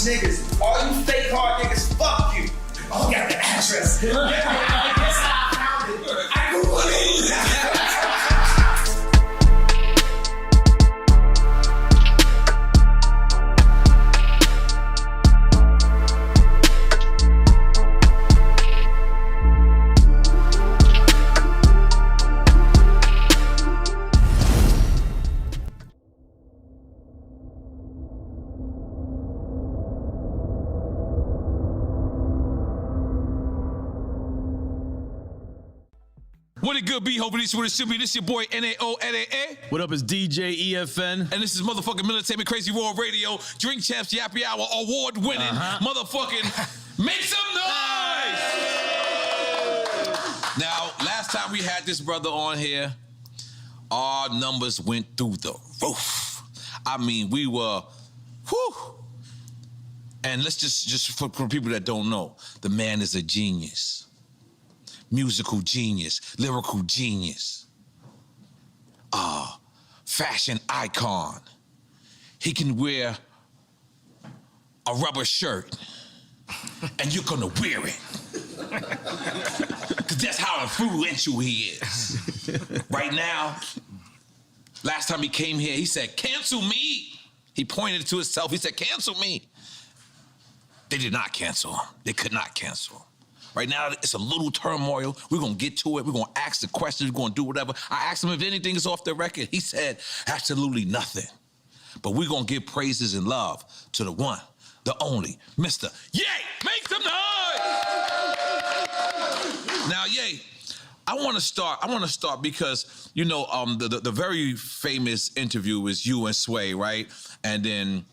Niggas, all you fake hard niggas, fuck you. Oh, got the address. I guess I found it. I Googled it. What it good be? Hopefully this is what it should be. This your boy N-A-O-N-A-A. What up, it's DJ EFN. And this is motherfucking Military Crazy Raw Radio, Drink Champs Yappy Hour, award-winning motherfucking make some noise! Now, last time we had this brother on here, our numbers went through the roof. I mean, we were, whew. And let's just for people that don't know, the man is a genius. Musical genius, lyrical genius, fashion icon. He can wear a rubber shirt and you're gonna wear it. Cause that's how influential he is. Right now, last time he came here, he said, cancel me. He pointed to himself, he said, cancel me. They did not cancel him. They could not cancel him. Right now, it's a little turmoil. We're gonna get to it. We're gonna ask the questions. We're gonna do whatever. I asked him if anything is off the record. He said, absolutely nothing. But we're gonna give praises and love to the one, the only, Mr. Ye! Make some noise! Now, Ye, I wanna start because, you know, the very famous interview is you and Sway, right? And then,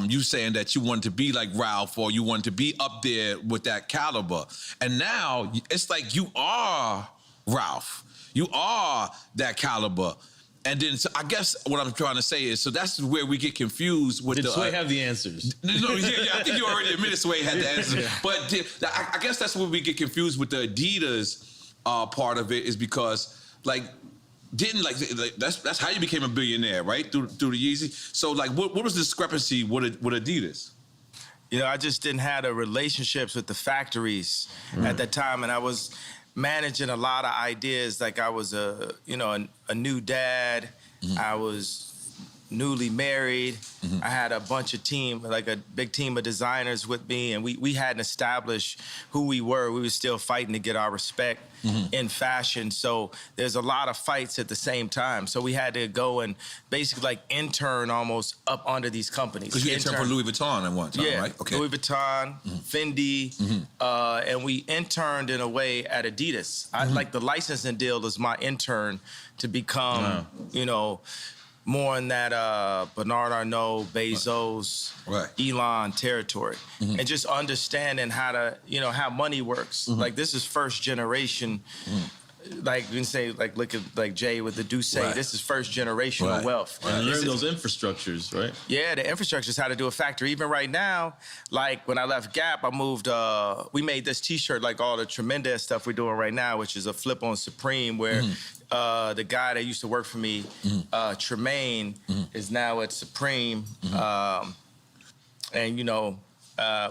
you saying that you wanted to be like Ralph or you wanted to be up there with that caliber. And now it's like you are Ralph. You are that caliber. And then so I guess what I'm trying to say is, so that's where we get confused with Did Sway have the answers? No, yeah, I think you already admitted Sway had the answers. Yeah. But I guess that's where we get confused with the Adidas part of it is because like, that's how you became a billionaire, right? Through the Yeezy. So like, what was the discrepancy with Adidas? You know, I just didn't have the relationships with the factories at that time, and I was managing a lot of ideas. Like I was a new dad. I was newly married. I had a bunch of like a big team of designers with me, and we hadn't established who we were. We were still fighting to get our respect in fashion. So there's a lot of fights at the same time. So we had to go and basically like intern almost up under these companies. Because you interned for Louis Vuitton at one time, right? Okay. Louis Vuitton, Fendi, and we interned in a way at Adidas. I like the licensing deal as my intern to become, you know, more in that Bernard Arnault, Bezos, Elon territory. And just understanding how to, you know, how money works. Like this is first generation, like you can say, like look at like Jay with the Douce, this is first generational wealth. And learn those infrastructures, right? Yeah, the infrastructure is how to do a factory. Even right now, like when I left Gap, I moved, we made this t-shirt, like all the tremendous stuff we're doing right now, which is a flip on Supreme where the guy that used to work for me, Tremaine, is now at Supreme. And, you know,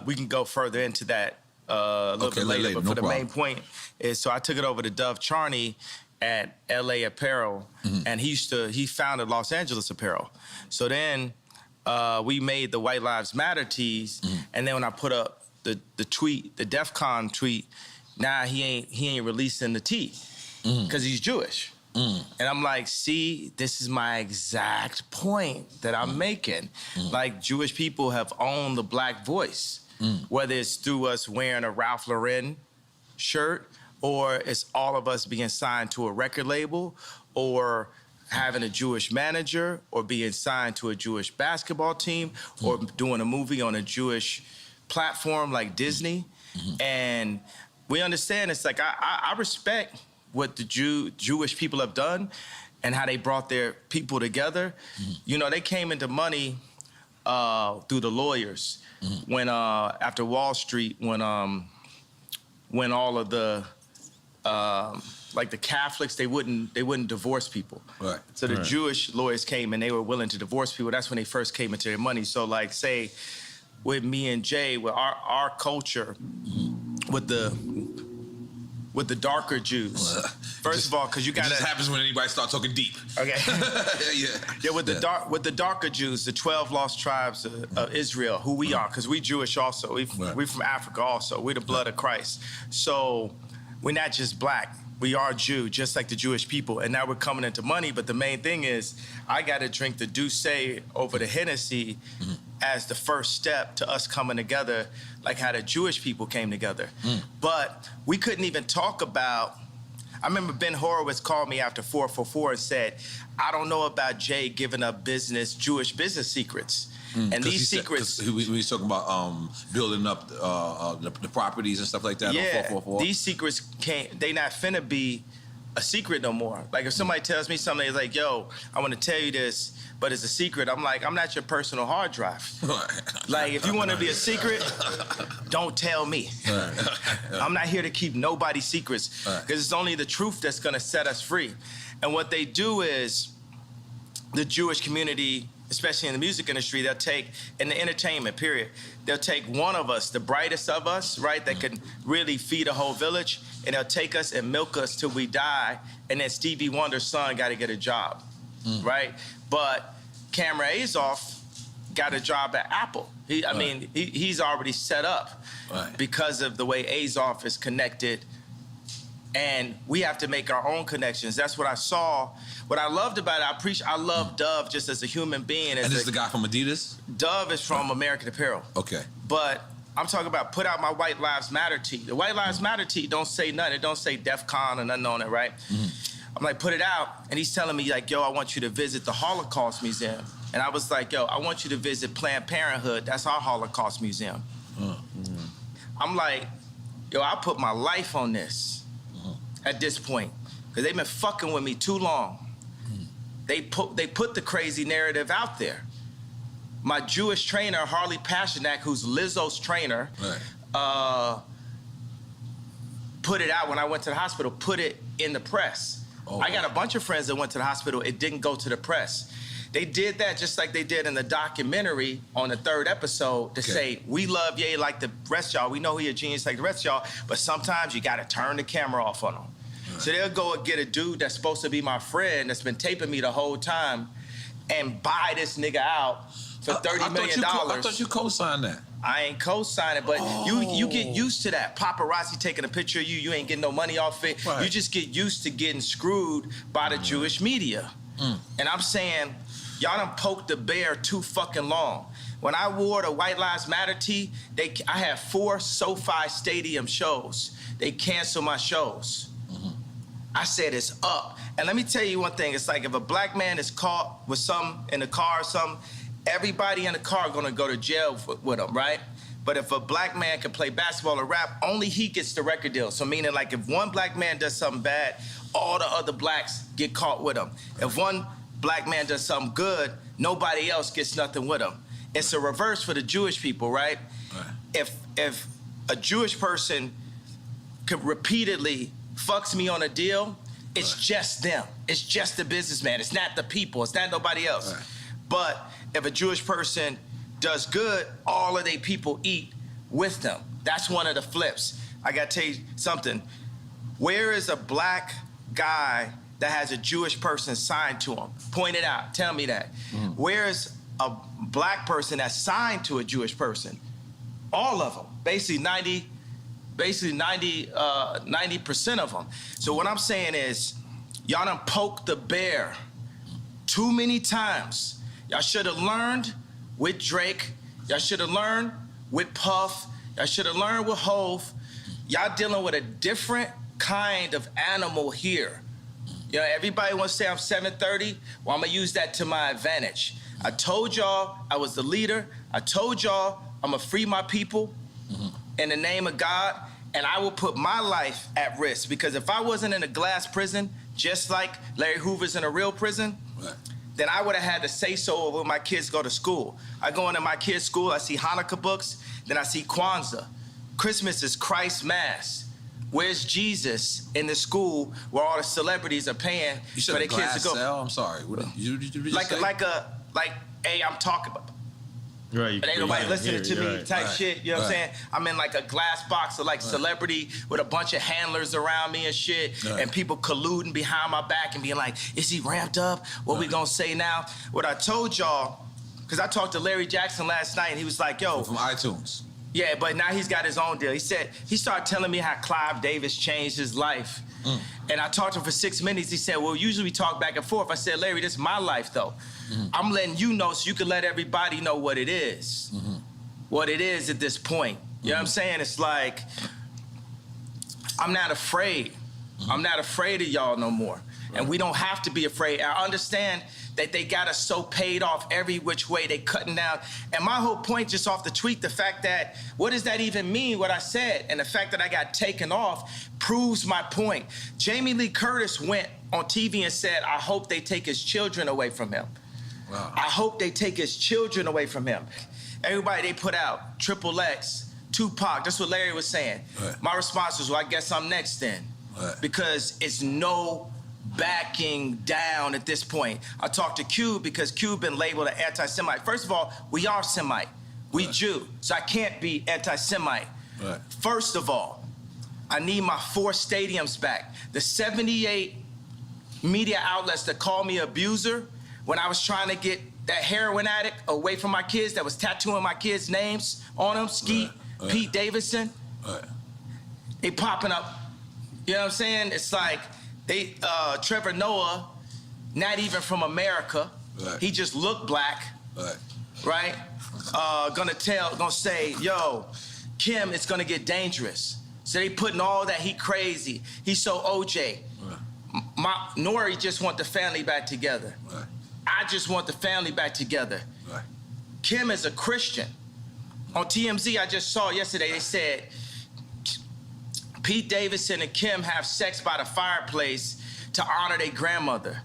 we can go further into that a little bit later. But for the main point is, so I took it over to Dove Charney at LA Apparel, and he founded Los Angeles Apparel. So then we made the White Lives Matter tees, and then when I put up the tweet, the DEF CON tweet, now he ain't releasing the tee because he's Jewish. And I'm like, see, this is my exact point that I'm making. Like, Jewish people have owned the black voice, whether it's through us wearing a Ralph Lauren shirt, or it's all of us being signed to a record label, or having a Jewish manager, or being signed to a Jewish basketball team, or doing a movie on a Jewish platform like Disney. And we understand it's like I respect what the Jewish people have done and how they brought their people together. You know, they came into money through the lawyers when after Wall Street, when all of the like the Catholics, they wouldn't divorce people. Right. So the Jewish lawyers came and they were willing to divorce people. That's when they first came into their money. So like say with me and Jay, with our culture, with the darker Jews. First of all, because you got it just happens when anybody starts talking deep. Okay. Yeah, with the darker Jews, the 12 lost tribes of Israel, who we are, because we Jewish also. We from Africa also. We're the blood of Christ. So we're not just black. We are Jew, just like the Jewish people. And now we're coming into money. But the main thing is, I got to drink the Douce over the Hennessy as the first step to us coming together, like how the Jewish people came together. But we couldn't even talk about, I remember Ben Horowitz called me after 444 and said, I don't know about Jay giving up Jewish business secrets. And these secrets... we was talking about building up the properties and stuff like that on 444. These secrets they not finna be a secret no more. Like if somebody tells me something, they're like, yo, I want to tell you this, but it's a secret. I'm like, I'm not your personal hard drive. Like if you want to be a secret, don't tell me. I'm not here to keep nobody's secrets because it's only the truth that's gonna set us free. And what they do is the Jewish community, especially in the music industry, they'll take, in the entertainment period, they'll take one of us, the brightest of us, right, that can really feed a whole village, and they'll take us and milk us till we die, and then Stevie Wonder's son got to get a job, right? But Cameron Azoff got a job at Apple. I mean, he's already set up because of the way Azoff is connected, and we have to make our own connections. That's what I saw. What I loved about it, I love Dove just as a human being. And this is the guy from Adidas? Dove is from American Apparel. Okay. But I'm talking about put out my White Lives Matter tee. The White Lives Matter tee don't say nothing. It don't say DEF CON or nothing on it, right? I'm like, put it out. And he's telling me like, yo, I want you to visit the Holocaust Museum. And I was like, yo, I want you to visit Planned Parenthood. That's our Holocaust Museum. I'm like, yo, I put my life on this at this point. Because they've been fucking with me too long. They put the crazy narrative out there. My Jewish trainer, Harley Pasternak, who's Lizzo's trainer, put it out when I went to the hospital, put it in the press. I got a bunch of friends that went to the hospital. It didn't go to the press. They did that just like they did in the documentary on the 3rd episode to say, we love Ye like the rest of y'all. We know he a genius like the rest of y'all, but sometimes you got to turn the camera off on him. So they'll go and get a dude that's supposed to be my friend that's been taping me the whole time and buy this nigga out for $30 million. I thought you co-signed that. I ain't co-signing, but you get used to that. Paparazzi taking a picture of you, you ain't getting no money off it. You just get used to getting screwed by the Jewish media. And I'm saying, y'all done poked the bear too fucking long. When I wore the White Lives Matter tee, I had 4 SoFi Stadium shows. They canceled my shows. I said it's up. And let me tell you one thing. It's like if a black man is caught with something in the car or something, everybody in the car gonna go to jail with him, right? But if a black man can play basketball or rap, only he gets the record deal. So meaning like if one black man does something bad, all the other blacks get caught with him. If one black man does something good, nobody else gets nothing with him. It's a reverse for the Jewish people, right? If a Jewish person could repeatedly fucks me on a deal, it's just them. It's just the businessman. It's not the people. It's not nobody else. But if a Jewish person does good, all of their people eat with them. That's one of the flips. I gotta tell you something. Where is a black guy that has a Jewish person signed to him? Point it out. Tell me that. Where is a black person that's signed to a Jewish person? All of them. Basically 90% of them. So what I'm saying is, y'all done poked the bear too many times. Y'all should have learned with Drake. Y'all should have learned with Puff. Y'all should have learned with Hove. Y'all dealing with a different kind of animal here. You know, everybody wants to say I'm 730. Well, I'm gonna use that to my advantage. I told y'all I was the leader. I told y'all I'm gonna free my people in the name of God. And I will put my life at risk because if I wasn't in a glass prison, just like Larry Hoover's in a real prison, then I would have had to say so when my kids go to school. I go into my kids' school, I see Hanukkah books, then I see Kwanzaa. Christmas is Christ's Mass. Where's Jesus in the school where all the celebrities are paying for their kids to go? Cell? I'm sorry. What did you just say? Hey, I'm talking about. Right. But ain't nobody listening to me type shit, you know what I'm saying? I'm in like a glass box of like celebrity with a bunch of handlers around me and shit, and people colluding behind my back and being like, is he ramped up? What we gonna say now? What I told y'all, because I talked to Larry Jackson last night and he was like, yo. From iTunes. Yeah, but now he's got his own deal. He said, he started telling me how Clive Davis changed his life. And I talked to him for 6 minutes. He said, well, usually we talk back and forth. I said, Larry, this is my life, though. I'm letting you know so you can let everybody know what it is. What it is at this point. You know what I'm saying? It's like, I'm not afraid. I'm not afraid of y'all no more. And we don't have to be afraid. I understand that they got us so paid off every which way, they cutting down. And my whole point just off the tweet, the fact that, what does that even mean, what I said? And the fact that I got taken off proves my point. Jamie Lee Curtis went on TV and said, I hope they take his children away from him. Wow. I hope they take his children away from him. Everybody they put out, Triple X, Tupac, that's what Larry was saying. My response was, well, I guess I'm next then. Because it's no backing down at this point. I talked to Cube because Cube been labeled an anti-Semite. First of all, we are Semite. We Jew. So I can't be anti-Semite. First of all, I need my 4 stadiums back. The 78 media outlets that called me abuser when I was trying to get that heroin addict away from my kids that was tattooing my kids' names on them, Skeet, Pete Davidson. They popping up. You know what I'm saying? It's like, they Trevor Noah, not even from America. He just looked black. Right? Gonna say, yo, Kim, it's gonna get dangerous. So they putting all that, he crazy. He's so OJ. Nori just want the family back together. I just want the family back together. Kim is a Christian. On TMZ, I just saw yesterday, they said, Pete Davidson and Kim have sex by the fireplace to honor their grandmother.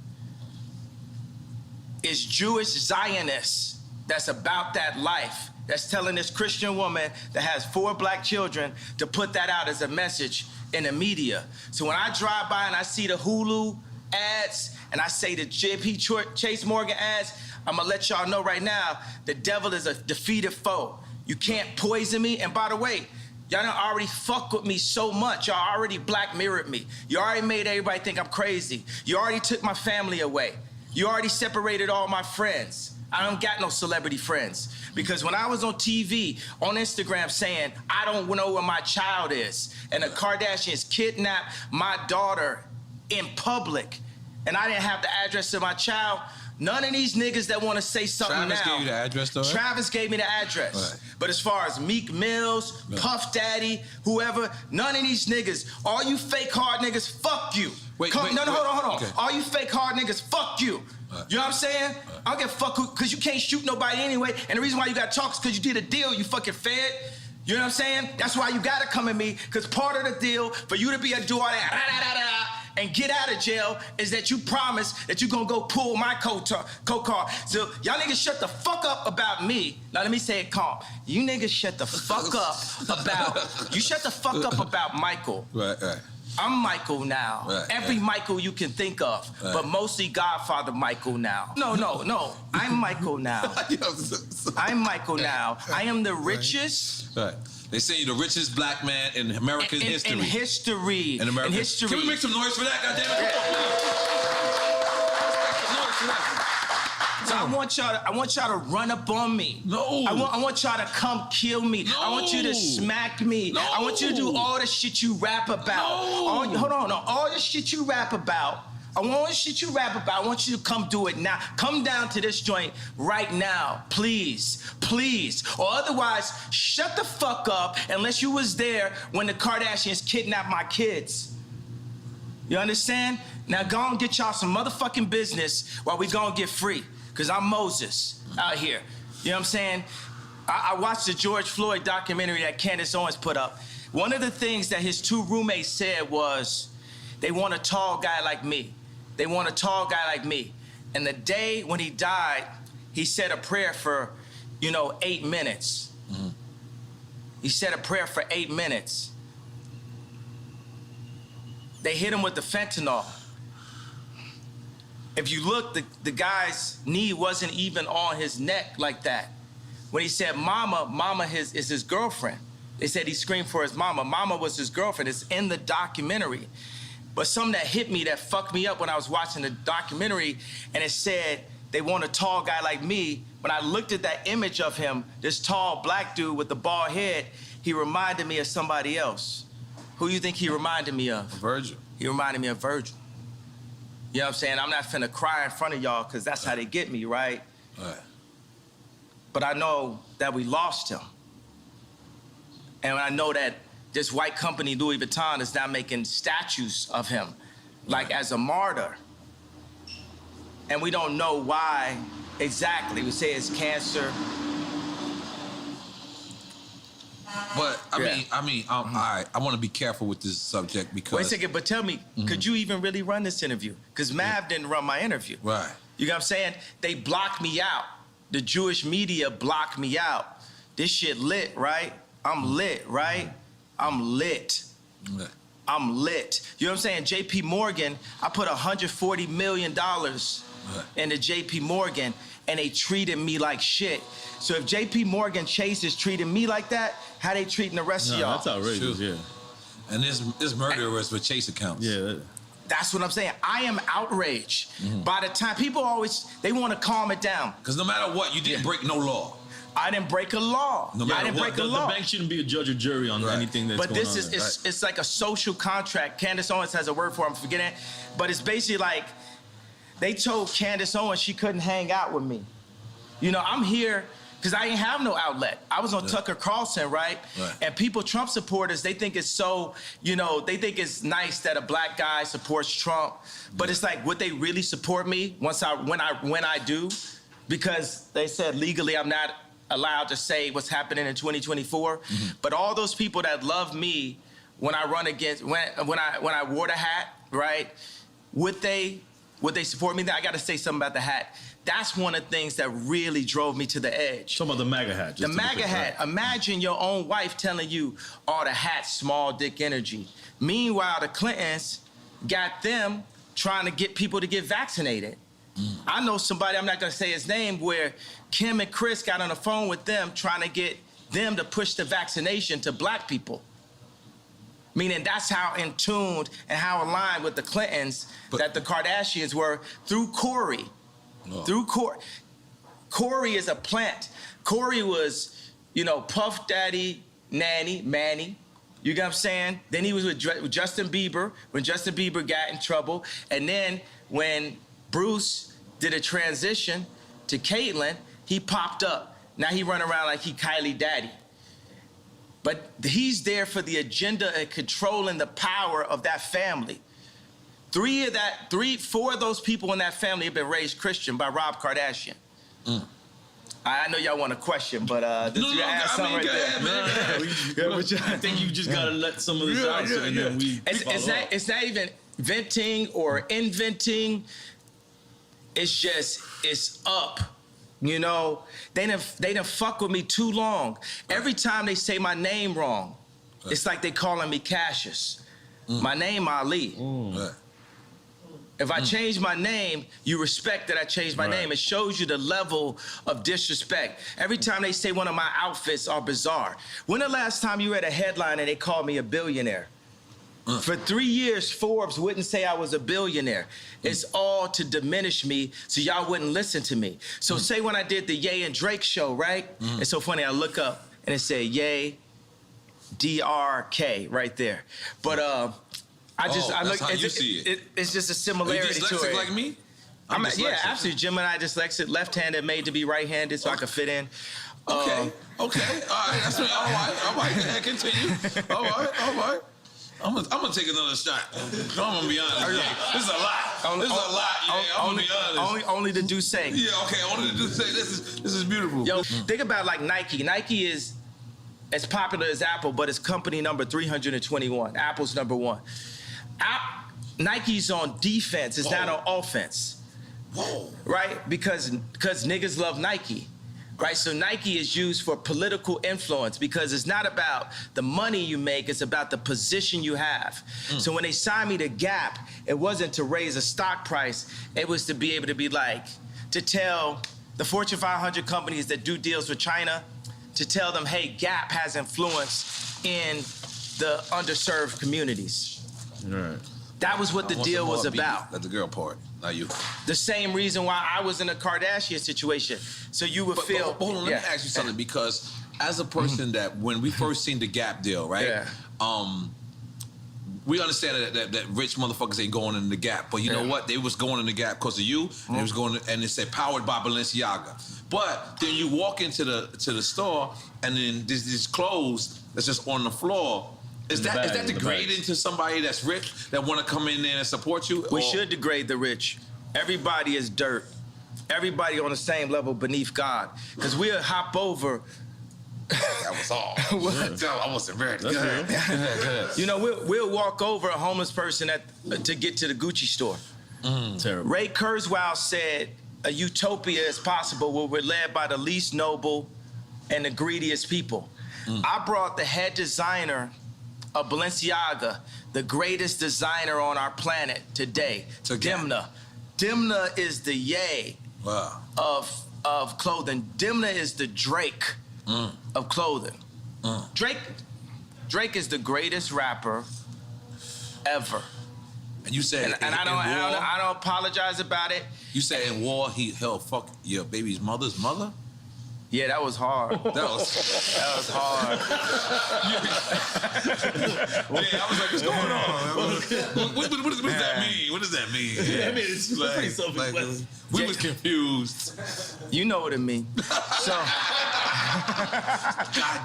It's Jewish Zionists that's about that life, that's telling this Christian woman that has 4 black children to put that out as a message in the media. So when I drive by and I see the Hulu ads and I say the JP Chase Morgan ads, I'm gonna let y'all know right now, the devil is a defeated foe. You can't poison me. And by the way, y'all done already fuck with me so much. Y'all already Black Mirrored me. You already made everybody think I'm crazy. You already took my family away. You already separated all my friends. I don't got no celebrity friends. Because when I was on TV, on Instagram saying, I don't know where my child is, and the Kardashians kidnapped my daughter in public, and I didn't have the address of my child, none of these niggas that want to say something Travis now. gave you the address, though, right? Travis gave me the address. But as far as Meek Mills, Puff Daddy, whoever, none of these niggas, all you fake hard niggas, fuck you. Hold on. Okay. All you fake hard niggas, fuck you. You know what I'm saying? I don't give a fuck because you can't shoot nobody anyway. And the reason why you got to talk is because you did a deal, you fucking fed. You know what I'm saying? That's why you got to come at me, because part of the deal for you to be a do all that and get out of jail is that you promise that you're going to go pull my co-car. So y'all niggas shut the fuck up about me. Now let me say it calm. You niggas shut the fuck up about Michael. Right. I'm Michael now. Every Michael you can think of, but mostly Godfather Michael now. No. I'm Michael now. I'm Michael now. I am the richest. They say you're the richest black man in American history. In history. In America. In history. Can we make some noise for that, goddammit? So I want y'all to run up on me. No. I want y'all to come kill me. No. I want you to smack me. No. I want you to do all the shit you rap about. No. All the shit you rap about. I want you to come do it now. Come down to this joint right now, please. Or otherwise, shut the fuck up unless you was there when the Kardashians kidnapped my kids. You understand? Now go and get y'all some motherfucking business while we go and get free. Because I'm Moses out here. You know what I'm saying? I watched the George Floyd documentary that Candace Owens put up. One of the things that his two roommates said was, they want a tall guy like me. They want a tall guy like me. And the day when he died, he said a prayer for, 8 minutes. Mm-hmm. He said a prayer for 8 minutes. They hit him with the fentanyl. If you look, the guy's knee wasn't even on his neck like that. When he said mama is his girlfriend. They said he screamed for his mama. Mama was his girlfriend. It's in the documentary. But something that hit me, that fucked me up when I was watching the documentary, and it said, they want a tall guy like me. When I looked at that image of him, this tall black dude with the bald head, he reminded me of somebody else. Who you think he reminded me of? Virgil. He reminded me of Virgil. You know what I'm saying? I'm not finna cry in front of y'all because that's how they get me, right? Right. But I know that we lost him. And I know that this white company, Louis Vuitton, is now making statues of him, like as a martyr. And we don't know why exactly. We say it's cancer. But I want to be careful with this subject because. Wait a second, but tell me, could you even really run this interview? Because Mav didn't run my interview. Right. You know what I'm saying? They blocked me out. The Jewish media blocked me out. This shit lit, right? I'm lit, right? I'm lit. Right. I'm lit. You know what I'm saying? JP Morgan, I put $140 million into JP Morgan, and they treated me like shit. So if JP Morgan Chase is treating me like that, how they treating the rest of y'all? That's outrageous, yeah. And this murder was for Chase accounts. Yeah. That's what I'm saying. I am outraged. By the time, people always, they want to calm it down. Because no matter what, you didn't break no law. I didn't break a law. No matter I didn't break a law. The bank shouldn't be a judge or jury on anything that's but going on. But this is, it's like a social contract. Candace Owens has a word for it, I'm forgetting it. But it's basically like, they told Candace Owens she couldn't hang out with me. I'm here because I didn't have no outlet. I was on Tucker Carlson, right? And people, Trump supporters, they think it's so, they think it's nice that a black guy supports Trump. But it's like, would they really support me when I do? Because they said legally I'm not allowed to say what's happening in 2024. But all those people that love me when I run against, when I wore the hat, right? Would they support me? I got to say something about the hat. That's one of the things that really drove me to the edge. Talking about the MAGA hat. The MAGA hat. Right. Imagine your own wife telling you, oh, the hat's small dick energy. Meanwhile, the Clintons got them trying to get people to get vaccinated. I know somebody, I'm not going to say his name, where Kim and Chris got on the phone with them trying to get them to push the vaccination to black people. Meaning that's how in tuned and how aligned with the Clintons that the Kardashians were through Corey. Through Corey. Corey is a plant. Corey was, Puff Daddy, Manny. You get what I'm saying? Then he was with Justin Bieber when Justin Bieber got in trouble. And then when Bruce did a transition to Caitlyn, he popped up. Now he run around like he Kylie Daddy. But he's there for the agenda and controlling the power of that family. 4 of those people in that family have been raised Christian by Rob Kardashian. I know y'all want a question, but did you ask something right there? I think you just gotta let some of this out, and then we. It's not even venting or inventing. It's just, it's up. They done fuck with me too long. Every time they say my name wrong, it's like they calling me Cassius. My name Ali. If I change my name, you respect that I changed my name. It shows you the level of disrespect. Every time they say one of my outfits are bizarre. When the last time you read a headline and they called me a billionaire? For 3 years, Forbes wouldn't say I was a billionaire. It's all to diminish me so y'all wouldn't listen to me. So say when I did the Ye and Drake show, right? It's so funny, I look up and it said Ye, D-R-K right there. But I look, how you see it. It's just a similarity to it. Are you dyslexic like me? Yeah, absolutely. Jim and I dyslexic, left-handed, made to be right-handed so I could fit in. Okay. All right. That's right. All right. Yeah, continue. All right. I'm gonna take another shot. I'm gonna be honest. Yeah. This is a lot. This is a lot. Yeah, I'm gonna be honest. Only the do say. Yeah. Okay. Only the do say. This is beautiful. Yo, think about like Nike. Nike is as popular as Apple, but it's company number 321. Apple's number one. Nike's on defense. It's not on offense. Whoa. Right? Because niggas love Nike. Right? So Nike is used for political influence because it's not about the money you make, it's about the position you have. So when they signed me to Gap, it wasn't to raise a stock price, it was to be able to be like, to tell the Fortune 500 companies that do deals with China, to tell them, hey, Gap has influence in the underserved communities. Right. That was what the deal was about. That's the girl part, not you. The same reason why I was in a Kardashian situation. So you would feel. But hold on, let me ask you something, because as a person that when we first seen the Gap deal, right? Yeah. We understand that rich motherfuckers ain't going in the Gap, but you know what? They was going in the Gap because of you. And they was going, and it said powered by Balenciaga. But then you walk into the store, and then there's these clothes that's just on the floor. Is that degrading to somebody that's rich that want to come in there and support you? We should degrade the rich. Everybody is dirt. Everybody on the same level beneath God. Because we'll hop over. That was all. I wasn't ready. Go ahead. You know, we'll walk over a homeless person to get to the Gucci store. Terrible. Ray Kurzweil said a utopia is possible where we're led by the least noble and the greediest people. I brought the head designer of Balenciaga, the greatest designer on our planet today, Dimna. Dimna is the Ye of clothing. Dimna is the Drake of clothing. Drake is the greatest rapper ever. And you said, and I don't apologize about it. You said in war he held fuck your baby's mother's mother? Yeah, that was hard. That was hard. Yeah, I was like, what's going on? What does that mean? What does that mean? Yeah, I mean, it's pretty self-explanatory. We was confused. You know what it means. So, God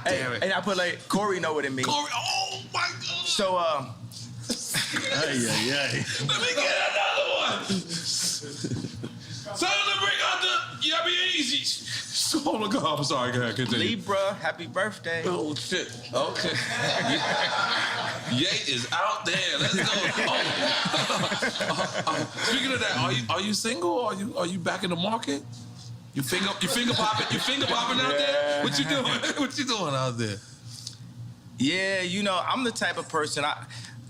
damn it. And I put like, Corey know what it means. Corey, oh my God. So, Let me get another one. Tell them to bring out the Yabby Easy. Oh my God, I'm sorry, go ahead, continue. Libra, happy birthday. Oh shit, okay. Ye is out there, let's go. Speaking of that, are you single? Are you back in the market? You finger popping out there? What you doing? What you doing out there? Yeah, you know, I'm the type of person,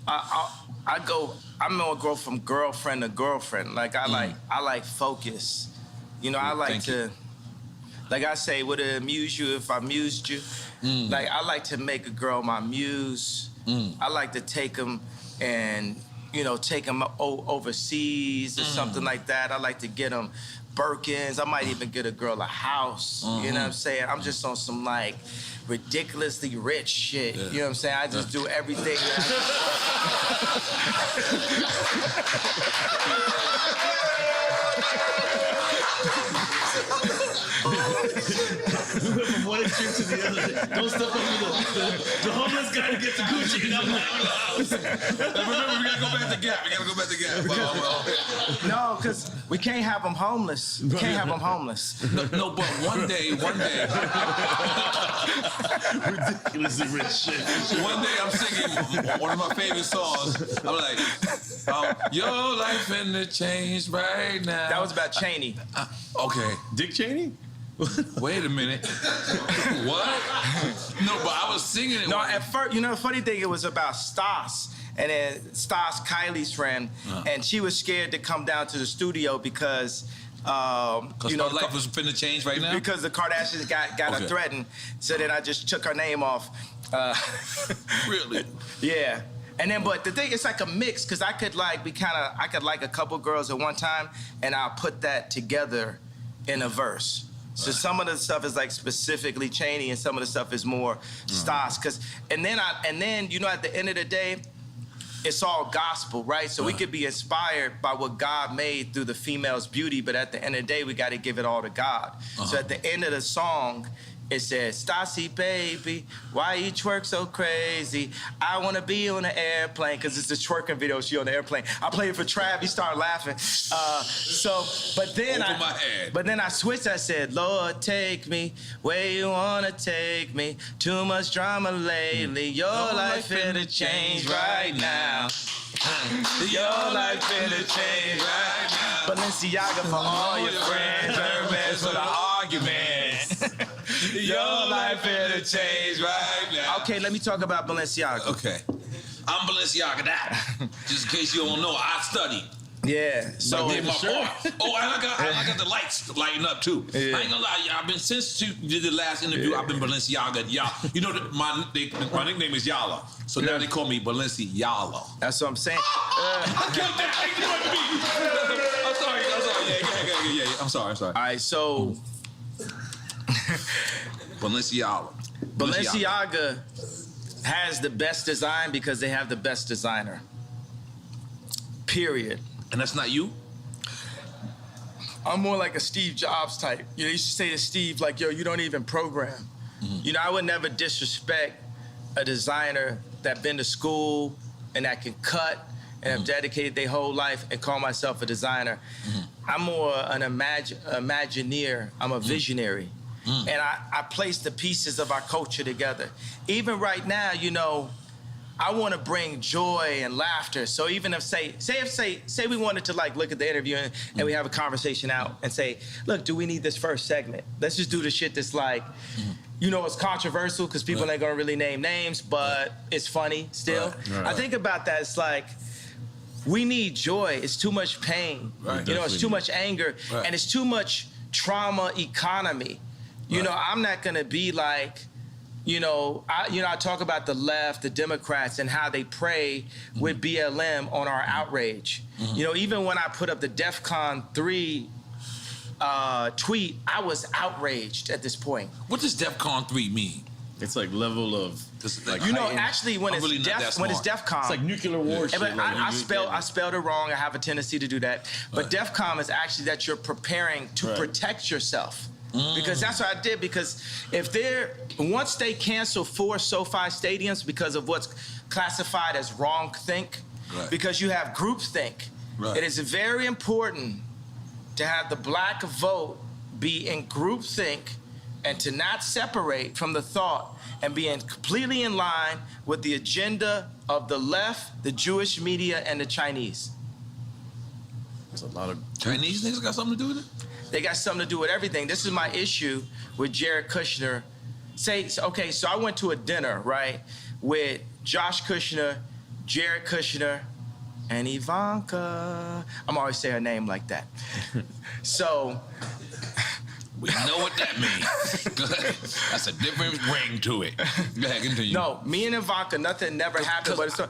I'm gonna go from girlfriend to girlfriend. Like I like focus. You know, I like to, like I say, would it amuse you if I amused you? Like I like to make a girl my muse. I like to take them and, you know, take them overseas or something like that. I like to get them Birkins. I might even get a girl a house. You know what I'm saying? I'm just on some like ridiculously rich shit. You know what I'm saying? I just do everything. We went from one extreme to the other. Don't step over the homeless guy to get the Gucci. And I'm like, remember, we gotta go back to Gap. No, because we can't have them homeless. We can't have them homeless. No, but one day. ridiculously rich shit. One day I'm singing one of my favorite songs. I'm like, your life finna change right now. That was about Cheney. Okay. Dick Cheney? Wait a minute. What? No, but I was singing it. No, at first, you know, the funny thing, it was about Stas. And then Stas, Kylie's friend, and she was scared to come down to the studio because you know, life was finna change right now? Because the Kardashians got her threatened. So then I just took her name off. Really? Yeah. And then, but the thing, it's like a mix, because I could like a couple girls at one time, and I'll put that together in a verse. So some of the stuff is like specifically Cheney, and some of the stuff is more Stas. And then you know, at the end of the day, it's all gospel, right? So we could be inspired by what God made through the female's beauty, but at the end of the day, we got to give it all to God. So at the end of the song, It said, Stassi, baby, why you twerk so crazy? I want to be on an airplane, because it's a twerking video, she on the airplane. I played it for Trav, he started laughing. But then I switched, I said, Lord, take me where you want to take me. Too much drama lately, your life finna change right now. Your life finna change right now. Balenciaga for all your friends, Hermes for the arguments. Your life finna change right now. Okay, let me talk about Balenciaga. Okay. I'm Balenciaga that. Just in case you don't know, I studied. Yeah. So I did my part. Oh, and I got the lights lighting up too. Yeah. I ain't gonna lie, I've been since you did the last interview. I've been Balenciaga. You know my nickname is Yala, so now they call me Balenciaga. That's what I'm saying. I killed that. I'm sorry. Yeah. I'm sorry. All right, so Balenciaga has the best design because they have the best designer. Period. And that's not you? I'm more like a Steve Jobs type. You know, you should say to Steve, like, yo, you don't even program. Mm-hmm. You know, I would never disrespect a designer that been to school and that can cut and have dedicated their whole life and call myself a designer. Mm-hmm. I'm more an imagineer. I'm a visionary. Mm-hmm. And I place the pieces of our culture together. Even right now, you know, I want to bring joy and laughter. So even if say we wanted to like look at the interview and we have a conversation out and say, look, do we need this first segment? Let's just do the shit that's like, you know, it's controversial because people ain't gonna really name names, but it's funny still. Right. I think about that. It's like, we need joy. It's too much pain. Right. You know, it's too much anger, and it's too much trauma economy. You know, I'm not gonna be like, I talk about the left, the Democrats, and how they pray with BLM on our outrage. Mm-hmm. You know, even when I put up the DEFCON 3 tweet, I was outraged at this point. What does DEFCON 3 mean? It's like level of, like, you know, actually when it's DEFCON, it's like nuclear war shit. But I spelled it wrong. I have a tendency to do that. But DEFCON is actually that you're preparing to protect yourself. Because that's what I did. Because once they cancel 4 SoFi stadiums because of what's classified as wrong-think, because you have groupthink, it is very important to have the black vote be in groupthink and to not separate from the thought and be completely in line with the agenda of the left, the Jewish media, and the Chinese. There's a lot of Chinese niggas got something to do with it? They got something to do with everything. This is my issue with Jared Kushner. So I went to a dinner, right, with Josh Kushner, Jared Kushner, and Ivanka. I'm always saying her name like that. So we know what that means. That's a different ring to it. Go ahead, continue. No, me and Ivanka, nothing never happened. But I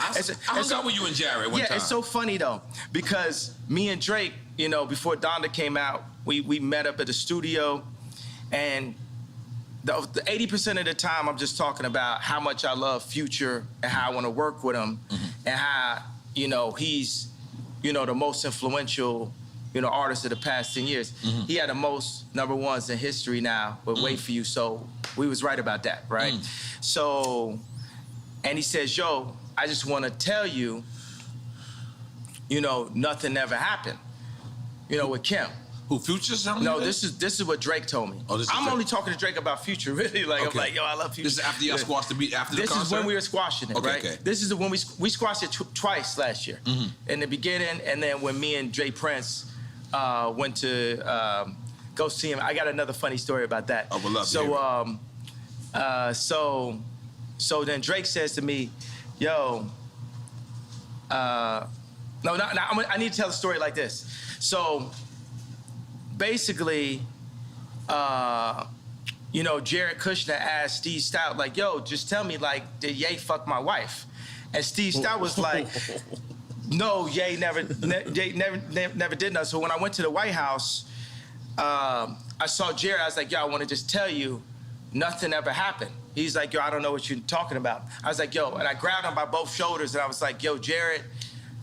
hung out with you and Jared one time. Yeah, it's so funny though, because me and Drake, you know, before Donda came out, we met up at the studio, and the 80% of the time I'm just talking about how much I love Future and how I want to work with him, and how, you know, he's, you know, the most influential, you know, artist of the past 10 years. He had the most #1s in history now, but Wait For You, so we was right about that, right? So, and he says, yo, I just want to tell you, you know, nothing ever happened, you know, with Kim. Who, Future? No, this is what Drake told me. Oh, I'm only talking to Drake about Future, really. Like, I'm like, yo, I love Future. This is after y'all squashed the beat, after the concert? This is when we were squashing it, right? Okay. This is when we squashed it twice last year. In the beginning, and then when me and Jay Prince went to go see him. I got another funny story about that. I would love to hear it. So then Drake says to me, yo, I need to tell the story like this. So basically, you know, Jared Kushner asked Steve Stout, like, yo, just tell me, like, did Ye fuck my wife? And Steve Stout was like, no, Ye never did nothing. So when I went to the White House, I saw Jared. I was like, yo, I want to just tell you, nothing ever happened. He's like, yo, I don't know what you're talking about. I was like, yo, and I grabbed him by both shoulders, and I was like, yo, Jared,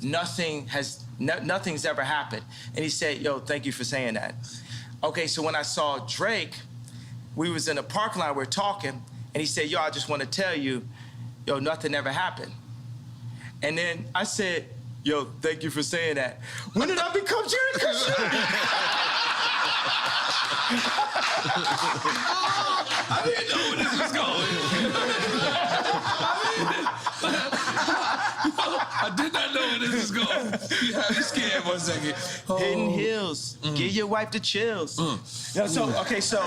nothing's ever happened. And he said, yo, thank you for saying that. Okay, so when I saw Drake, we was in a parking lot, we're talking, and he said, yo, I just want to tell you, yo, nothing ever happened. And then I said, yo, thank you for saying that. When did I become Jared Kushner? I didn't know where this was going. I did not know where this was going. You had me scared for a second. Hidden Hills. Give your wife the chills. No, so, okay, so.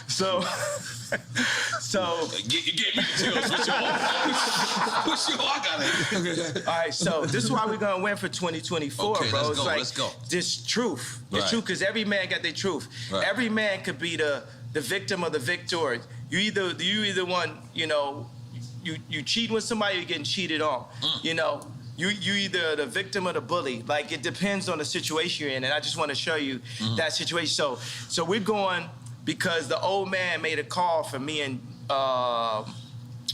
so. You gave me the chills. What's your I got it. All right, so this is why we're gonna win for 2024, okay, bro. Let's go. This truth. The Right. truth, because every man got their truth. Right. Every man could be the victim or the victor. You either one, you know, you cheat with somebody, you're getting cheated on. You know, you either the victim or the bully. Like, it depends on the situation you're in, and I just want to show you that situation. So we're going because the old man made a call for me and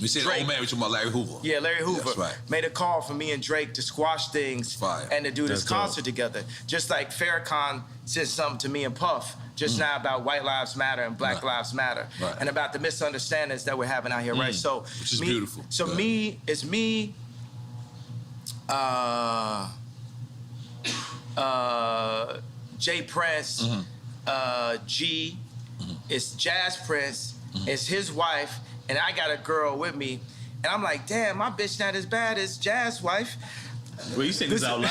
We said Drake. old man, we talking about Larry Hoover. Yeah, Larry Hoover That's right. made a call for me and Drake to squash things Fire. and to do this That's dope. concert together. Just like Farrakhan said something to me and Puff just now about white lives matter and black Right. lives matter, Right. and about the misunderstandings that we're having out here, right? So, Which is beautiful. So Good. it's me, Jay Prince, G, it's Jazz Prince, it's his wife, and I got a girl with me, and I'm like, damn, my bitch not as bad as Jazz wife. Wait, you saying this out loud?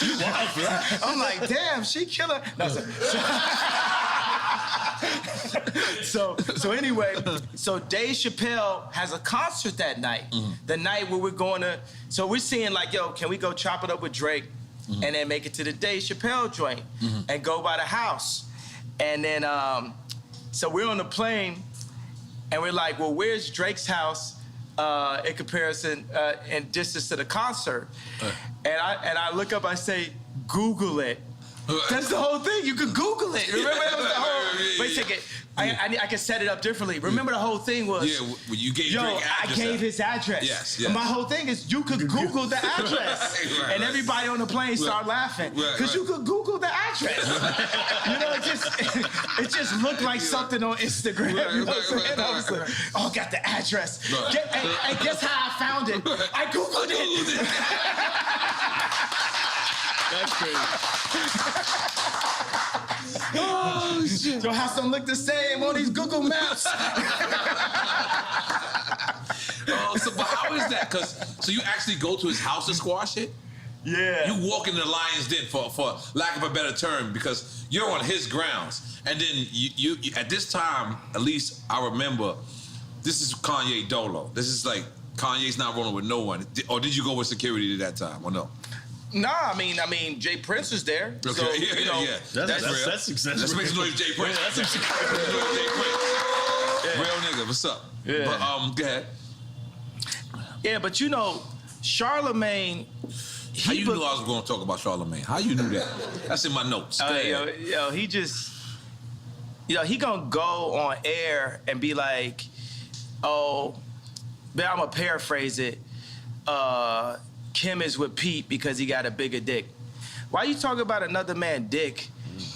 You wild for that. I'm like, damn, she killer. No, so anyway, so Dave Chappelle has a concert that night. The night where we're going to, so we're seeing like, yo, can we go chop it up with Drake and then make it to the Dave Chappelle joint and go by the house? And then, so we're on the plane and we're like, well, where's Drake's house in comparison in distance to the concert? And I look up, I say, Google it. That's the whole thing. You could Google it. Remember that was the whole. Wait a second. I can set it up differently. Remember the whole thing was. Yeah, when you gave Yo, Drake I address gave out. his address. Yes. And my whole thing is you could Google the address. Right, and everybody on the plane start laughing. Because you could Google the address. You know, it just looked like something on Instagram. You know what I'm saying? I was like, oh, got the address. Right. And guess how I found it? I Googled it. That's crazy. Oh, shit. Your house don't look the same on these Google Maps. So but how is that? So you actually go to his house to squash it? Yeah. You walk into the lion's den for lack of a better term because you're on his grounds. And then you at this time, at least I remember, this is Kanye Dolo. This is like Kanye's not rolling with no one. Or did you go with security at that time or no? Nah, I mean, Jay Prince is there. Okay, So, yeah. That's real. that's successful. Let's make some noise, Jay Prince. Yeah, that's Jay Prince. Real nigga, what's up? Yeah. But go ahead. Yeah, but you know, Charlemagne. How you knew I was going to talk about Charlemagne? How you knew that? That's in my notes. Go ahead. Yo, he just, he gonna go on air and be like, oh, but I'm gonna paraphrase it. Kim is with Pete because he got a bigger dick. Why you talking about another man's dick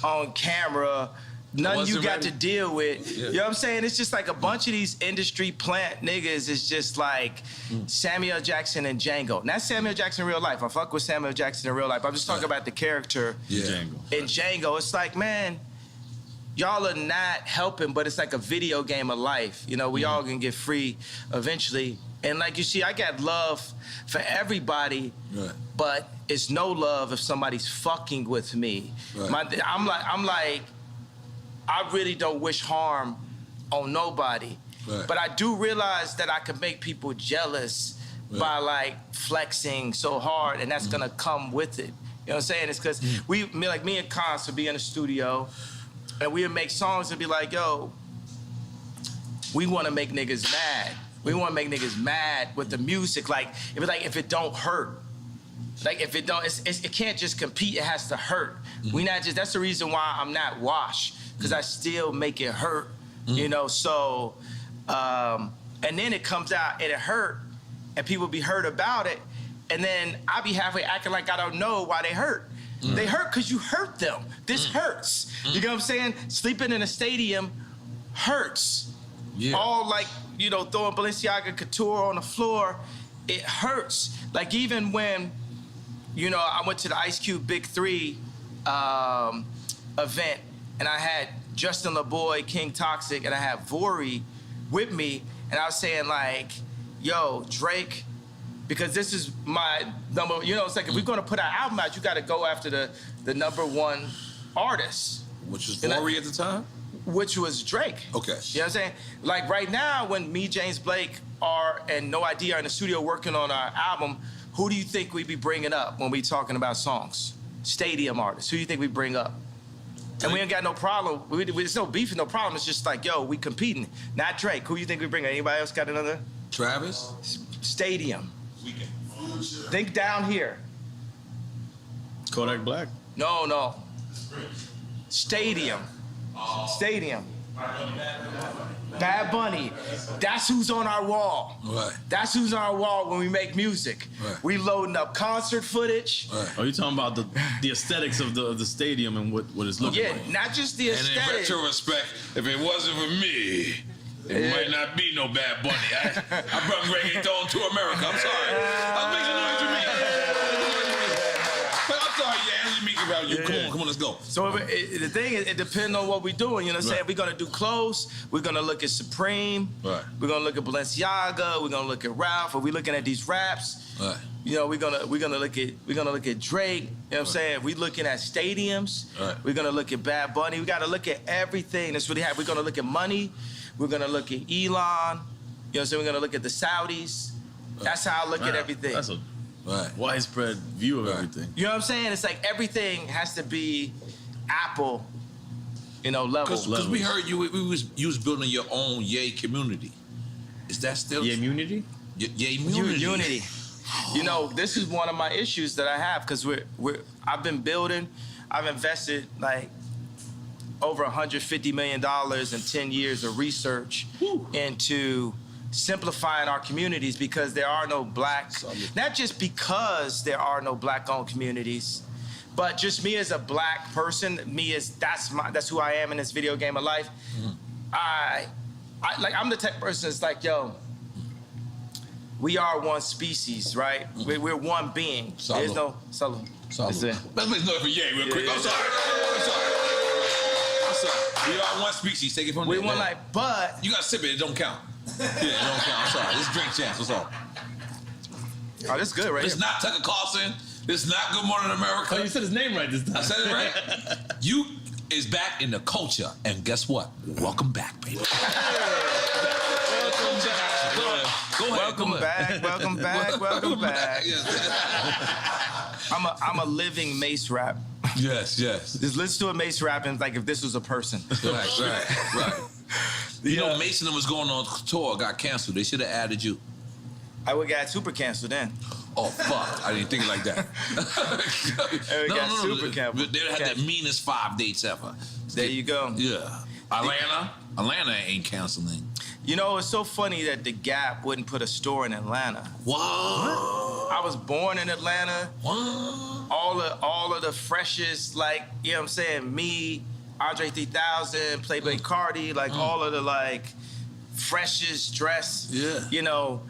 on camera? Nothing you got to deal with. Yeah. You know what I'm saying? It's just like a bunch of these industry plant niggas is just like Samuel Jackson and Django. Not Samuel Jackson in real life. I fuck with Samuel Jackson in real life. I'm just talking about the character in Django. It's like, man, y'all are not helping, but it's like a video game of life. You know, we all gonna get free eventually. And like you see, I got love for everybody, but it's no love if somebody's fucking with me. Right. I'm like, I really don't wish harm on nobody. Right. But I do realize that I can make people jealous by like flexing so hard, and that's gonna come with it. You know what I'm saying? It's because me and Cons would be in the studio, and we would make songs and be like, yo, we wanna make niggas mad. We want to make niggas mad with the music. Like if it don't hurt, like if it don't, it can't just compete. It has to hurt. We not just. That's the reason why I'm not washed, because I still make it hurt. You know. So, and then it comes out and it hurt, and people be hurt about it, and then I be halfway acting like I don't know why they hurt. They hurt because you hurt them. This hurts. You know what I'm saying? Sleeping in a stadium hurts. Yeah. All like, you know, throwing Balenciaga Couture on the floor, it hurts. Like even when, you know, I went to the Ice Cube Big 3 event, and I had Justin LaBoy, King Toxic, and I had Vori with me, and I was saying like, yo, Drake, because this is my number, you know, it's like if we're gonna put our album out, you gotta go after the #1 artist. Which was Vori at the time? Which was Drake. Okay. You know what I'm saying? Like right now, when me, James Blake, and No ID are in the studio working on our album, who do you think we be bringing up when we talking about songs? Stadium artists. Who do you think we bring up? And we ain't got no problem. There's no beef and no problem. It's just like, yo, we competing. Not Drake. Who you think we bring? Anybody else got another? Travis? Stadium. Think down here. Kodak Black. No. Stadium. Stadium. Bad Bunny. That's who's on our wall. Right. That's who's on our wall when we make music. Right. We loading up concert footage. Right. Are you talking about the aesthetics of the stadium and what it's looking like? Yeah, not just the And in aesthetic. retrospect, if it wasn't for me, it might not be no Bad Bunny. I brought reggaeton to America. I'm sorry. I'll make some noise for me. But I'm sorry, yeah, let me make it about you. Come on, let's go. So the thing is, it depends on what we're doing. You know what I'm saying? Right. We're gonna do close. We're gonna look at Supreme. Right. We're gonna look at Balenciaga. We're gonna look at Ralph. Are we looking at these raps? Right. You know, we're gonna look at Drake. You know what I'm saying? We looking at stadiums. Right. We're gonna look at Bad Bunny. We gotta look at everything that's really happening. We're gonna look at money. We're gonna look at Elon. You know what I'm saying? We're gonna look at the Saudis. That's how I look at everything. That's a Right. widespread view of everything. You know what I'm saying? It's like everything has to be Apple, you know, level. Because we heard you was building your own Yay community. Is that still Yeah, immunity? Yay community? Unity. You know, this is one of my issues that I have because I've been building. I've invested like over $150 million in 10 years of research into simplifying our communities because there are no not just because there are no black-owned communities, but just me as a black person, that's who I am in this video game of life. I'm the type of person that's like, yo, we are one species, right? We're one being. Salud. There's no salud. Let's make noise for Yay real quick. Yeah. I'm sorry. We are one species. Take it from We there. one like, but You gotta sip it. It don't count. Yeah, it don't count. I'm sorry. This is drink chance. What's up? oh, this good, right? It's not Tucker Carlson. It's not Good Morning America. Oh, you said his name right this time. I said it right. You is back in the culture, and guess what? Welcome back, baby. Go ahead. Welcome back. Yes. I'm a living Mace rap. Yes. Just listen to a Mace rapping like if this was a person. Right. You know, Mason was going on tour, got canceled. They should have added you. I would got super canceled then. Oh, fuck. I didn't think like that. Super canceled. They had the meanest 5 dates ever. There you go. Yeah. Atlanta ain't canceling. You know, it's so funny that The Gap wouldn't put a store in Atlanta. What? I was born in Atlanta. What? All of the freshest, like, you know what I'm saying, me, Andre 3000, Playboy Cardi, like all of the like freshest dress, you know,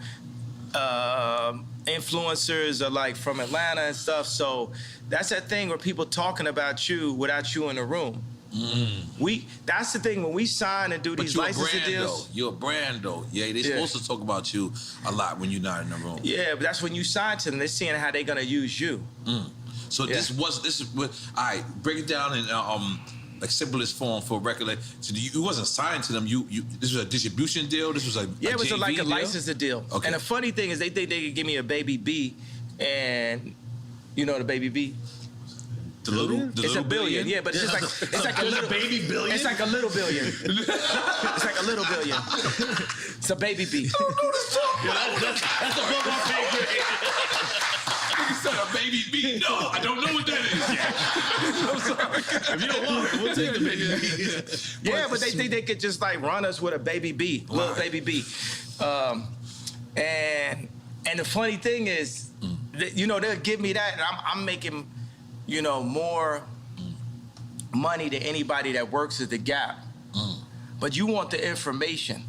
influencers are like from Atlanta and stuff. So that's that thing where people talking about you without you in the room. That's the thing when we sign and do these licensing deals. You're a brand though. Yeah, they supposed to talk about you a lot when you're not in the room. Yeah, but that's when you sign to them. They're seeing how they're gonna use you. So this is what. All right, break it down in like simplest form for a record. Like, so you wasn't signed to them. This was a distribution deal. This was it was like a deal? licensing deal. Okay. And the funny thing is they think they could give me a Baby B, and you know the Baby B. It's a billion, yeah, but it's just like it's like a little baby billion. It's like a little billion. It's like a little billion. It's a baby B. That's above our pay grade. You said a baby B. No, I don't know what that is. I'm sorry. If you don't want it, we'll take the baby B. Yeah, but they think they could just like run us with a Baby B, little Baby B. And the funny thing is, that, you know, they'll give me that, and I'm making you know, more money than anybody that works at the Gap. But you want the information.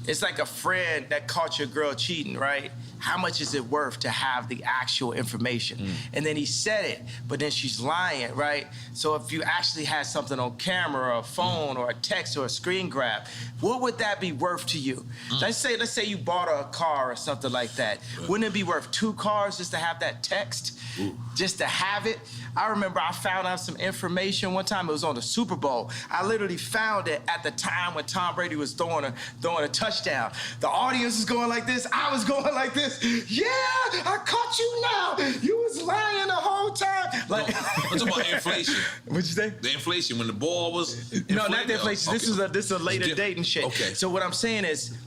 It's like a friend that caught your girl cheating, right? How much is it worth to have the actual information? And then he said it, but then she's lying, right? So if you actually had something on camera or a phone or a text or a screen grab, what would that be worth to you? Let's say you bought a car or something like that. Wouldn't it be worth 2 cars just to have that text? Just to have it? I remember I found out some information one time. It was on the Super Bowl. I literally found it at the time when Tom Brady was throwing a touchdown. The audience was going like this. I was going like this. Yeah, I caught you now. You was lying the whole time. Like, I'm talking about inflation. What'd you say? The inflation when the ball was. No, not the inflation. Okay. This is a later date and shit. Okay. So what I'm saying is,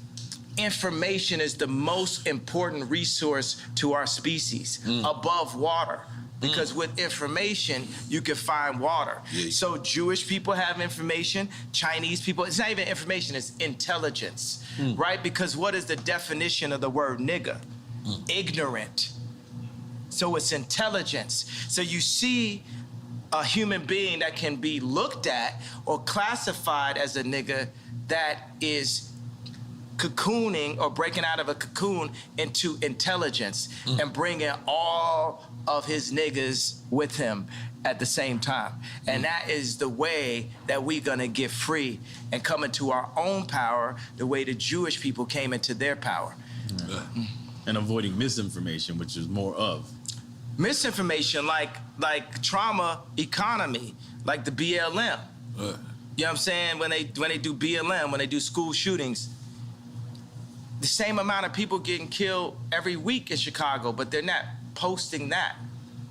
information is the most important resource to our species above water. Because with information, you can find water. Yeah. So Jewish people have information, Chinese people, it's not even information, it's intelligence, right? Because what is the definition of the word nigga? Ignorant. So it's intelligence. So you see a human being that can be looked at or classified as a nigga that is cocooning or breaking out of a cocoon into intelligence and bringing all of his niggas with him at the same time. And that is the way that we're gonna get free and come into our own power the way the Jewish people came into their power. And avoiding misinformation, which is more of. Misinformation like trauma economy, like the BLM. You know what I'm saying? When they do BLM, when they do school shootings, the same amount of people getting killed every week in Chicago, but they're not posting that.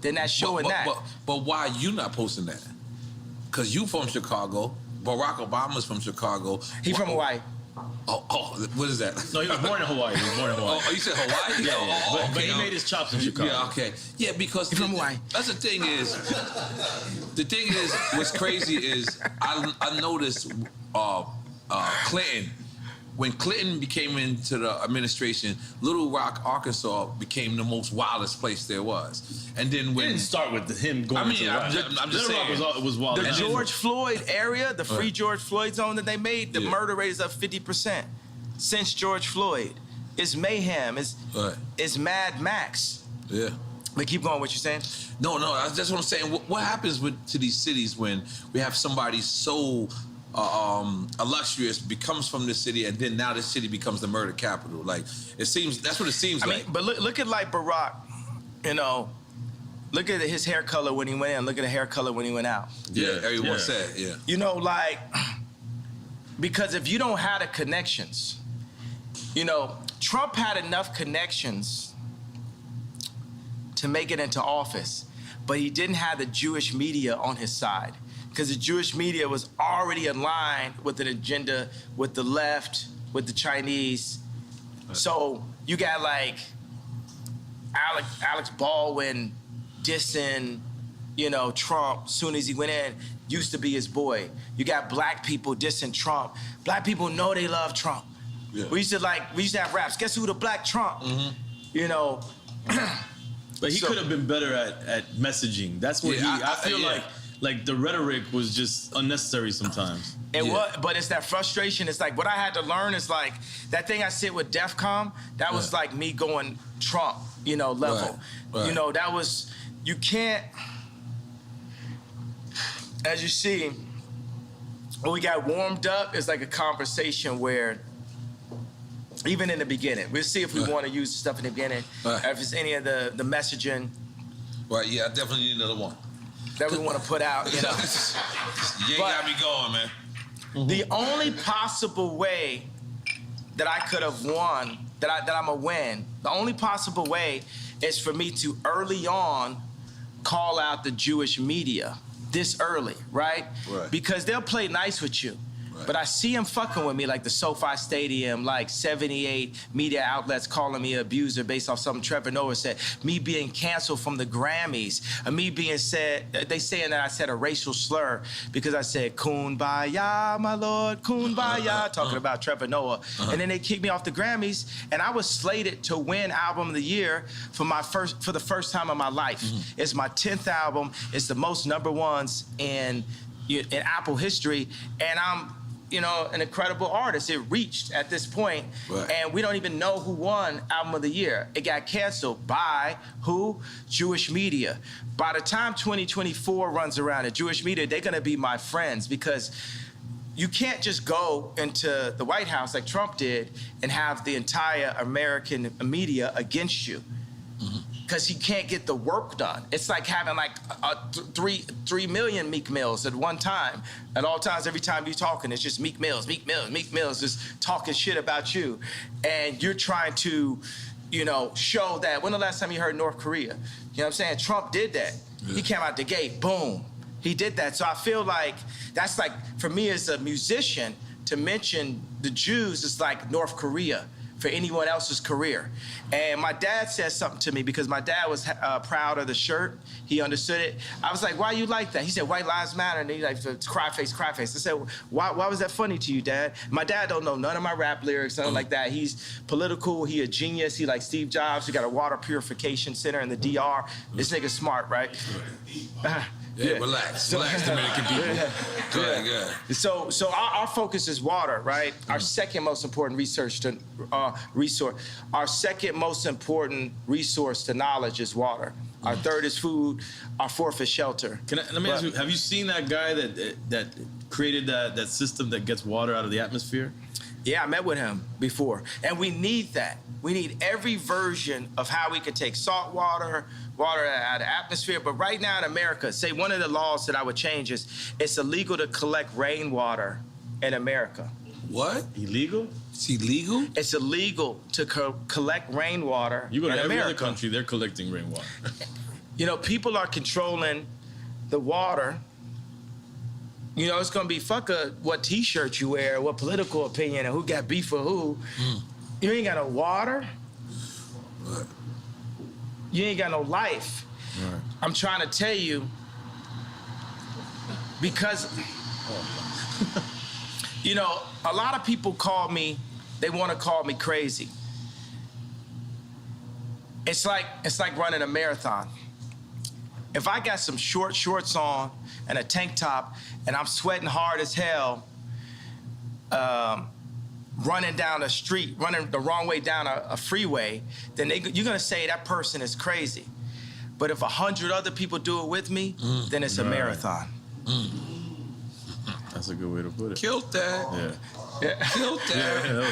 They're not showing that. But why are you not posting that? Because you from Chicago. Barack Obama's from Chicago. He from Hawaii. Oh, what is that? No, he was born in Hawaii. Oh, you said Hawaii? Yeah. But he made his chops in Chicago. Yeah, okay. Yeah, because from Hawaii. That's the thing is, what's crazy is I noticed Clinton. When Clinton became into the administration, Little Rock, Arkansas became the most wildest place there was. And then when... It didn't start with him going to I'm just saying. Little Rock was wild. The George Floyd area, the free George Floyd zone that they made, the murder rate is up 50% since George Floyd. It's mayhem. It's Mad Max. Yeah. But keep going, what you saying? No, that's what I'm saying. What happens to these cities when we have somebody so... illustrious becomes from this city, and then now this city becomes the murder capital. Like that's what it seems like. I mean, but look at like Barack, you know, look at his hair color when he went in. Look at the hair color when he went out. Yeah, everyone said, yeah. You know, like, because if you don't have the connections, you know, Trump had enough connections to make it into office, but he didn't have the Jewish media on his side. Because the Jewish media was already aligned with an agenda with the left, with the Chinese. So you got like Alex Baldwin dissing, you know, Trump soon as he went in, used to be his boy. You got black people dissing Trump. Black people know they love Trump. Yeah. We used to have raps. Guess who the black Trump? You know. But he could have been better at messaging. That's what I feel like the rhetoric was just unnecessary sometimes. It was, but it's that frustration. It's like what I had to learn is like that thing I said with DEFCON, that was like me going Trump, you know, level. Right. You know, that was, you can't, as you see, when we got warmed up, it's like a conversation where, even in the beginning, we'll see if we want to use stuff in the beginning, if it's any of the messaging. Right, yeah, I definitely need another one. That we want to put out, you know. You got me going, man. The only possible way that I could have won, that I'm a win, the only possible way is for me to early on call out the Jewish media this early, right? Because they'll play nice with you. But I see him fucking with me, like the SoFi Stadium, like 78 media outlets calling me an abuser based off something Trevor Noah said. Me being canceled from the Grammys. Me being said, they saying that I said a racial slur because I said, Kumbaya, my lord, Kumbaya, talking about Trevor Noah. And then they kicked me off the Grammys, and I was slated to win Album of the Year for the first time in my life. It's my 10th album. It's the most #1s in Apple history, and I'm an incredible artist. It reached at this point, and we don't even know who won Album of the Year. It got canceled by who? Jewish media. By the time 2024 runs around, the Jewish media, they're gonna be my friends, because you can't just go into the White House like Trump did and have the entire American media against you. Because he can't get the work done. It's like having like 3 million Meek Mills at one time. At all times, every time you're talking, it's just Meek Mills, just talking shit about you. And you're trying to, show that. When the last time you heard North Korea? You know what I'm saying? Trump did that. Yeah. He came out the gate, boom. He did that. So I feel like that's like, for me as a musician, to mention the Jews is like North Korea for anyone else's career. And my dad said something to me, because my dad was proud of the shirt. He understood it. I was like, why you like that? He said, white lives matter. And he like, cry face, cry face. I said, why was that funny to you, Dad? My dad don't know none of my rap lyrics, nothing like that. He's political, he a genius. He like Steve Jobs. He got a water purification center in the DR. This nigga's smart, right? Yeah, relax, Dominican people. Go ahead. So our focus is water, right? Our second most important resource. Our second most important resource to knowledge is water. Our third is food. Our fourth is shelter. Let me ask you: have you seen that guy that created that system that gets water out of the atmosphere? Yeah, I met with him before, and we need that. We need every version of how we can take salt water out of the atmosphere. But right now in America, say one of the laws that I would change is it's illegal to collect rainwater in America. What? Illegal? It's illegal? It's illegal to collect rainwater in America. You go to every other country, they're collecting rainwater. People are controlling the water. It's gonna be what T-shirt you wear, what political opinion, and who got beef for who. You ain't got no water. What? You ain't got no life. Right. I'm trying to tell you, because a lot of people they want to call me crazy. It's like running a marathon. If I got some shorts on and a tank top and I'm sweating hard as hell, running down a street, running the wrong way down a freeway, then you're gonna say that person is crazy. But if 100 other people do it with me, then it's a marathon. That's a good way to put it. Killed that. Yeah. Killed that.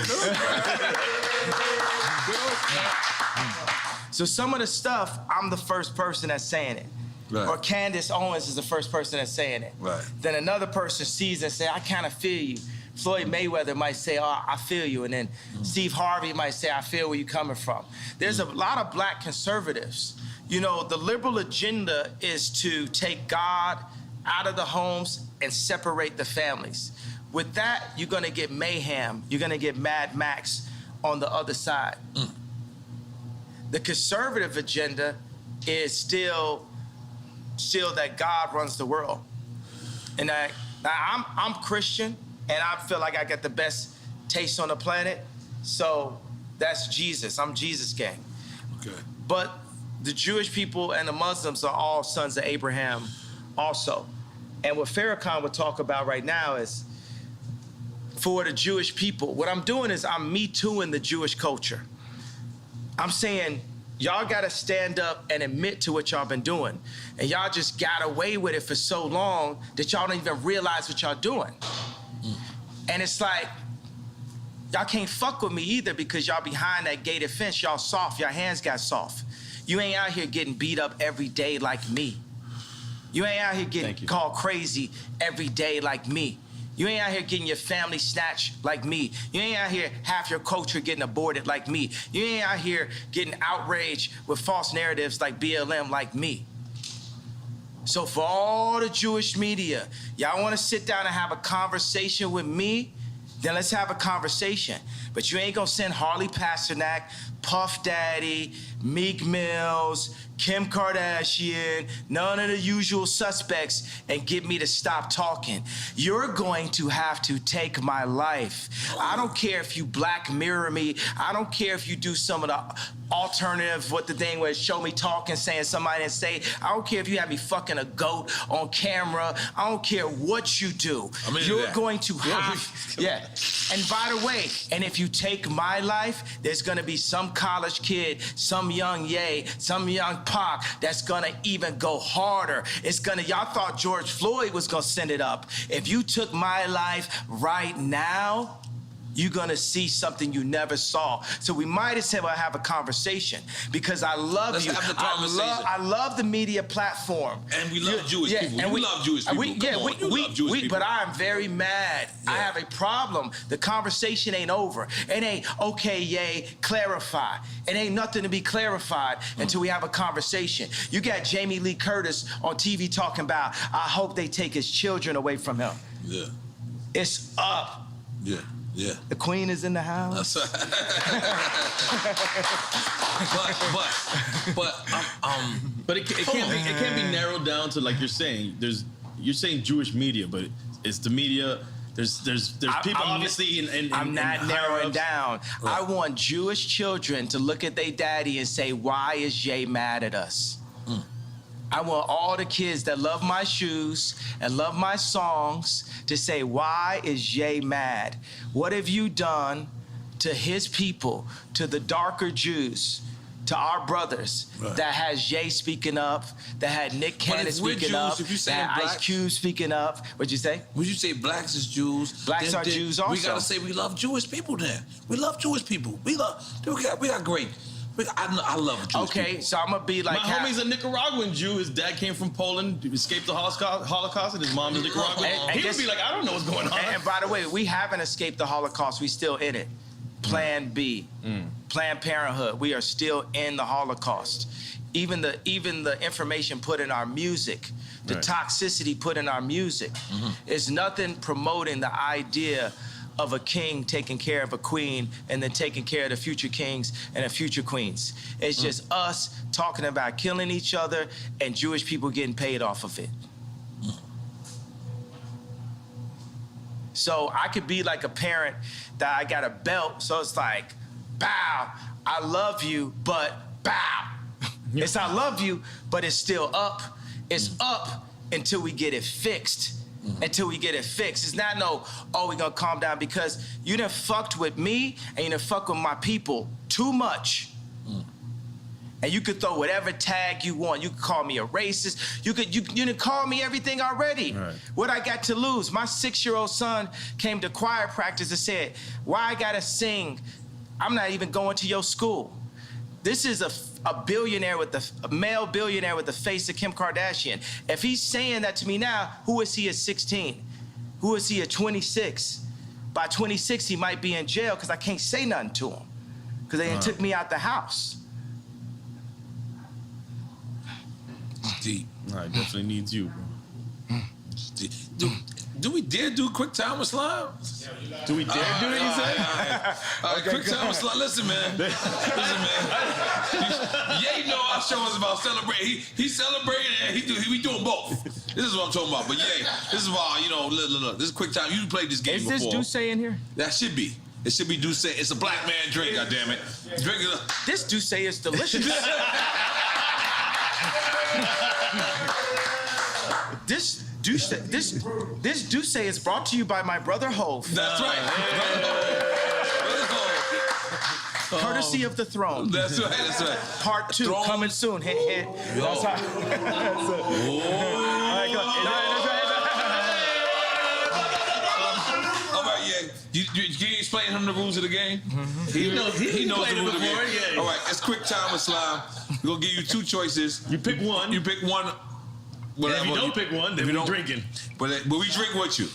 So some of the stuff, I'm the first person that's saying it. Right. Or Candace Owens is the first person that's saying it. Right. Then another person sees it and say, I kind of feel you. Floyd Mayweather might say, oh, I feel you. And then Steve Harvey might say, I feel where you're coming from. There's a lot of black conservatives. The liberal agenda is to take God out of the homes and separate the families. With that, you're gonna get mayhem. You're gonna get Mad Max on the other side. The conservative agenda is still that God runs the world. And I'm Christian, and I feel like I got the best taste on the planet. So that's Jesus. I'm Jesus gang. Okay. But the Jewish people and the Muslims are all sons of Abraham also. And what Farrakhan would talk about right now is, for the Jewish people, what I'm doing is I'm Me Tooing the Jewish culture. I'm saying, y'all gotta stand up and admit to what y'all been doing. And y'all just got away with it for so long that y'all don't even realize what y'all doing. And it's like, y'all can't fuck with me either, because y'all behind that gated fence, y'all soft, your hands got soft. You ain't out here getting beat up every day like me. You ain't out here getting called crazy every day like me. You ain't out here getting your family snatched like me. You ain't out here half your culture getting aborted like me. You ain't out here getting outraged with false narratives like BLM like me. So for all the Jewish media, y'all want to sit down and have a conversation with me? Then let's have a conversation. But you ain't gonna send Harley Pasternak, Puff Daddy, Meek Mills, Kim Kardashian, none of the usual suspects, and get me to stop talking. You're going to have to take my life. I don't care if you Black Mirror me. I don't care if you do some of the alternative, what the thing was, show me talking, saying somebody didn't say. I don't care if you have me fucking a goat on camera. I don't care what you do. You're going to have, yeah. And by the way, and if you take my life, there's gonna be some college kid, some young Ye, some young Pac that's gonna even go harder. It's gonna, y'all thought George Floyd was gonna send it up. If you took my life right now, you're gonna see something you never saw. So we might as well have a conversation because I love you. Have the conversation. I love the media platform. And we love Jewish people. And we love Jewish people. We love Jewish people. But I'm very mad. Yeah. I have a problem. The conversation ain't over. It ain't, okay, yay, clarify. It ain't nothing to be clarified until we have a conversation. You got Jamie Lee Curtis on TV talking about, I hope they take his children away from him. Yeah. It's up. Yeah. Yeah. The queen is in the house. That's right. but it can't be narrowed down to, like you're saying. You're saying Jewish media, but it's the media. There's people obviously I'm not narrowing down. Right. I want Jewish children to look at their daddy and say, why is Jay mad at us? I want all the kids that love my shoes and love my songs to say, why is Jay mad? What have you done to his people, to the darker Jews, to our brothers, that has Jay speaking up, that had Nick Cannon speaking up, that had Ice Cube speaking up? What'd you say? Would you say blacks is Jews? Blacks are Jews also. We gotta say we love Jewish people then. We love Jewish people. We got great. I love Jewish people. So I'm gonna be like, my homie's a Nicaraguan Jew. His dad came from Poland, escaped the Holocaust, and his mom is Nicaraguan. And he would be like, I don't know what's going on. And by the way, we haven't escaped the Holocaust. We still in it. Plan B, Planned Parenthood. We are still in the Holocaust. Even the information put in our music, the toxicity put in our music, is nothing promoting the idea of a king taking care of a queen and then taking care of the future kings and the future queens. It's just us talking about killing each other and Jewish people getting paid off of it. So I could be like a parent that I got a belt, so it's like, bow, I love you, but bow. It's I love you, but it's still up. It's up until we get it fixed. Until we get it fixed. It's not no, oh, we gonna calm down, because you done fucked with me and you done fucked with my people too much. And you could throw whatever tag you want. You could call me a racist. You done call me everything already. What I got to lose? My 6-year-old son came to choir practice and said, why I gotta sing? I'm not even going to your school. This is a billionaire with a male billionaire with the face of Kim Kardashian. If he's saying that to me now, who is he at 16? Who is he at 26? By 26, he might be in jail because I can't say nothing to him because they took me out the house. It's deep. I definitely needs you, bro. Do we dare do quick time with slime? Do we dare do it, you say? All right, quick time with slime. Listen, man. Ye know our show is about celebrating. He celebrating and we doing both. This is what I'm talking about. But Ye, this is why, look, this is quick time. You played this game before. Is this Duce in here? That should be. It should be Duce. It's a black man drink, goddammit. Drink it up. This Duce is delicious. This Duce is brought to you by my brother Hove. That's right. Courtesy of the throne. That's right. Part 2 coming soon. That's how. All right, yeah. Can you explain him the rules of the game? He knows the rules of the game. All right, it's quick time with slime. We're gonna give you 2 choices. You pick one. Whatever. If you don't pick one, then we're drinking. But we drink with you.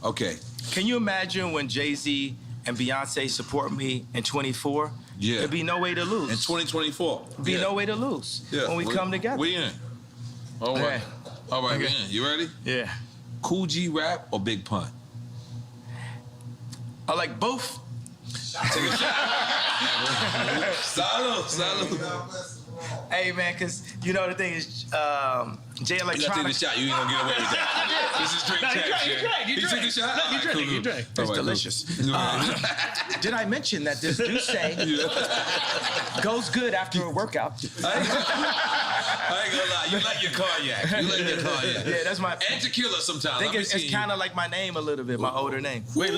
Okay. Can you imagine when Jay-Z and Beyonce support me in 24? Yeah. There'd be no way to lose. In 2024. There'd be no way to lose when we come together. We in. All right. All right, man. You ready? Yeah. Cool G rap or Big Pun? I like both. Take a shot. Salud. Hey man, cause you know the thing is, Jay You gotta take Electronica. the shot. You ain't gonna get away with that. This is drink champs. You took a shot? No, you drank. It's delicious. Did I mention that this juice goes good after a workout? I ain't gonna lie. You like your cognac. Yeah, that's my. And tequila sometimes. I think it's kind of like my name a little bit, my older name. Wait,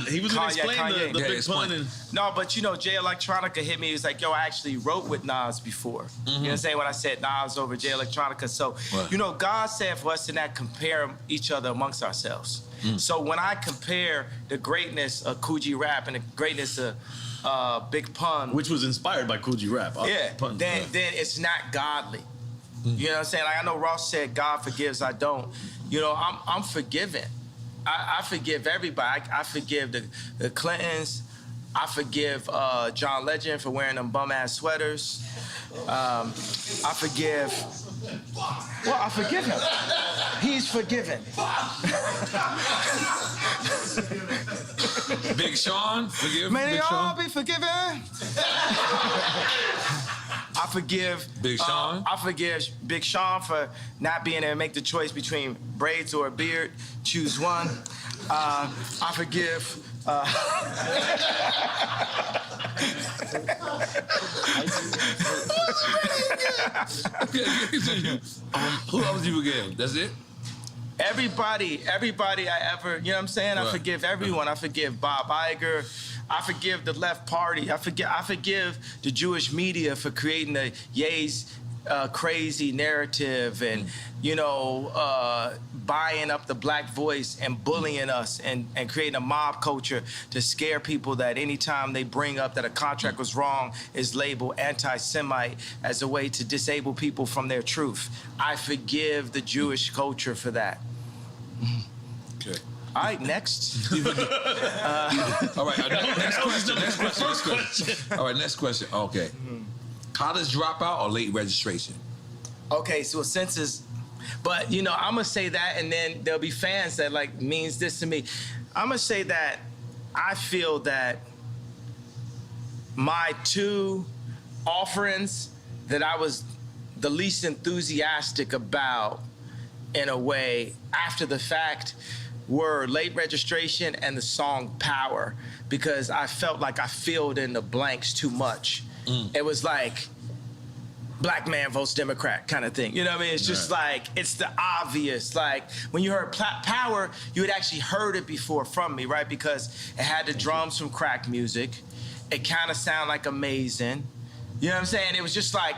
he was gonna explain Kanye. the Yeah, Big Pun. And No, but you know, Jay Electronica hit me. He was like, yo, I actually wrote with Nas before. You know what I'm saying? When I said Nas over Jay Electronica. So, Right. you know, God said for us to not compare each other amongst ourselves. So when I compare the greatness of Cool G Rap and the greatness of Big Pun, which was inspired by Cool G Rap. yeah, Pun. then it's not godly. You know what I'm saying? Like I know Ross said, God forgives, I don't. You know, I'm forgiven. I forgive everybody. I forgive the Clintons. I forgive John Legend for wearing them bum-ass sweaters. I forgive... Well, I forgive him. He's forgiven. Big Sean, forgive May they Big all Sean. be forgiven. I forgive Big Sean? I forgive Big Sean for not being able to make the choice between braids or a beard. Choose one. I forgive. Who else you forgive? That's it? Everybody I ever, you know what I'm saying? I Right. forgive everyone. I forgive Bob Iger. I forgive the left party. I forgive the Jewish media for creating the Ye's crazy narrative and, you know, buying up the black voice and bullying us and creating a mob culture to scare people that anytime they bring up that a contract was wrong is labeled anti-Semite as a way to disable people from their truth. I forgive the Jewish culture for that. Okay. All right, next. All right, next question. All right, next question. Okay. College dropout or late registration? Okay, so since it's, but you know, I'm gonna say that, and then there'll be fans that like means this to me. I'm gonna say that I feel that my two offerings that I was the least enthusiastic about, in a way, after the fact, were late registration and the song Power, because I felt like I filled in the blanks too much. It was like, black man votes Democrat kind of thing. You know what I mean? It's just like, it's the obvious. Like, when you heard Power, you had actually heard it before from me, right? Because it had the drums from crack music. It kind of sounded like Amazing. You know what I'm saying? It was just like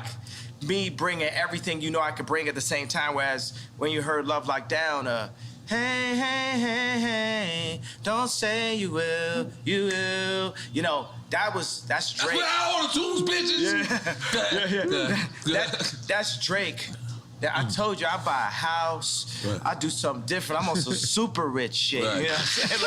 me bringing everything you know I could bring at the same time, whereas when you heard Love Lockdown, hey, hey, hey, hey, don't say you will, you will. You know, that's Drake. That's what all the tunes, bitches. Yeah. That's Drake. I told you I buy a house. Right. I do something different. I'm on some super rich shit. Right. You know what I'm saying?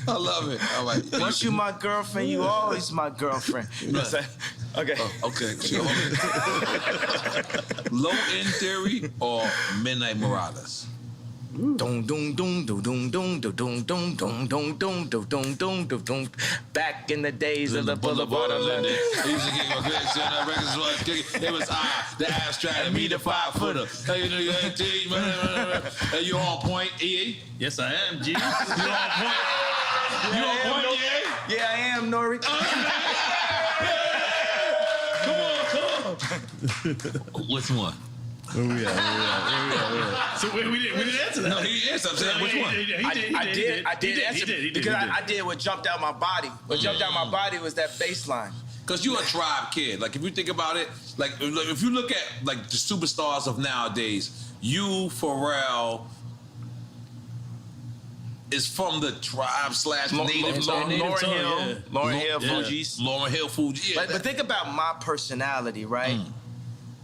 I love it. All right. Once you my girlfriend, you always my girlfriend. You know what I'm saying? Okay. Okay. Low End Theory or Midnight Marauders? Dum dum dum dum dum dum dum dum dum dum dum dum dum dum dum dum. Back in the days of the Boulevard of London. He used to get my grades on that records was kicking. It was the abstract and me the 5-footer. Hey, you on point, EA? Yes, I am, G. You on point? You on point, EA? Yeah, I am, Nori. Which one? So we didn't answer that. No, he didn't answer. I'm saying which one? I did answer because I did what jumped out my body. What jumped out my body was that bass line. Because you're a tribe kid. Like, if you think about it, like if you look at, like, the superstars of nowadays, you, Pharrell, is from the tribe / native tongue. Lauryn Hill, Fugees. Lauryn Hill, Fugees. Yeah. But think about my personality, right?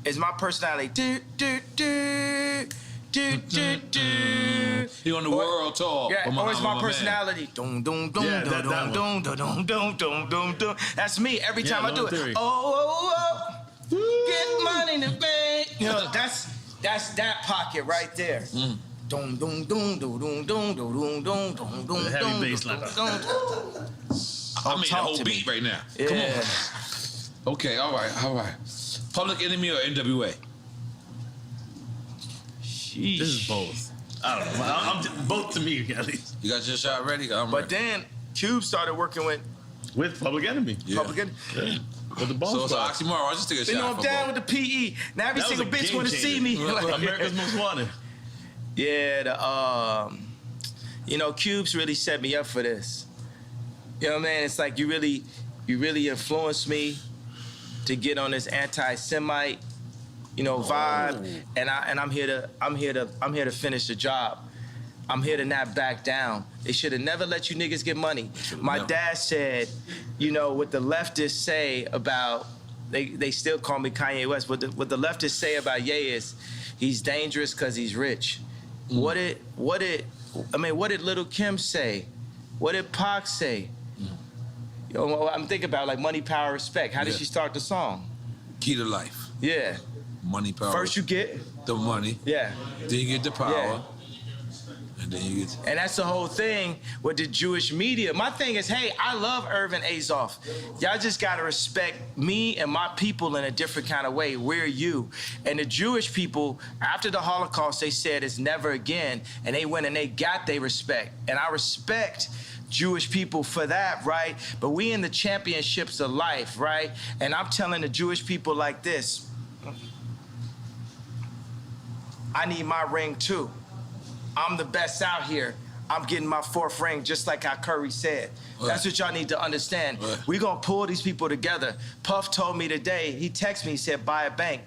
Is my personality do do do do do do? You on the world tour? Yeah, or is my man. personality dum dum dum Yeah, dum that dum dum dum dum dum dum dum? That's me every time I do it. Theory. Oh, Get money in the bank. You know, that's that pocket right there. Dum dum dum dum dum dum dum dum dum dum. Heavy bass line. I made the whole beat right now. Yeah. Come on. Okay, all right. Public Enemy or NWA? Sheesh. This is both. I don't know. I'm both to me at least. You got your shot ready? But then Cube started working with With Public Enemy. Yeah. Public Enemy. Yeah. With the So Bone it's an oxymoron. I just take a You know, shot. I'm down with the PE. Now every That was single a bitch game want to see changer. me. Like, America's Most Wanted. Yeah, you know, Cube's really set me up for this. You know what I mean? It's like you really influenced me to get on this anti-Semite, vibe, and I'm here to finish the job. I'm here to not back down. They should have never let you niggas get money. My dad said, what the leftists say about, they still call me Kanye West, what the leftists say about Ye is, he's dangerous because he's rich. What did Little Kim say? What did Pac say? I'm thinking about like Money, Power, Respect. How did she start the song? Key to life. Yeah. Money, power. First you get the money. Yeah. Then you get the power. Yeah. And then you get... And that's the whole thing with the Jewish media. My thing is, hey, I love Irvin Azoff. Y'all just gotta respect me and my people in a different kind of way. We're you. And the Jewish people, after the Holocaust, they said it's never again. And they went and they got their respect. And I respect Jewish people for that, right? But we in the championships of life, right? And I'm telling the Jewish people like this, I need my ring too. I'm the best out here. I'm getting my 4th ring, just like how Curry said. Right. That's what y'all need to understand. Right. We're gonna pull these people together. Puff told me today, he texted me, he said, buy a bank.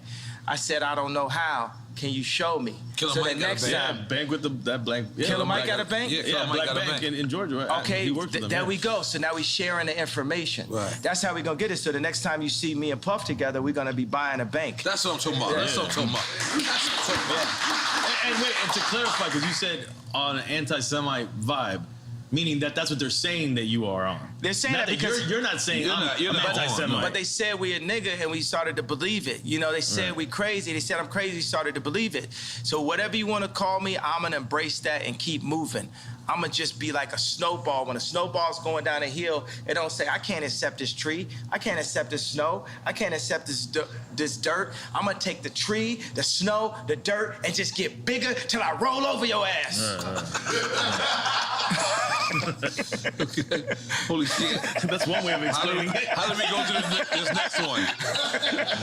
I said, I don't know how. Can you show me? Killer so Mike the got a next bank. time, Yeah, bank with that blank. Yeah, Killer Mike got a bank? Yeah, Killer Mike Black got a Bank bank. in Georgia, right? okay, He works with them. there yeah. we go. So now we sharing the information. Right. That's how we gonna get it. So the next time you see me and Puff together, we're gonna be buying a bank. That's what I'm talking about. That's what I'm talking about. That's what I'm talking about. And wait, and to clarify, because you said on an anti-Semite vibe, meaning that's what they're saying that you are on. They're saying Not that because you're not saying You're I'm not on. anti-Semite. But they said we a nigga and we started to believe it. They said we crazy. They said I'm crazy, started to believe it. So whatever you want to call me, I'm going to embrace that and keep moving. I'm going to just be like a snowball. When a snowball's going down a hill, it don't say, I can't accept this tree. I can't accept this snow. I can't accept this dirt. I'm going to take the tree, the snow, the dirt, and just get bigger till I roll over your ass. Holy shit. That's one way of explaining it. How did we go to this next one?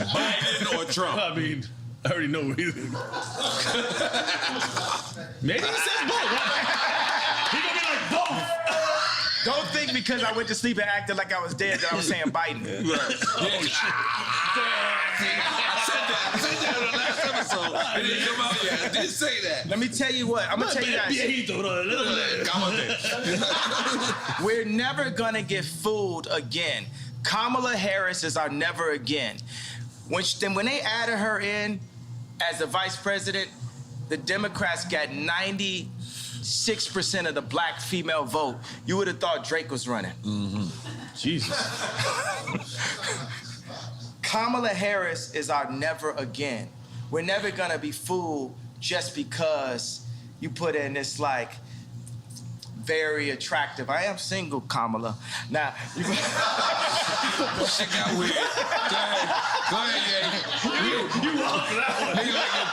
Biden or Trump? I mean, I already know. Maybe he says both. He gonna be like both. Don't think because I went to sleep and acted like I was dead that I was saying Biden. I said that in the last episode. It didn't come out yet. I did say that. Let me tell you what. I'm going to tell you guys. We're never going to get fooled again. Kamala Harris is our never again. When they added her in as the vice president, the Democrats got 96% of the black female vote. You would have thought Drake was running. Mm-hmm. Jesus. Kamala Harris is our never again. We're never gonna be fooled just because you put in this like very attractive. I am single, Kamala. Now, Shit got weird. Go ahead, yeah. You walked for that one. He like a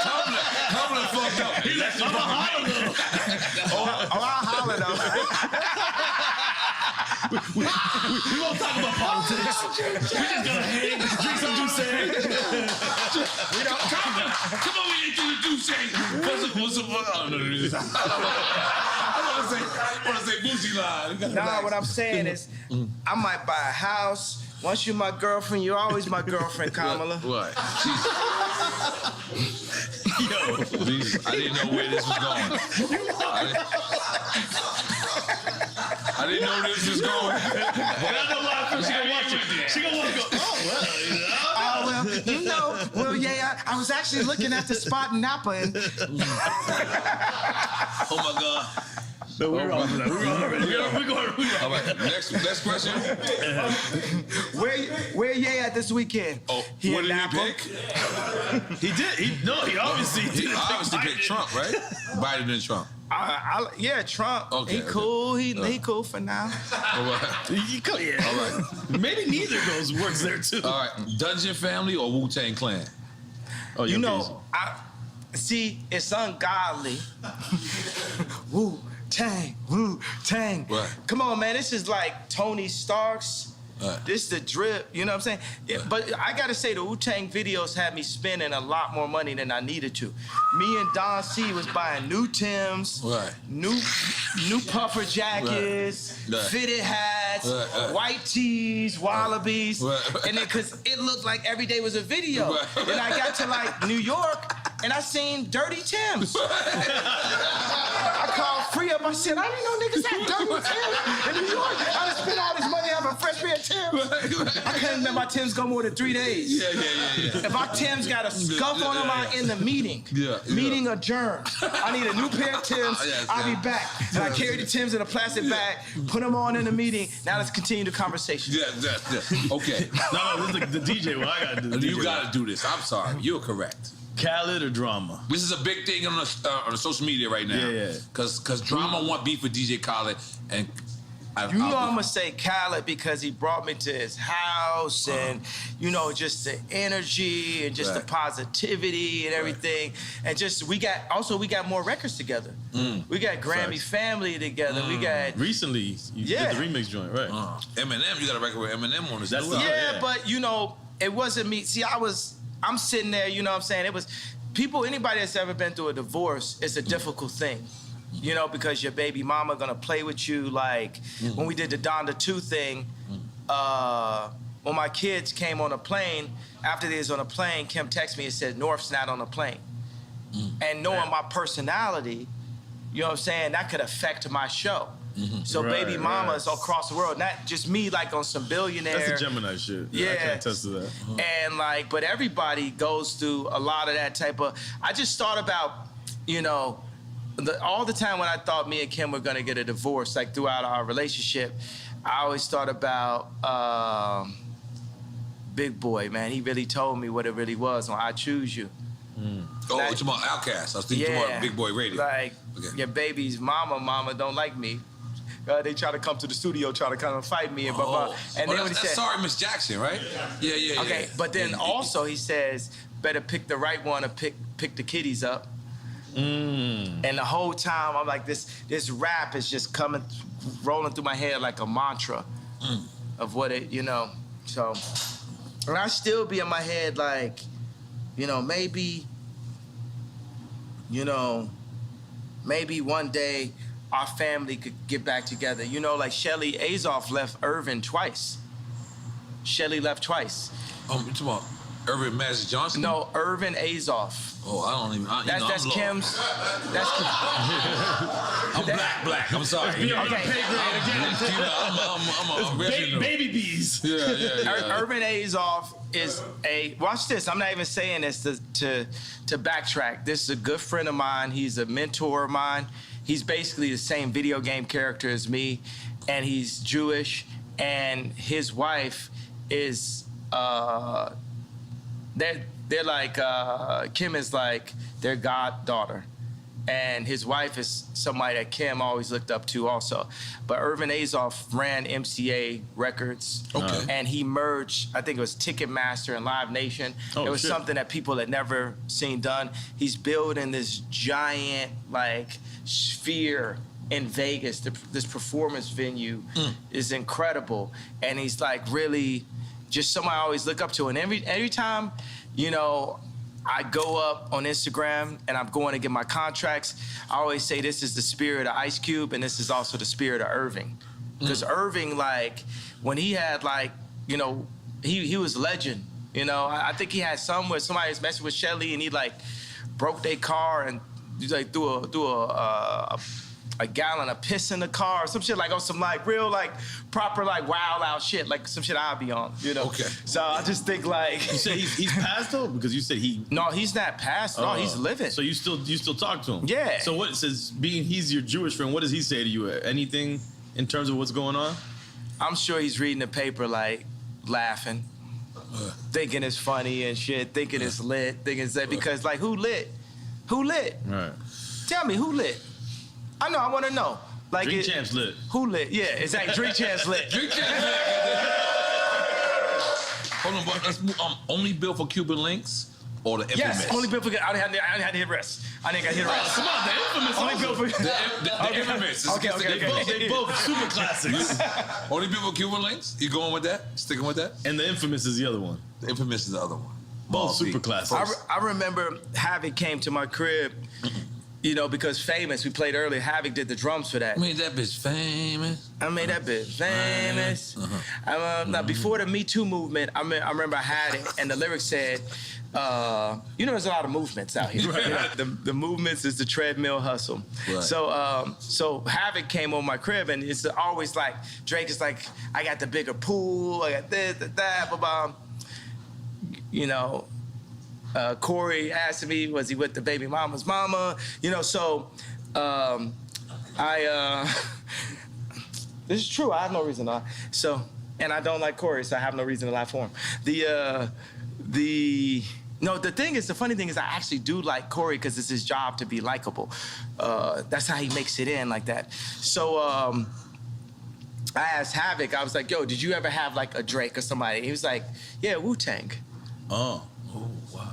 Kamala fucked up. He left you behind. I'll holler We won't talk about politics. We just gonna hang, drink some juice. We don't come on, we ain't do the Duce. What's up? I want to say Boosie line. Nah, what I'm saying is, I might buy a house. Once you're my girlfriend, you're always my girlfriend, Kamala. What? Yo, Jesus, I didn't know where this was going. I didn't know this was going. I know why she gonna watch it. She gonna want to go, I was actually looking at the spot in Napa and... Oh my God. No, we're on that. We're going. All right, next question. Where Ye at this weekend? Oh, He what in did he Napa? pick? He obviously He did. obviously picked Trump, right? Biden and Trump. Yeah, Trump. Okay, He cool. He cool for now. All right. All right. Maybe neither of those works there too. All right. Dungeon Family or Wu-Tang Clan? Oh, You know, see, it's ungodly. Wu-Tang. Right. Come on, man. This is like Tony Stark's. Right. This the drip, you know what I'm saying? Yeah, but I gotta say, the Wu-Tang videos had me spending a lot more money than I needed to. Me and Don C was buying new Timbs, Right. new puffer jackets, Right. fitted hats, Right. white tees, wallabies, Right. and then because it looked like every day was a video. Right. Then I got to like New York, and I seen dirty Timbs. I called Free Up. I said, I didn't know niggas had dirty Timbs in New York. I done spent all this money having a fresh pair of Timbs. I couldn't let my Timbs go more than 3 days. Yeah. If my Timbs got a scuff on them, I'm in the meeting. Yeah. Meeting adjourned. I need a new pair of Timbs. Yes, I'll be back. And I carried the Timbs in a plastic bag, put them on in the meeting. Now let's continue the conversation. Yeah. Okay. No, this is the DJ. Well, I gotta do. The You DJ. got to do this. I'm sorry. You're correct. Khaled or drama? This is a big thing on the social media right now. Yeah. Because drama want beef with DJ Khaled, and You know I'm gonna say Khaled because he brought me to his house and just the energy and just the Right. positivity and everything. And just we got more records together. We got Grammy Facts. Family together. We got Recently, you did the remix joint, right? Eminem. You got a record with Eminem on this. That's as well. yeah. but it wasn't me. See, I'm sitting there, you know what I'm saying? It was anybody that's ever been through a divorce, it's a difficult thing. Because your baby mama gonna play with you. Like when we did the Donda 2 thing, when my kids came on a plane, after they was on a plane, Kim texted me and said, North's not on a plane. And knowing my personality, you know what I'm saying, that could affect my show. So baby mama is across the world, not just me like on some billionaire. That's the Gemini shit. Yeah. I can attest to that. And but everybody goes through a lot of that type of. I just thought about, all the time when I thought me and Kim were gonna get a divorce, like throughout our relationship, I always thought about Big Boy, man. He really told me what it really was on I Choose You. Oh, it's about Outkast. I was thinking about Big Boy Radio. Like, your baby's mama don't like me. They try to come to the studio, try to come and fight me and blah, blah. And then when he said, Sorry, Miss Jackson, right? Yeah. okay, but then also he says, better pick the right one or pick the kiddies up. And the whole time I'm like, this rap is just rolling through my head like a mantra of what it, So, and I still be in my head like, maybe one day our family could get back together. Like Shelly Azoff left Irvin twice. Shelly left twice. You talking about Irvin Magic Johnson? No, Irvin Azoff. Oh, I don't even. That's I'm Kim's. That's I'm black. I'm sorry. Okay. I'm Baby bees. Yeah. Irvin Azoff is watch this. I'm not even saying this to backtrack. This is a good friend of mine. He's a mentor of mine. He's basically the same video game character as me, and he's Jewish. And his wife is they're like Kim is like their goddaughter, and his wife is somebody that Kim always looked up to also. But Irvin Azoff ran MCA Records, and he merged, I think it was Ticketmaster and Live Nation. It was something that people had never seen done. He's building this giant sphere in Vegas. This performance venue is incredible, and he's like really just somebody I always look up to. And every time, I go up on Instagram and I'm going to get my contracts, I always say this is the spirit of Ice Cube and this is also the spirit of Irving. Because Irving, when he had he was legend. I think he had some where somebody was messing with Shelly and he broke their car and threw a a gallon of piss in the car, some shit like on some like real like proper like wild out shit, like some shit I'll be on, you know. Okay. So I just think like You said he's passed though, because you said he. No, he's not passed. No, he's living. So you still talk to him? Yeah. So what says he's your Jewish friend? What does he say to you? Anything in terms of what's going on? I'm sure he's reading the paper like laughing, thinking it's funny and shit, thinking it's lit, thinking it's that because like who lit? Who lit? Right. Tell me who lit? I know. I want to know. Like Drink Champs lit. Who lit? Yeah, exactly. Drink Champs lit. Drink Champs lit. Hold on, but let's move. Only built for Cuban links or the infamous? Yes, only built for. I didn't have to hit rest. I didn't got to hit rest. Come on, the infamous. Only built for The infamous. Okay. They both super classics. Only built for Cuban links? You going with that? Sticking with that? And the infamous is the other one. The infamous is the other one. Both super classics. I remember Havoc came to my crib, you know, because Famous, we played earlier, Havoc did the drums for that. I made that bitch famous. I made that bitch famous. Now, before the Me Too movement, I remember I had it, and the lyrics said, you know, there's a lot of movements out here. Right. You know, the movements is the treadmill hustle. Right. So Havoc came on my crib, and it's always like, Drake is like, I got the bigger pool, I got this, that, blah, blah. You know, Corey asked me, was he with the baby mama's mama? You know, so this is true. I have no reason to lie. So, and I don't like Corey, so I have no reason to lie for him. The funny thing is I actually do like Corey because it's his job to be likable. That's how he makes it in like that. So I asked Havoc, I was like, yo, did you ever have like a Drake or somebody? He was like, yeah, Wu-Tang. Oh, wow.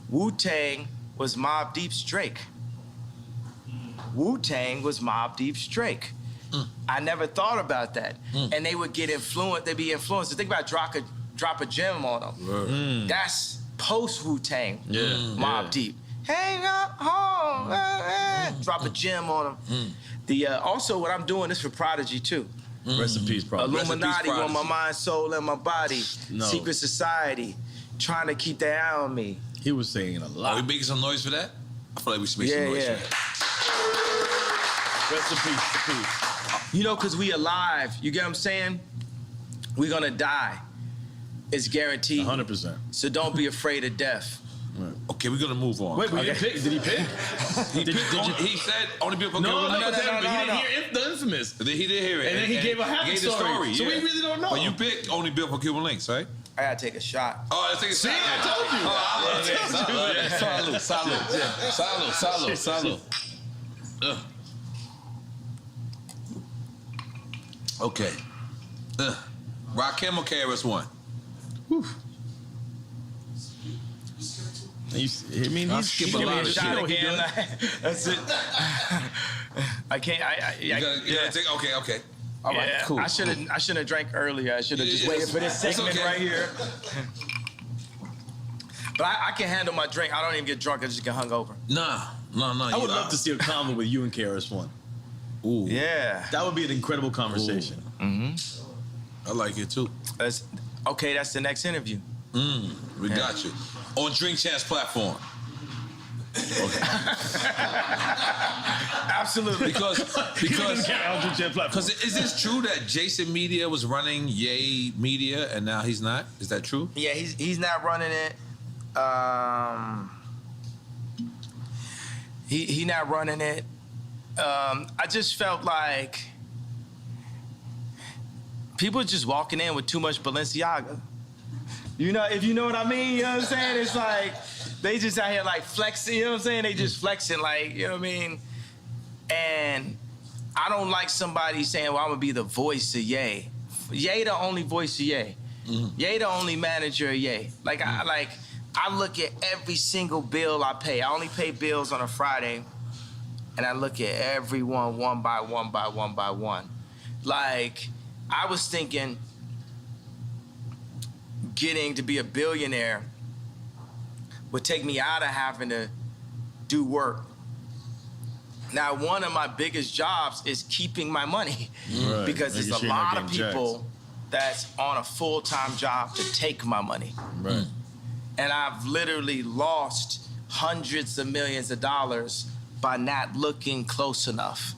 Wu-Tang was Mobb Deep's Drake. Wu-Tang was Mobb Deep's Drake. I never thought about that. And they would get influenced, they'd be influenced. Think about drop a gem on them. That's post Wu-Tang, Mobb Deep. Hang up home, drop a gem on them. Also, what I'm doing is for Prodigy too. Rest in peace, Prodigy. Illuminati on my mind, soul, and my body. No. Secret Society, trying to keep their eye on me. He was saying a lot. Are we making some noise for that? I feel like we should make some noise for that. Rest in peace. You know, because we alive. You get what I'm saying? We're going to die. It's guaranteed. 100%. So don't be afraid of death. Right. Okay, we're gonna move on. Wait, we didn't pick. Did he pick? He said only people. No. He didn't hear the infamous. He did hear it. And then he gave a happy story. So we really don't know. But you picked only built for Cuban links, right? I gotta take a shot. Oh, let's take a shot. I told you. Salud. Okay. Rakim or KRS-One? He's skip a lot of shot shit. again. That's it. I can't. You gotta take. Okay. All right, cool. I shouldn't have drank earlier. I should have just waited for this segment right here. But I can handle my drink. I don't even get drunk. I just get hungover. No. I would love to see a convo with you and KRS-One. Ooh. Yeah. That would be an incredible conversation. I like it too. That's the next interview. We got you. On Drink Champs platform. Absolutely. Because is this true that Jason Media was running Ye Media and now he's not? Is that true? Yeah, he's not running it. He not running it. I just felt like people are just walking in with too much Balenciaga. You know, if you know what I mean, you know what I'm saying? It's like, they just out here like flexing, you know what I'm saying? They just flexing like, you know what I mean? And I don't like somebody saying, well, I'm gonna be the voice of Ye. Ye the only voice of Ye. Ye the only manager of Ye. Like, I look at every single bill I pay. I only pay bills on a Friday, and I look at everyone one by one. Like, I was thinking, getting to be a billionaire would take me out of having to do work. Now, one of my biggest jobs is keeping my money because there's a lot of people that's on a full-time job to take my money. Right. And I've literally lost hundreds of millions of dollars by not looking close enough.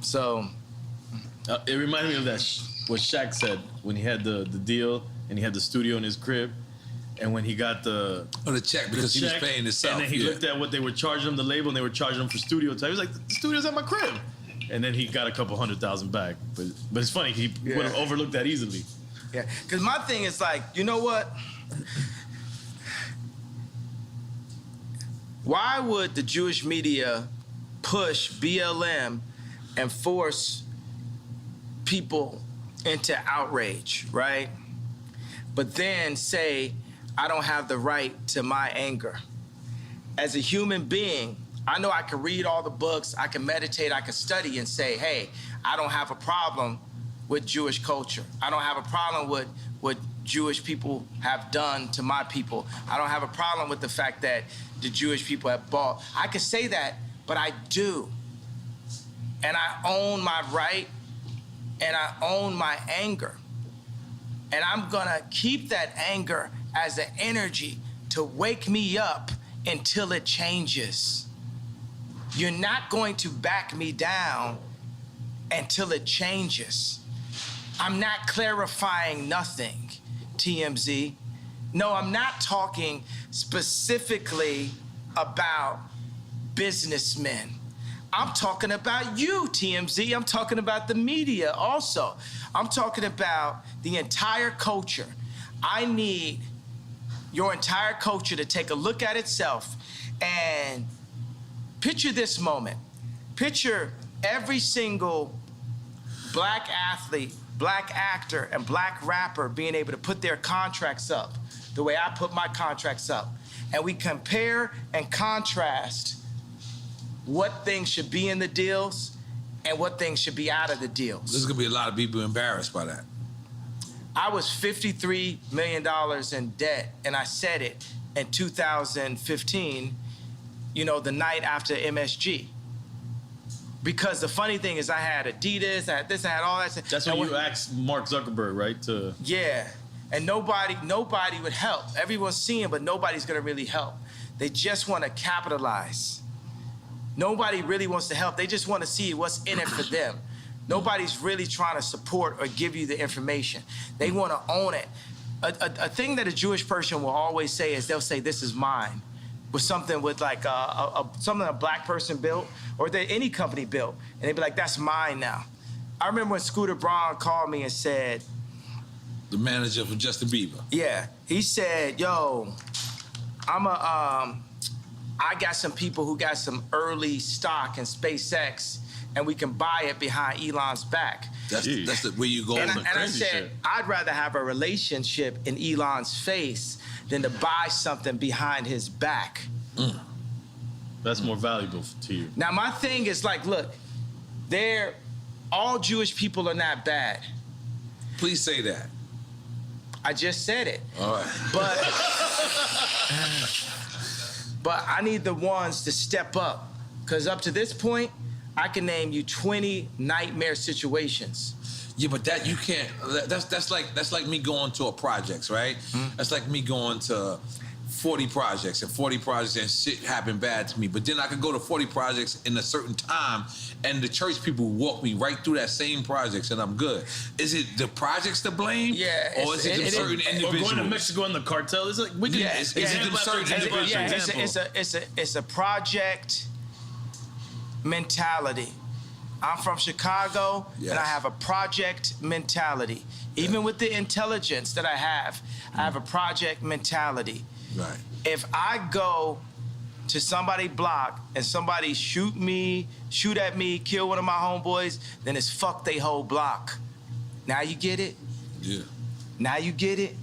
So it reminded me of that what Shaq said when he had the deal and he had the studio in his crib, and when he got the check because he was paying himself. And then he looked at what they were charging him, the label, and they were charging him for studio time. He was like, the studio's at my crib. And then he got a couple $100,000 back. But it's funny, he would have overlooked that easily. Yeah, because my thing is like, you know what? Why would the Jewish media push BLM and force people into outrage, right? But then say, I don't have the right to my anger. As a human being, I know I can read all the books, I can meditate, I can study and say, hey, I don't have a problem with Jewish culture. I don't have a problem with what Jewish people have done to my people. I don't have a problem with the fact that the Jewish people have bought. I can say that, but I do. And I own my right, and I own my anger. And I'm gonna keep that anger as an energy to wake me up until it changes. You're not going to back me down until it changes. I'm not clarifying nothing, TMZ. No, I'm not talking specifically about businessmen. I'm talking about you, TMZ. I'm talking about the media also. I'm talking about the entire culture. I need your entire culture to take a look at itself and picture this moment. Picture every single black athlete, black actor, and black rapper being able to put their contracts up the way I put my contracts up. And we compare and contrast what things should be in the deals and what things should be out of the deals. There's gonna be a lot of people embarrassed by that. I was $53 million in debt, and I said it in 2015, the night after MSG. Because the funny thing is I had Adidas, I had this, I had all that. That's when you asked Mark Zuckerberg, right? Yeah, and nobody would help. Everyone's seeing, but nobody's gonna really help. They just wanna capitalize. Nobody really wants to help. They just wanna see what's in it for them. Nobody's really trying to support or give you the information. They wanna own it. A thing that a Jewish person will always say is they'll say, this is mine. With something with like something a black person built or that any company built. And they'd be like, that's mine now. I remember when Scooter Braun called me and said, the manager for Justin Bieber. Yeah, he said, yo, I got some people who got some early stock in SpaceX and we can buy it behind Elon's back. That's where you go. And I said, shit. I'd rather have a relationship in Elon's face than to buy something behind his back. That's more valuable to you. Now, my thing is like, look, all Jewish people are not bad. Please say that. I just said it. All right. But I need the ones to step up. Because up to this point, I can name you 20 nightmare situations. Yeah, but that you can't. That's like me going to a projects, right? Mm-hmm. That's like me going to 40 projects and 40 projects and shit happened bad to me. But then I could go to 40 projects in a certain time and the church people walk me right through that same projects and I'm good. Is it the projects to blame? Yeah. Or is it certain individuals? Or going to Mexico and the cartel? Is it like is it them certain individuals? It's a project mentality. I'm from Chicago, and I have a project mentality. Even with the intelligence that I have a project mentality. Right. If I go to somebody's block and somebody shoot at me, kill one of my homeboys, then it's fuck they whole block. Now you get it? Yeah. Now you get it?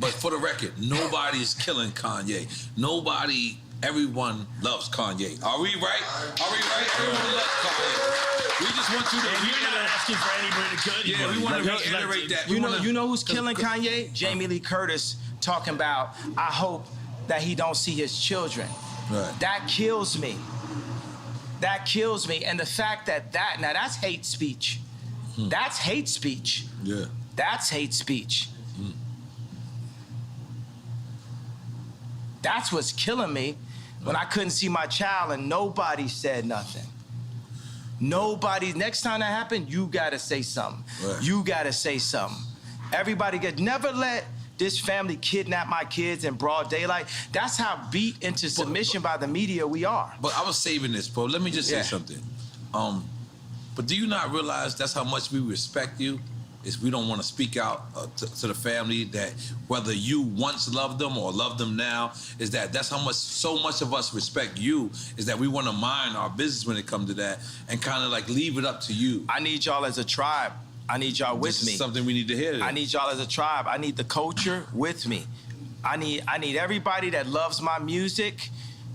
But for the record, nobody's killing Kanye. Everyone loves Kanye. Are we right? Everyone loves Kanye. We just want you to. You're not asking for anybody to kill anybody. Yeah, we want to reiterate that. You know who's killing Kanye? Jamie Lee Curtis talking about, I hope that he don't see his children. Right. That kills me. That kills me. And the fact that now that's hate speech. That's hate speech. Yeah. That's hate speech. That's what's killing me when I couldn't see my child and nobody said nothing. Nobody, next time that happens, you gotta say something. Right. You gotta say something. Everybody never let this family kidnap my kids in broad daylight. That's how beat into submission by the media we are. But I was saving this, bro. Let me just say something. But do you not realize that's how much we respect you? Is we don't want to speak out to the family that whether you once loved them or love them now, is that's how much, so much of us respect you, is that we want to mind our business when it comes to that and kind of like leave it up to you. I need y'all as a tribe. I need y'all with me. This is something we need to hear. I need y'all as a tribe. I need the culture with me. I need everybody that loves my music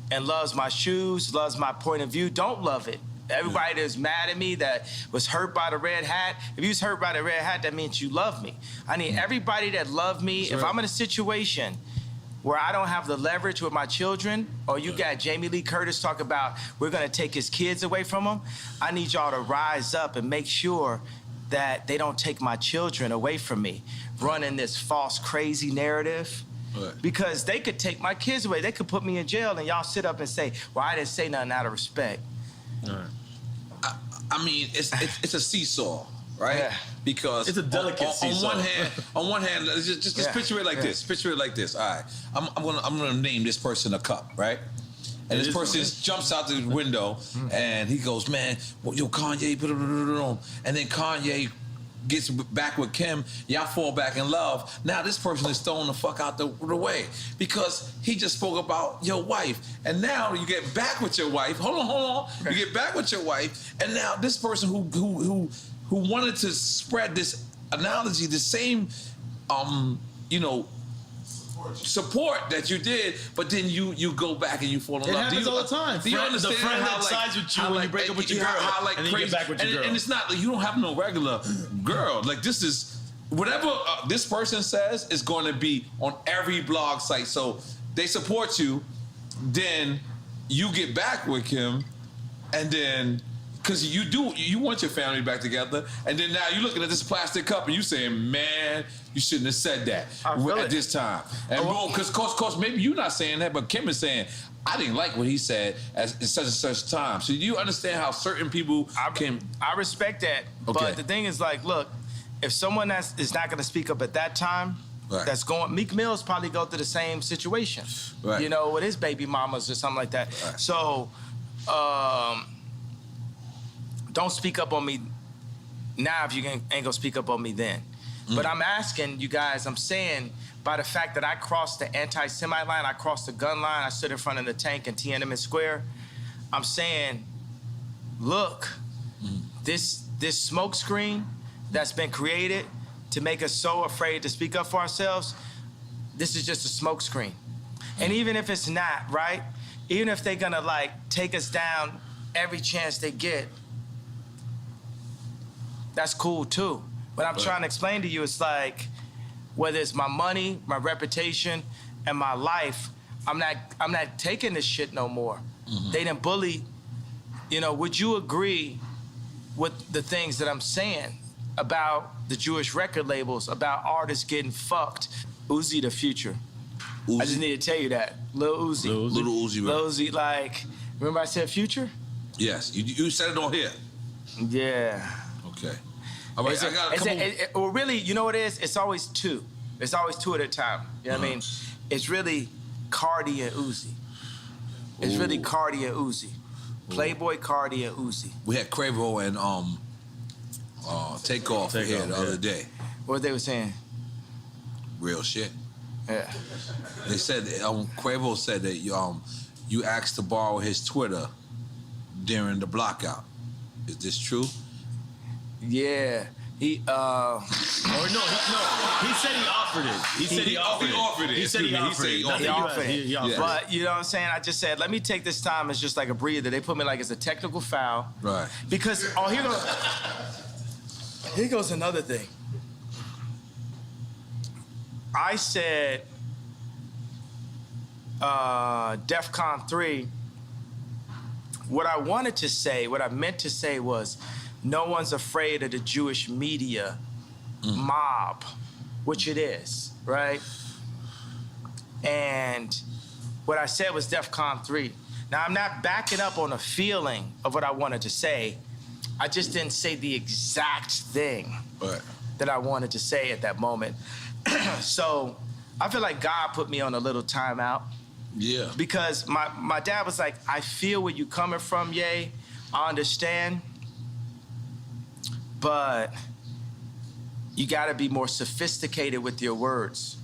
and loves my shoes, loves my point of view. Don't love it. Everybody that's mad at me, that was hurt by the red hat. If you was hurt by the red hat, that means you love me. I need everybody that love me. If I'm in a situation where I don't have the leverage with my children, or you got Jamie Lee Curtis talk about we're gonna take his kids away from him, I need y'all to rise up and make sure that they don't take my children away from me, running this false, crazy narrative. Because they could take my kids away. They could put me in jail, and y'all sit up and say, well, I didn't say nothing out of respect. I mean, it's a seesaw, right? Yeah. Because it's a delicate seesaw. On one hand, just picture it like this. Picture it like this. All right, I'm gonna name this person a cup, right? And this person jumps out the window and he goes, man, yo, Kanye, and then Kanye gets back with Kim, y'all fall back in love. Now this person is thrown the fuck out the way because he just spoke about your wife. And now you get back with your wife. Hold on. You get back with your wife, and now this person who wanted to spread this analogy, the same support that you did, but then you go back and you fall in love. It happens all the time. Do you understand the friend how that sides with you when you break up with your girl, and then you get back with your girl. And it's not like you don't have no regular girl. Like this is whatever this person says is going to be on every blog site. So they support you, then you get back with him, and then because you want your family back together, and then now you're looking at this plastic cup and you saying, man, you shouldn't have said that at this time. And because course maybe you're not saying that, but Kim is saying, I didn't like what he said at such and such time. So do you understand how certain people can? I respect that, but the thing is, like, look, if someone is not going to speak up at that time, that's going. Meek Mill's probably go through the same situation, you know, with his baby mamas or something like that. So. Don't speak up on me now if you ain't gonna speak up on me then. But I'm asking you guys, I'm saying by the fact that I crossed the anti-Semite line, I crossed the gun line, I stood in front of the tank in Tiananmen Square, I'm saying, look, this smoke screen that's been created to make us so afraid to speak up for ourselves, this is just a smoke screen. And even if it's not, right? Even if they're gonna like take us down every chance they get, that's cool too. What I'm trying to explain to you is like, whether it's my money, my reputation, and my life, I'm not taking this shit no more. They done bully. You know, would you agree with the things that I'm saying about the Jewish record labels, about artists getting fucked? Uzi the future. I just need to tell you that. Lil Uzi. Little Uzi, right? Lil Uzi, like, remember I said future? Yes, you said it on here. Yeah. Okay. All right, I got a couple. Well, really, you know what it is? It's always two. It's always two at a time. You know what I mean? It's really Cardi and Uzi. It's really Cardi and Uzi. Playboy Cardi and Uzi. We had Quavo and Takeoff here the other day. What they were saying? Real shit. Yeah. They said Quavo said that you asked to borrow his Twitter during the blockout. Is this true? Yeah. He He said he offered it. He said he offered it. He said he offered it. But you know what I'm saying? I just said, let me take this time as just like a breather. They put me like it's a technical foul. Right. Because here goes another thing. I said DEFCON 3. What I wanted to say, what I meant to say was, no one's afraid of the Jewish media mob, which it is, right? And what I said was DEFCON 3. Now, I'm not backing up on a feeling of what I wanted to say. I just didn't say the exact thing that I wanted to say at that moment. So I feel like God put me on a little timeout. Yeah. Because my dad was like, I feel where you coming from, Ye. I understand. But you got to be more sophisticated with your words.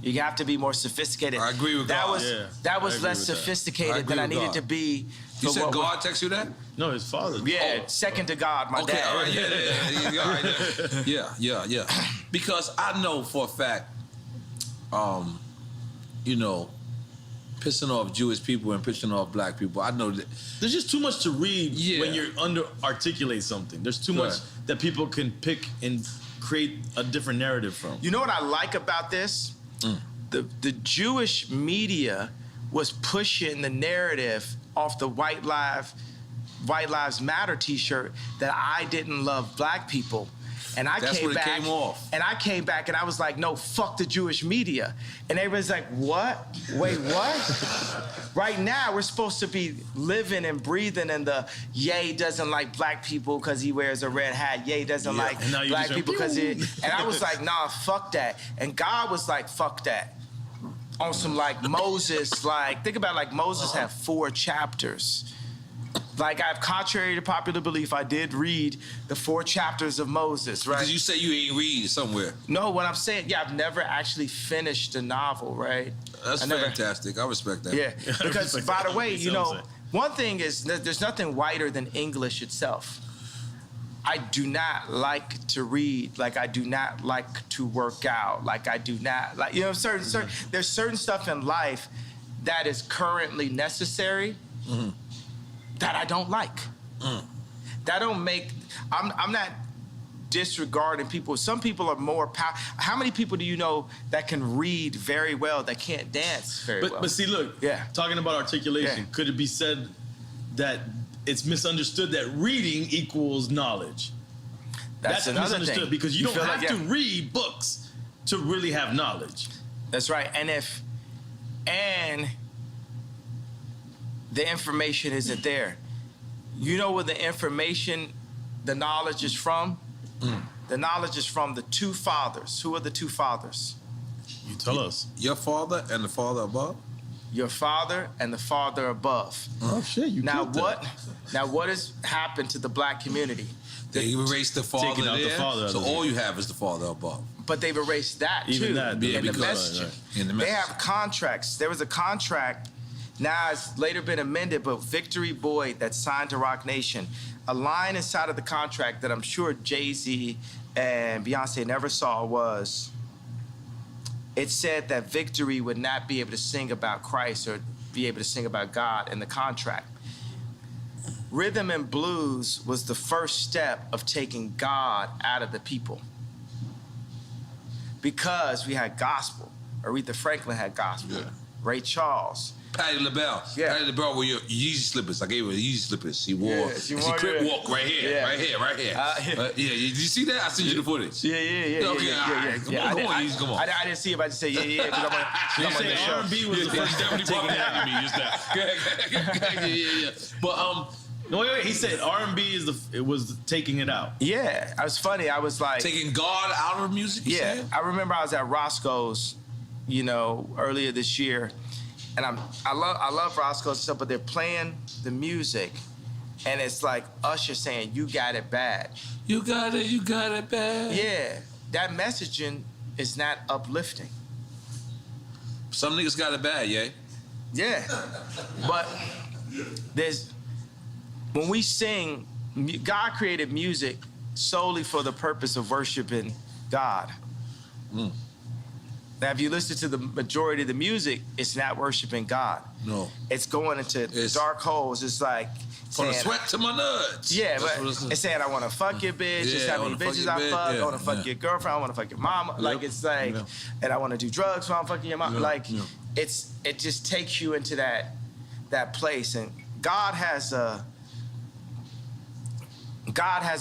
You have to be more sophisticated. I agree with God. That was less sophisticated than I needed to be. You said God text you that? No, his father. Yeah, second to God, my dad. All right, yeah. Because I know for a fact, you know, pissing off Jewish people and pissing off black people. I know that there's just too much to read when you're articulate something. There's too much that people can pick and create a different narrative from. You know what I like about this? The Jewish media was pushing the narrative off the White Lives Matter T-shirt that I didn't love black people. And I came back and I was like, no, fuck the Jewish media. And everybody's like, what? Wait, what? Right now, we're supposed to be living and breathing in the Ye doesn't like black people because he wears a red hat. Ye doesn't like black people because he... And I was like, nah, fuck that. And God was like, fuck that. On some like Moses, like, think about like Moses had 4 chapters. Like, contrary to popular belief, I did read the 4 chapters of Moses, right? Because you say you ain't read somewhere. No, what I'm saying, I've never actually finished a novel, right? That's fantastic. I respect that. Yeah, because by the way, you know, one thing is that there's nothing whiter than English itself. I do not like to read, like I do not like to work out, like I do not like, you know, there's certain stuff in life that is currently necessary that I don't like. That don't make, I'm not disregarding people. Some people are more how many people do you know that can read very well that can't dance very well? But see, look, talking about articulation, could it be said that it's misunderstood that reading equals knowledge? That's misunderstood thing. Because you don't have to read books to really have knowledge. That's right. And the information isn't there. You know where the information, the knowledge is from? The knowledge is from the 2 fathers. Who are the 2 fathers? You tell us. Your father and the father above? Your father and the father above. Oh shit! Now what has happened to the black community? They erased the father there, so all you have is the father above. But they've erased that too. In the messaging. They have contracts. There was a contract. Now it's later been amended, but Victory Boyd that signed to Rock Nation, a line inside of the contract that I'm sure Jay-Z and Beyonce never saw was, it said that Victory would not be able to sing about Christ or be able to sing about God in the contract. Rhythm and blues was the first step of taking God out of the people. Because we had gospel. Aretha Franklin had gospel. Ray Charles. Patti LaBelle. Patti LaBelle wore your Yeezy slippers. I gave her the Yeezy slippers. She wore. She crip walk right here. Did you see that? I sent you the footage. Come on, come on. I didn't see it, but I just say because I'm on the show. R&B was the first step to taking it out of me. Just that. But no, wait. He said R&B was taking it out. Yeah, it was funny. I was like taking God out of music. I remember I was at Roscoe's, you know, earlier this year. And I love Roscoe's and stuff, but they're playing the music, and it's like Usher saying, "You got it bad." You got it bad. Yeah, that messaging is not uplifting. Some niggas got it bad, Yeah, but when we sing, God created music solely for the purpose of worshiping God. Now, if you listen to the majority of the music, it's not worshiping God. No. It's going into dark holes. It's like from the sweat to my nuts. Yeah, but it's saying I want to fuck your bitch. It's how many bitches I fuck. I want to fuck your girlfriend. I want to fuck your mama. Like it's like, and I want to do drugs while I'm fucking your mom. Like it just takes you into that place. And God has a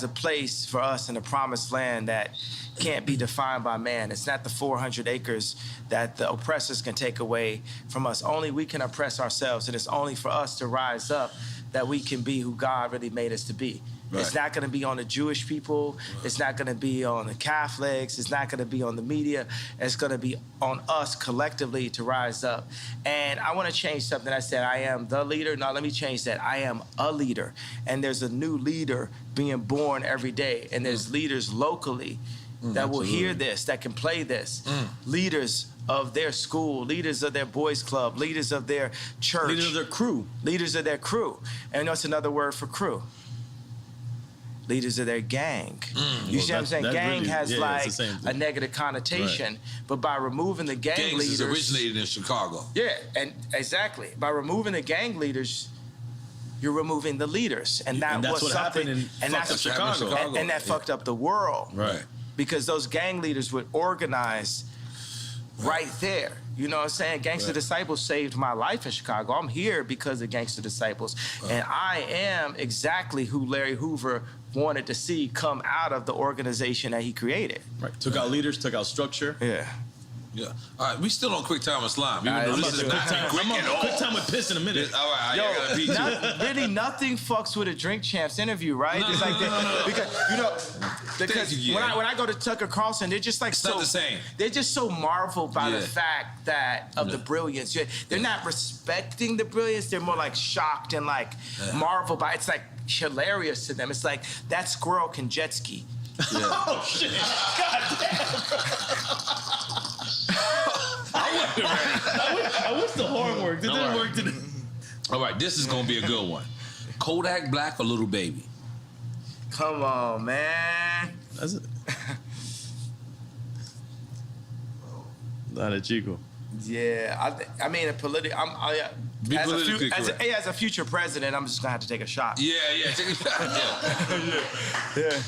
place for us in the promised land that can't be defined by man. It's not the 400 acres that the oppressors can take away from us. Only we can oppress ourselves, and it's only for us to rise up that we can be who God really made us to be. Right. It's not going to be on the Jewish people. Right. It's not going to be on the Catholics. It's not going to be on the media. It's going to be on us collectively to rise up. And I want to change something. I said, I am the leader. No, let me change that. I am a leader. And there's a new leader being born every day. And there's leaders locally that will hear this, that can play this. Leaders of their school, leaders of their boys club, leaders of their church. Leaders of their crew. Leaders of their crew. And that's another word for crew. Leaders of their gang. You see what I'm saying? Gang really, has like a negative connotation, right. But by removing the gang leaders... Gangs originated in Chicago. Yeah, and exactly. By removing the gang leaders, you're removing the leaders. And that that's was what something... happened in Chicago. And that fucked up the world. Right. Because those gang leaders would organize right there. You know what I'm saying? Gangster Disciples saved my life in Chicago. I'm here because of Gangster Disciples. And I am exactly who Larry Hoover wanted to see come out of the organization that he created. Right. Took out leaders, took out structure. Yeah. Yeah. All right, we still on quick time with slime. I'm on quick time with piss in a minute. All right, I gotta beat you. Really, nothing fucks with a Drink Champs interview, right? No, it's like because you know, because when I go to Tucker Carlson, they're just like it's so not the same. They're just so marveled by the fact that of the brilliance. They're not respecting the brilliance. They're more like shocked and like marveled by. It's like hilarious to them. It's like that squirrel can jet ski. Yeah. Oh shit! God damn. I wish the horn worked. It didn't work today. All right, this is gonna be a good one. Kodak Black or Little Baby? Come on, man. That's it. Not a Chico. Yeah, I mean, as a future president, I'm just gonna have to take a shot. Yeah, take a shot. Yeah.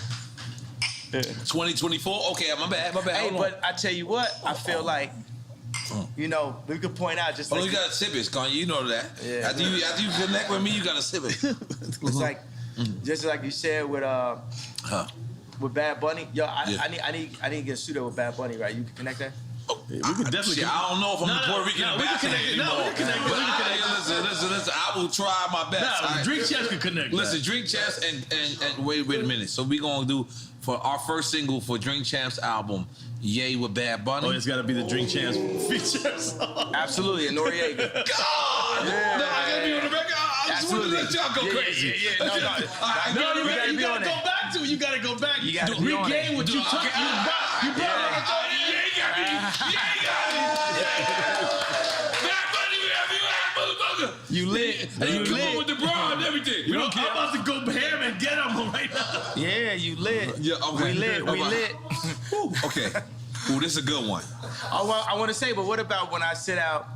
2024. Okay, my bad. Hey, but I tell you what, I feel like, you know, we could point out just. Oh, you gotta sip it, Kanye. You know that. Yeah. After you connect with me, you gotta sip it. It's like, just like you said with Bad Bunny. Yo, I need to get a studio with Bad Bunny, right? You can connect that. Yeah, we could definitely. I don't know if I'm a Puerto Rican ambassador anymore. We can connect. Listen. I will try my best. Drink Champs can connect. Listen, Drink Champs and wait a minute. So we gonna do for our first single for Drink Champs album, Yay with Bad Bunny. Oh, it's gotta be the Drink Champs feature song. Absolutely, and Noriega. God! Yeah. No, I gotta be on the record. I just want to let y'all go crazy. No, you gotta go back to it. You gotta go back. You gotta regain what you took. You brought it. You lit. And you come on with the bra and everything. We don't care. I'm about to go ham and get him right now. Yeah, you lit. Yeah, okay. We lit. Okay. Ooh, this is a good one. I want to say, but what about when I sent out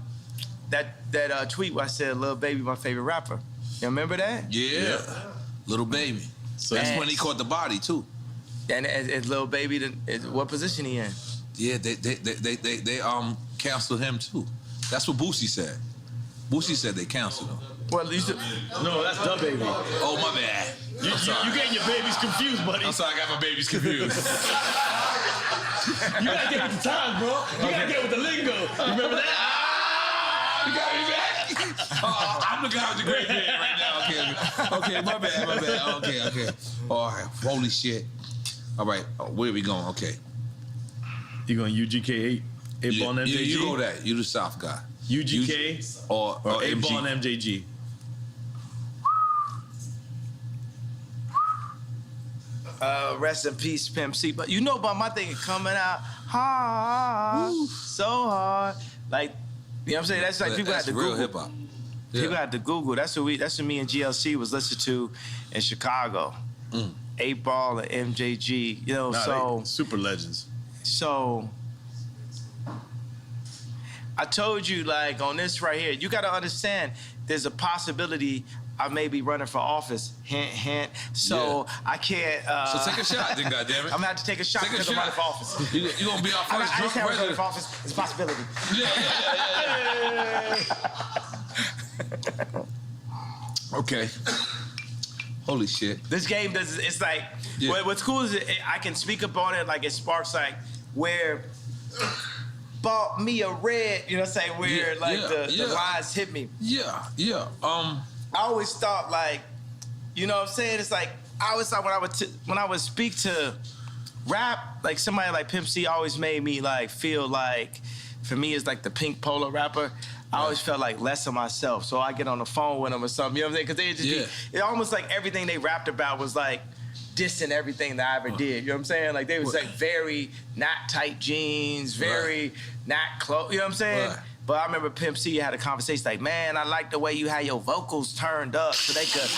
that tweet where I said, "Lil Baby, my favorite rapper." You remember that? Yeah. Little Baby. So that's when he caught the body too. And is Lil Baby, what position he in? Yeah, they canceled him too. That's what Boosie said. Boosie said they canceled him. Well, no, that's the baby. Oh, my bad. You getting your babies confused, buddy. I'm sorry, I got my babies confused. You gotta get with the times, bro. You gotta get with the lingo. You remember that? You got me back? I'm the guy with the great beard right now. Okay, my bad. Okay. All right, holy shit. All right, where are we going? Okay. You going UGK 8 ball and MJG? You go that. You the South guy. UGK or 8 ball and MJG. Rest in peace, Pimp C. But you know about my thing coming out hard, so hard. Like, you know what I'm saying? That's like people had to Google. Hip hop. Yeah. People had to Google. That's what me and GLC was listening to in Chicago. 8 Ball and MJG. You know, so super legends. So I told you, like, on this right here, you got to understand there's a possibility I may be running for office. Hint, hint. So I can't. So take a shot, then, goddammit. I'm going to have to take a shot because I'm running for office. You're going to be our first drunk president. Running for office. It's a possibility. Yeah. Okay. Holy shit. This game does. It's like what's cool is I can speak up on it. Like it sparks like where bought me a red. You know what I'm saying? Where the lines hit me. Yeah. I always thought like, you know what I'm saying? It's like I was like, when I would speak to rap, like somebody like Pimp C always made me like feel like, for me, it's like the pink polo rapper. I always felt like less of myself. So I get on the phone with them or something, you know what I'm saying? Because they just it almost like everything they rapped about was like dissing everything that I ever did. You know what I'm saying? Like they was like very not tight jeans, very not close. You know what I'm saying? But I remember Pimp C had a conversation like, man, I like the way you had your vocals turned up so they could,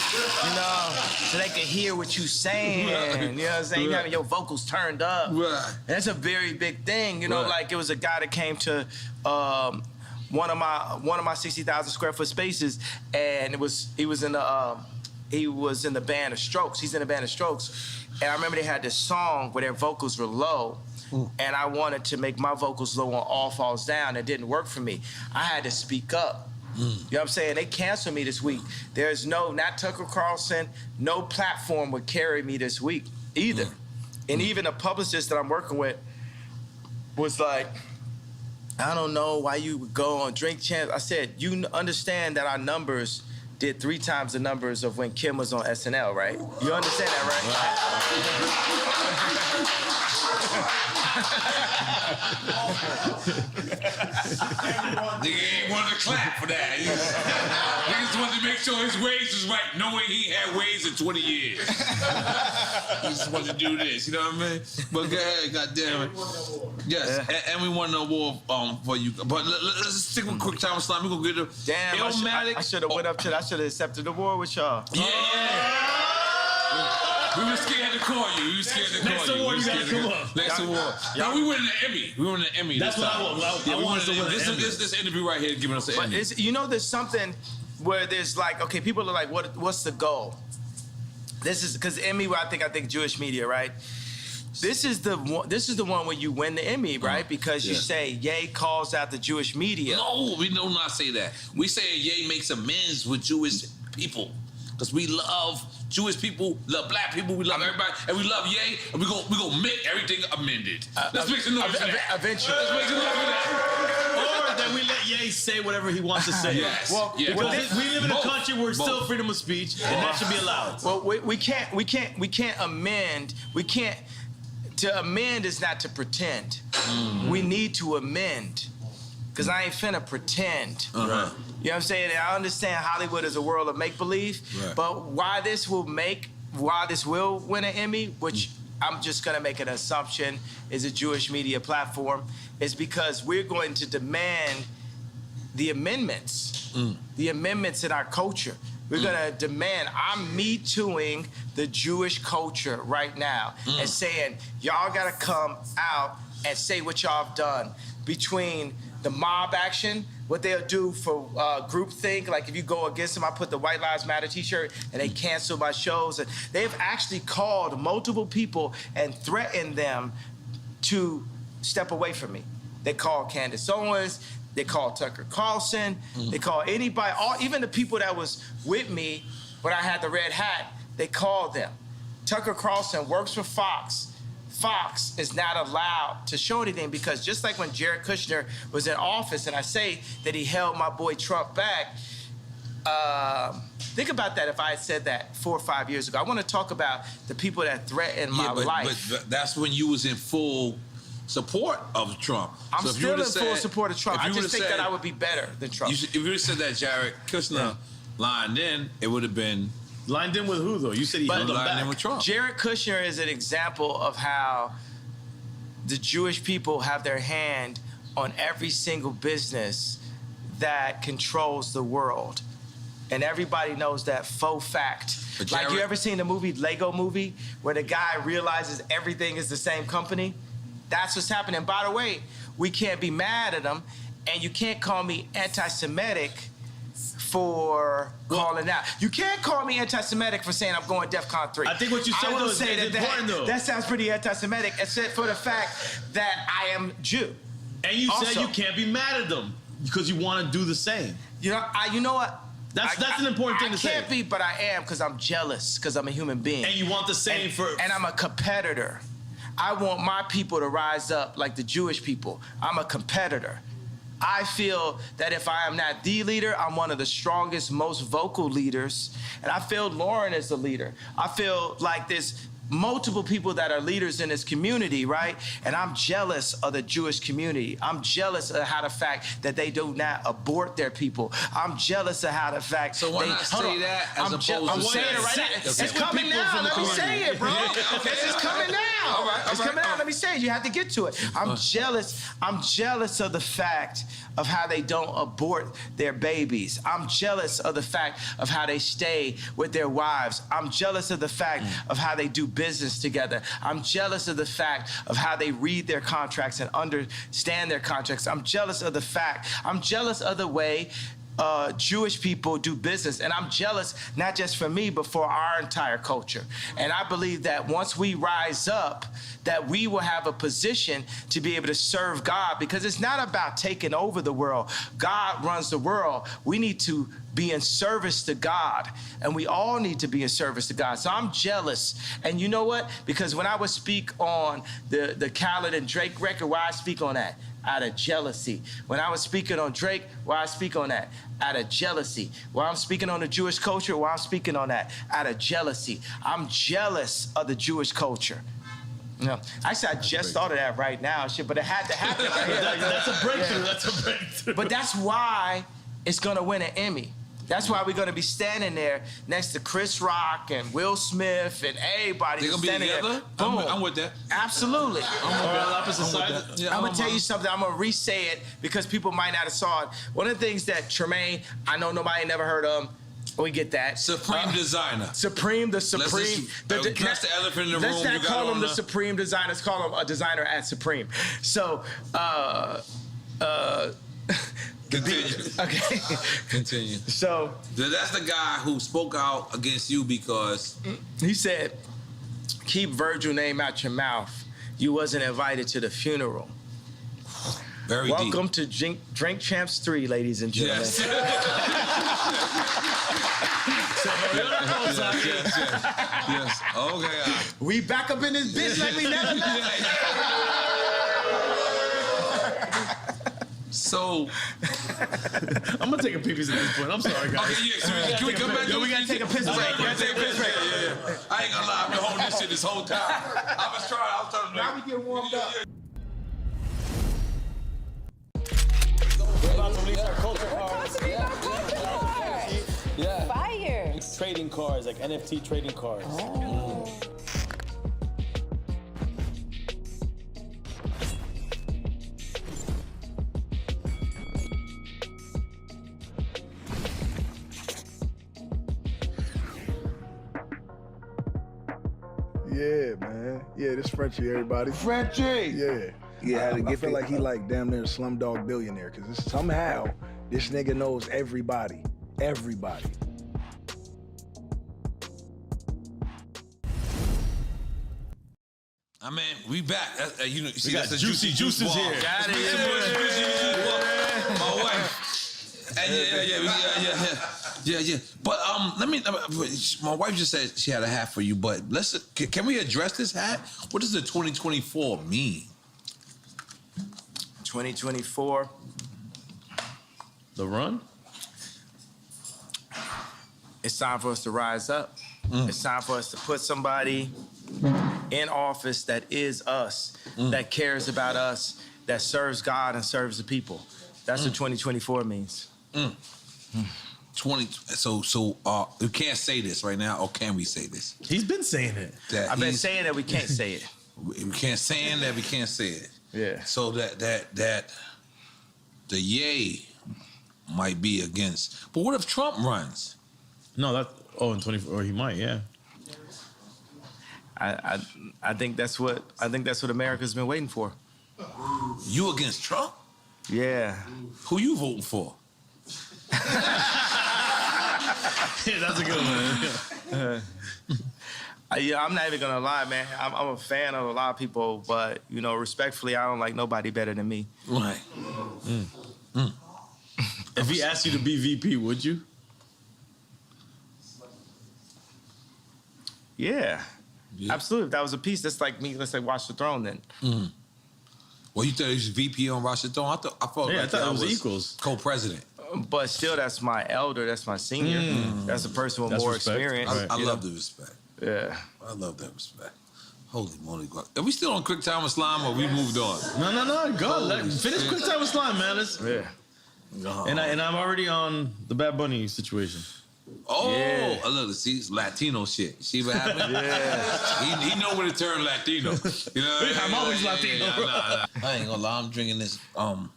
you know, so they could hear what you saying. You know what I'm saying? You having your vocals turned up. And that's a very big thing. You know, like it was a guy that came to one of my 60,000 square foot spaces, and he was in the band of Strokes. He's in the band of Strokes, and I remember they had this song where their vocals were low. And I wanted to make my vocals low on All Falls Down. It didn't work for me. I had to speak up. You know what I'm saying? They canceled me this week. There's not Tucker Carlson, no platform would carry me this week either. And even a publicist that I'm working with was like, I don't know why you would go on Drink Champs. I said, you understand that our numbers did 3 times the numbers of when Kim was on SNL, right? You understand that, right? Nigga ain't wanted to clap for that. Niggas wanted to make sure his ways was right, knowing he had ways in 20 years. He just wanted to do this, you know what I mean? But go ahead, goddammit. Yes, and we won an award for you. But let's stick with quick time slam. We're gonna get it. Damn, I should have went up to. I should have accepted the award with y'all. Yeah. We were scared to call you. We were scared to call you. Next award, you gotta come up. Next award. No, we won an Emmy. We won an Emmy. That's what I want. I wanted to win an Emmy. This interview right here giving us an Emmy. You know, there's something where there's like, okay, people are like, what's the goal? This is because Emmy. I think Jewish media, right? This is the one where you win the Emmy, right? Because you say Ye calls out the Jewish media. No, we do not say that. We say Ye makes amends with Jewish people because we love Jewish people, love black people, we love everybody, and we love Ye, and we gonna make everything amended. Let's make some noise for that. Eventually. Let's make some noise for that. Or then we let Ye say whatever he wants to say. Yes. Well, because we live in a country where it's still freedom of speech, and that should be allowed. Well, we can't amend. To amend is not to pretend. We need to amend. Because I ain't finna pretend. You know what I'm saying? I understand Hollywood is a world of make-believe, but why this will win an Emmy, which I'm just gonna make an assumption is a Jewish media platform, is because we're going to demand the amendments in our culture. We're gonna demand, I'm Me Tooing the Jewish culture right now and saying, y'all gotta come out and say what y'all have done between the mob action, what they'll do for groupthink. Like if you go against them, I put the White Lives Matter t-shirt and they cancel my shows. And they've actually called multiple people and threatened them to step away from me. They called Candace Owens, they called Tucker Carlson, they called anybody, even the people that was with me when I had the red hat, they called them. Tucker Carlson works for Fox. Fox is not allowed to show anything because just like when Jared Kushner was in office and I say that he held my boy Trump back, think about that if I had said that 4 or 5 years ago. I want to talk about the people that threatened my life. But that's when you was in full support of Trump. I'm still in full support of Trump. I just think that I would be better than Trump. If you would have said that Jared Kushner lined in, it would have been... Lined in with who, though? You said he held him back. In with Trump. Jared Kushner is an example of how the Jewish people have their hand on every single business that controls the world. And everybody knows that faux fact. Like, you ever seen the movie, Lego Movie, where the guy realizes everything is the same company? That's what's happening. By the way, we can't be mad at him, and you can't call me anti-Semitic for calling out. You can't call me anti-Semitic for saying I'm going DEFCON 3. I think what you said though is important though. That sounds pretty anti-Semitic, except for the fact that I am Jew. And you said you can't be mad at them because you want to do the same. You know what? That's an important thing to say. I can't be, but I am because I'm jealous because I'm a human being. And you want the same and I'm a competitor. I want my people to rise up like the Jewish people. I'm a competitor. I feel that if I am not the leader, I'm one of the strongest, most vocal leaders. And I feel Lauren is the leader. I feel like there's multiple people that are leaders in this community, right? And I'm jealous of the Jewish community. I'm jealous of how the fact that they do not abort their people. I'm jealous of how the fact. So why not say that as opposed to I'm saying it right now. It's coming now. Let me say it, bro. It's coming now. All right. It's coming out. Let me say it. You have to get to it. I'm jealous. I'm jealous of the fact of how they don't abort their babies. I'm jealous of the fact of how they stay with their wives. I'm jealous of the fact of how they do business together. I'm jealous of the fact of how they read their contracts and understand their contracts. I'm jealous of the fact. I'm jealous of the way Jewish people do business. And I'm jealous, not just for me, but for our entire culture. And I believe that once we rise up, that we will have a position to be able to serve God, because it's not about taking over the world. God runs the world. We need to be in service to God, and we all need to be in service to God. So I'm jealous. And you know what? Because when I would speak on the Khaled and Drake record, why I speak on that? Out of jealousy. When I was speaking on Drake, why I speak on that? Out of jealousy. While I'm speaking on the Jewish culture, why I'm speaking on that? Out of jealousy. I'm jealous of the Jewish culture. No, actually, I just thought of that right now, shit, but it had to happen. That's a breakthrough. Yeah. That's a breakthrough. But that's why it's gonna win an Emmy. That's why we're gonna be standing there next to Chris Rock and Will Smith and everybody. They're gonna be together? Boom. I'm with that. Absolutely. I'm gonna tell you something. I'm gonna re-say it because people might not have saw it. One of the things that Tremaine, I know nobody never heard of him. We get that. Supreme designer. Supreme, the Supreme. That's the elephant in the room. Let's not call him the Supreme designer. Let's call him a designer at Supreme. So, Continue. Okay. Continue. So that's the guy who spoke out against you because he said, "Keep Virgil name out your mouth. You wasn't invited to the funeral." Very Welcome deep. to Drink Champs 3, ladies and gentlemen. Yes. Yes. Okay. We back up in this bitch like we never left. So I'm gonna take a pee-pee at this point. I'm sorry, guys. Okay, yeah. So can we come back? We gotta take a piss break. We gotta take a piss break. Yeah. I ain't gonna lie. I've been holding this shit this whole time. I was trying. Now we get warmed up. We're about to release our culture cards. Yeah. Fire. It's trading cards, like NFT trading cards. Oh. Yeah, man. Yeah, this Frenchie, everybody. Frenchie! Yeah. Yeah, I feel like he like damn near a Slumdog Billionaire, because somehow this nigga knows everybody. Everybody. I mean, we back. You know, see, got that's the Juicy Juices ball. here. Got it. Yeah. My wife. And yeah. But my wife just said she had a hat for you. But can we address this hat? What does the 2024 mean? 2024. The run? It's time for us to rise up. It's time for us to put somebody in office that is us, that cares about us, that serves God and serves the people. That's what 2024 means. 20. So you can't say this right now, or can we say this? He's been saying it. I've been saying that we can't say it. We can't say that we can't say it. Yeah. So that the yay might be against. But what if Trump runs? No, in 24, or he might, yeah. I think that's what America's been waiting for. You against Trump? Yeah. Who you voting for? Yeah, that's a good one. I'm not even gonna lie, man. I'm a fan of a lot of people, but respectfully, I don't like nobody better than me. Right. If he asked you to be VP, would you? Yeah. Absolutely. If that was a piece, that's like me. Let's say Watch the Throne then. Well, you thought he was VP on Washington? I thought I thought it was equals. Co-president. But still, that's my elder. That's my senior. That's a person with more respect. experience. I love the respect. Yeah. I love that respect. Holy moly. Are we still on Quick Time with Slime or we moved on? No. Go. Finish Quick Time with Slime, man. And I'm already on the Bad Bunny situation. Oh, yeah. Look, see, it's Latino shit. See what happened? Yeah. He know when to turn Latino. You know, I'm always Latino. Nah. I ain't gonna lie. I'm drinking this. Mama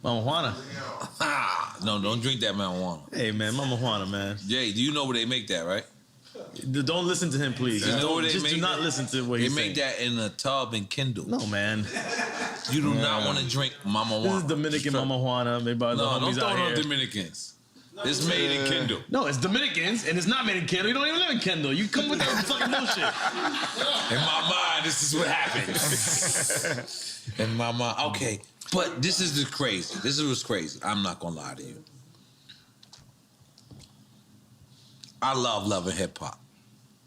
Juana. No, don't drink that marijuana. Hey, man, Mama Juana, man. Jay, do you know where they make that, right? Don't listen to him, please. You know where they just make do not that? listen to what he's saying. They make that in a tub and Kindle. No, man. You do not want to drink Mama Juana. This is Dominican Mama Juana made by the homies don't throw out it on here. Dominicans. It's made in Kindle. No, it's Dominicans, and it's not made in Kendall. You don't even live in Kendall. You come with that fucking bullshit. In my mind, this is what happens. In my mind, okay. But this is the crazy. This is what's crazy. I'm not gonna lie to you. I love loving hip hop.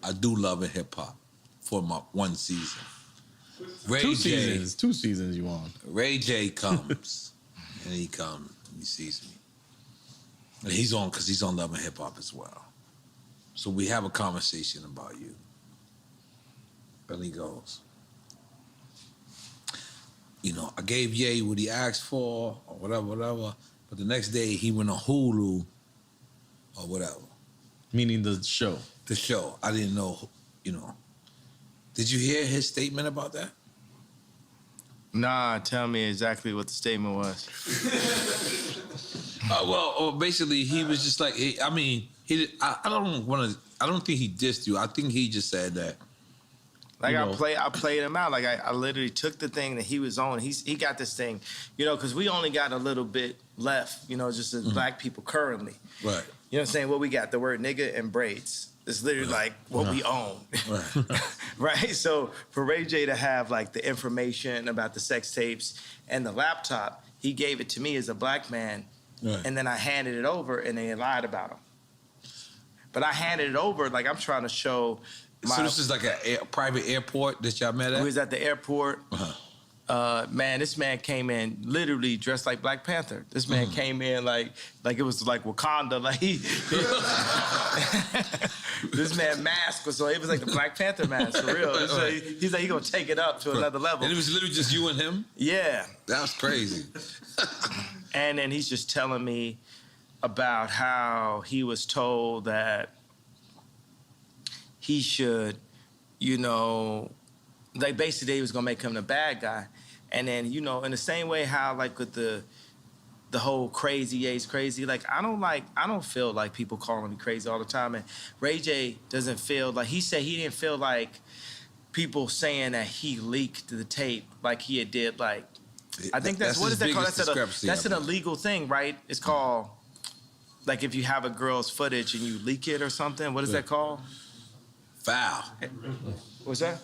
I do love hip hop for my one season. Two seasons you on. Ray J comes, and he sees me. And he's on because he's on Love and Hip Hop as well. So we have a conversation about you. And he goes, you know, I gave Ye what he asked for or whatever. But the next day he went on Hulu or whatever. Meaning the show. The show. I didn't know, you know. Did you hear his statement about that? Nah, tell me exactly what the statement was. Basically, he was just like, I don't think he dissed you. I think he just said that. Like, I played him out. Like, I literally took the thing that he was on. He got this thing, you know, because we only got a little bit left, you know, just as black people currently. Right. You know what I'm saying? What we got, the word nigga and braids. It's literally like what we own. Right. Right? So for Ray J to have like the information about the sex tapes and the laptop, he gave it to me as a black man. Right. And then I handed it over and they lied about him. But I handed it over like I'm trying to show So this is like a private airport that y'all met at? We was at the airport. Man, this man came in literally dressed like Black Panther. This man came in like it was like Wakanda. Like this man mask was so it was like the Black Panther mask for real. So he's like he gonna take it up to another level. And it was literally just you and him? Yeah. That was crazy. And then he's just telling me about how he was told that he should, you know, like basically he was gonna make him the bad guy. And then, you know, in the same way how like with the whole crazy, Ye's crazy, like I don't feel like people calling me crazy all the time. And Ray J doesn't feel like, he said he didn't feel like people saying that he leaked the tape like he had did like, I think that's what is that called? That's an illegal thing, right? It's called, like if you have a girl's footage and you leak it or something, what is that called? Foul. What's that?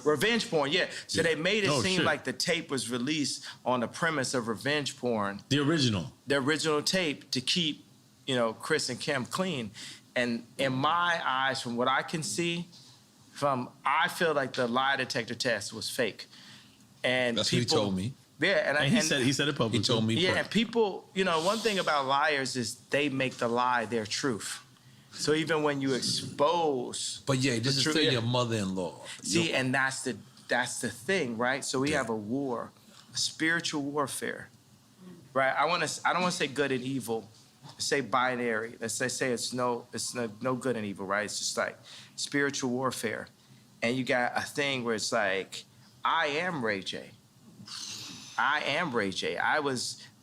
Revenge porn, yeah. So they made it seem like the tape was released on the premise of revenge porn. The original tape to keep, you know, Chris and Kim clean. And in my eyes, from what I can see, I feel like the lie detector test was fake. And that's what he told me. Yeah, and he said it publicly. He told me. Yeah, and people, you know, one thing about liars is they make the lie their truth. So even when you expose, but yeah, this is still your mother-in-law. See, and that's the thing, right? So we have a war, a spiritual warfare, right? I don't want to say good and evil, say binary. Let's say it's no good and evil, right? It's just like spiritual warfare, and you got a thing where it's like, I am Ray J. I am Ray J.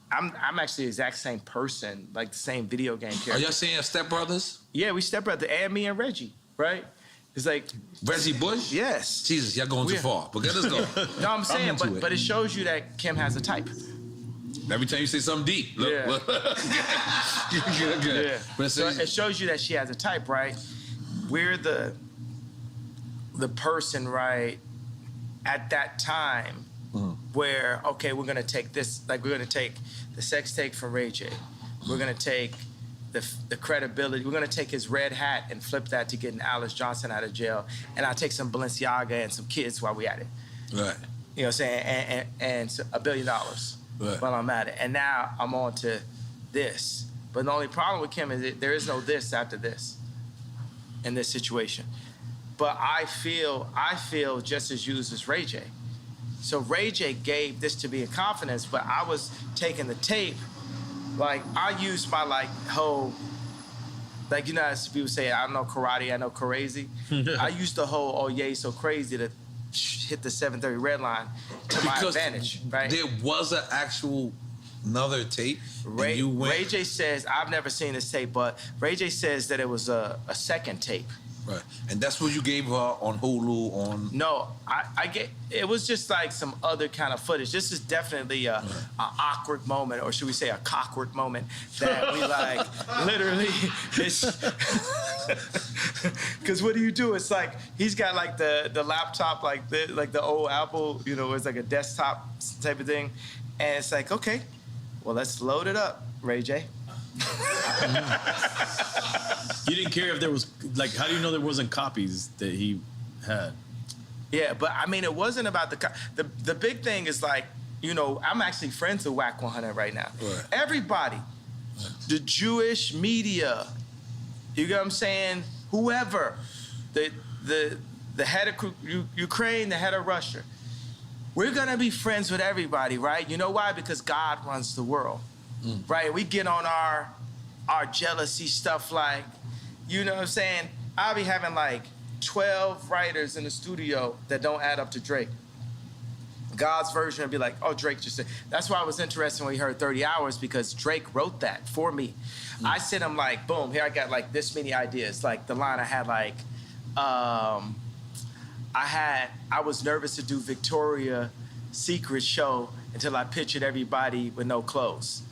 I'm actually the exact same person, like the same video game character. Are y'all saying stepbrothers? Yeah, we stepbrother, and me and Reggie, right? It's like Reggie Bush? Yes. Jesus, y'all going too far. But let's go. No, I'm saying, but it shows you that Kim has a type. Every time you say something deep. Look, yeah. Good. Yeah. So it shows you that she has a type, right? We're the person, right, at that time where, okay, we're going to take this, like we're going to take the sex tape from Ray J. We're going to take the credibility. We're going to take his red hat and flip that to getting Alice Johnson out of jail. And I'll take some Balenciaga and some kids while we at it. Right. You know what I'm saying? And $1 billion Right. while I'm at it. And now I'm on to this. But the only problem with Kim is that there is no this after this in this situation. But I feel just as used as Ray J. So Ray J gave this to me in confidence, but I was taking the tape, like I used my like whole, like you know as people say, I know karate, I know crazy. I used the whole oh yeah so crazy to hit the 730 red line to my advantage, right? There was an actual another tape. Ray J says, I've never seen this tape, but Ray J says that it was a second tape. Right. And that's what you gave her on Hulu on... No, it was just like some other kind of footage. This is definitely a awkward moment, or should we say a cockward moment, that we like, literally, it's... Because what do you do? It's like, he's got like the laptop, like the old Apple, you know, it's like a desktop type of thing. And it's like, okay, well, let's load it up, Ray J. You didn't care if there was, like, how do you know there wasn't copies that he had? Yeah, but I mean, it wasn't about the big thing is like, you know, I'm actually friends with Whack 100 right now. Right. Everybody, the Jewish media, you get what I'm saying? Whoever, the head of Ukraine, the head of Russia, we're gonna be friends with everybody, right? You know why? Because God runs the world, right? We get on our jealousy stuff like, you know what I'm saying? I'll be having like 12 writers in the studio that don't add up to Drake. God's version would be like, oh, Drake just said. That's why I was interested when we heard 30 Hours, because Drake wrote that for me. I sent him like, boom, here I got like this many ideas. Like the line I had like, I was nervous to do Victoria's Secret show until I pictured everybody with no clothes,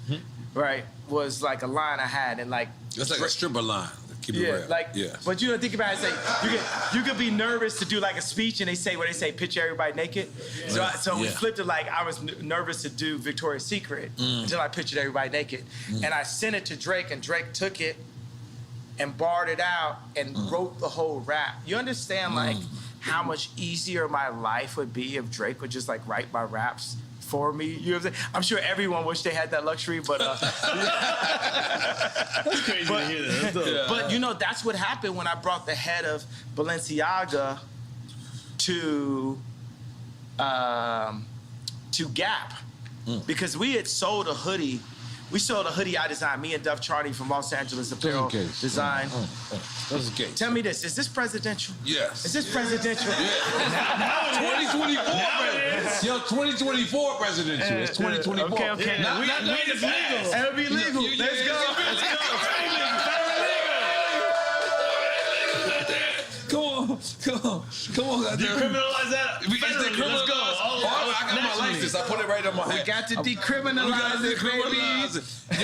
right? Was like a line I had, and like. That's like a stripper line. Keep it real. Yeah. But you know, think about it. It's like you could be nervous to do like a speech, and they say picture everybody naked. So we flipped it like I was nervous to do Victoria's Secret until I pictured everybody naked, and I sent it to Drake, and Drake took it and barred it out and wrote the whole rap. You understand like how much easier my life would be if Drake would just like write my raps for me? You know what I'm saying? I'm sure everyone wished they had that luxury, but That's crazy to hear that. But you know, that's what happened when I brought the head of Balenciaga to Gap, because we had sold a hoodie. We sold a hoodie I designed, me and Duff Charney from Los Angeles Apparel Design. That's the case. Tell me this, is this presidential? Yes. Is this presidential? Yeah. 2024, yo, 2024 presidential. It's 2024. Okay. Not it's legal. It'll be legal. Let's go. Come on. Decriminalize that. Let's go. I got my license. I put it right on my head. We got to decriminalize it, baby.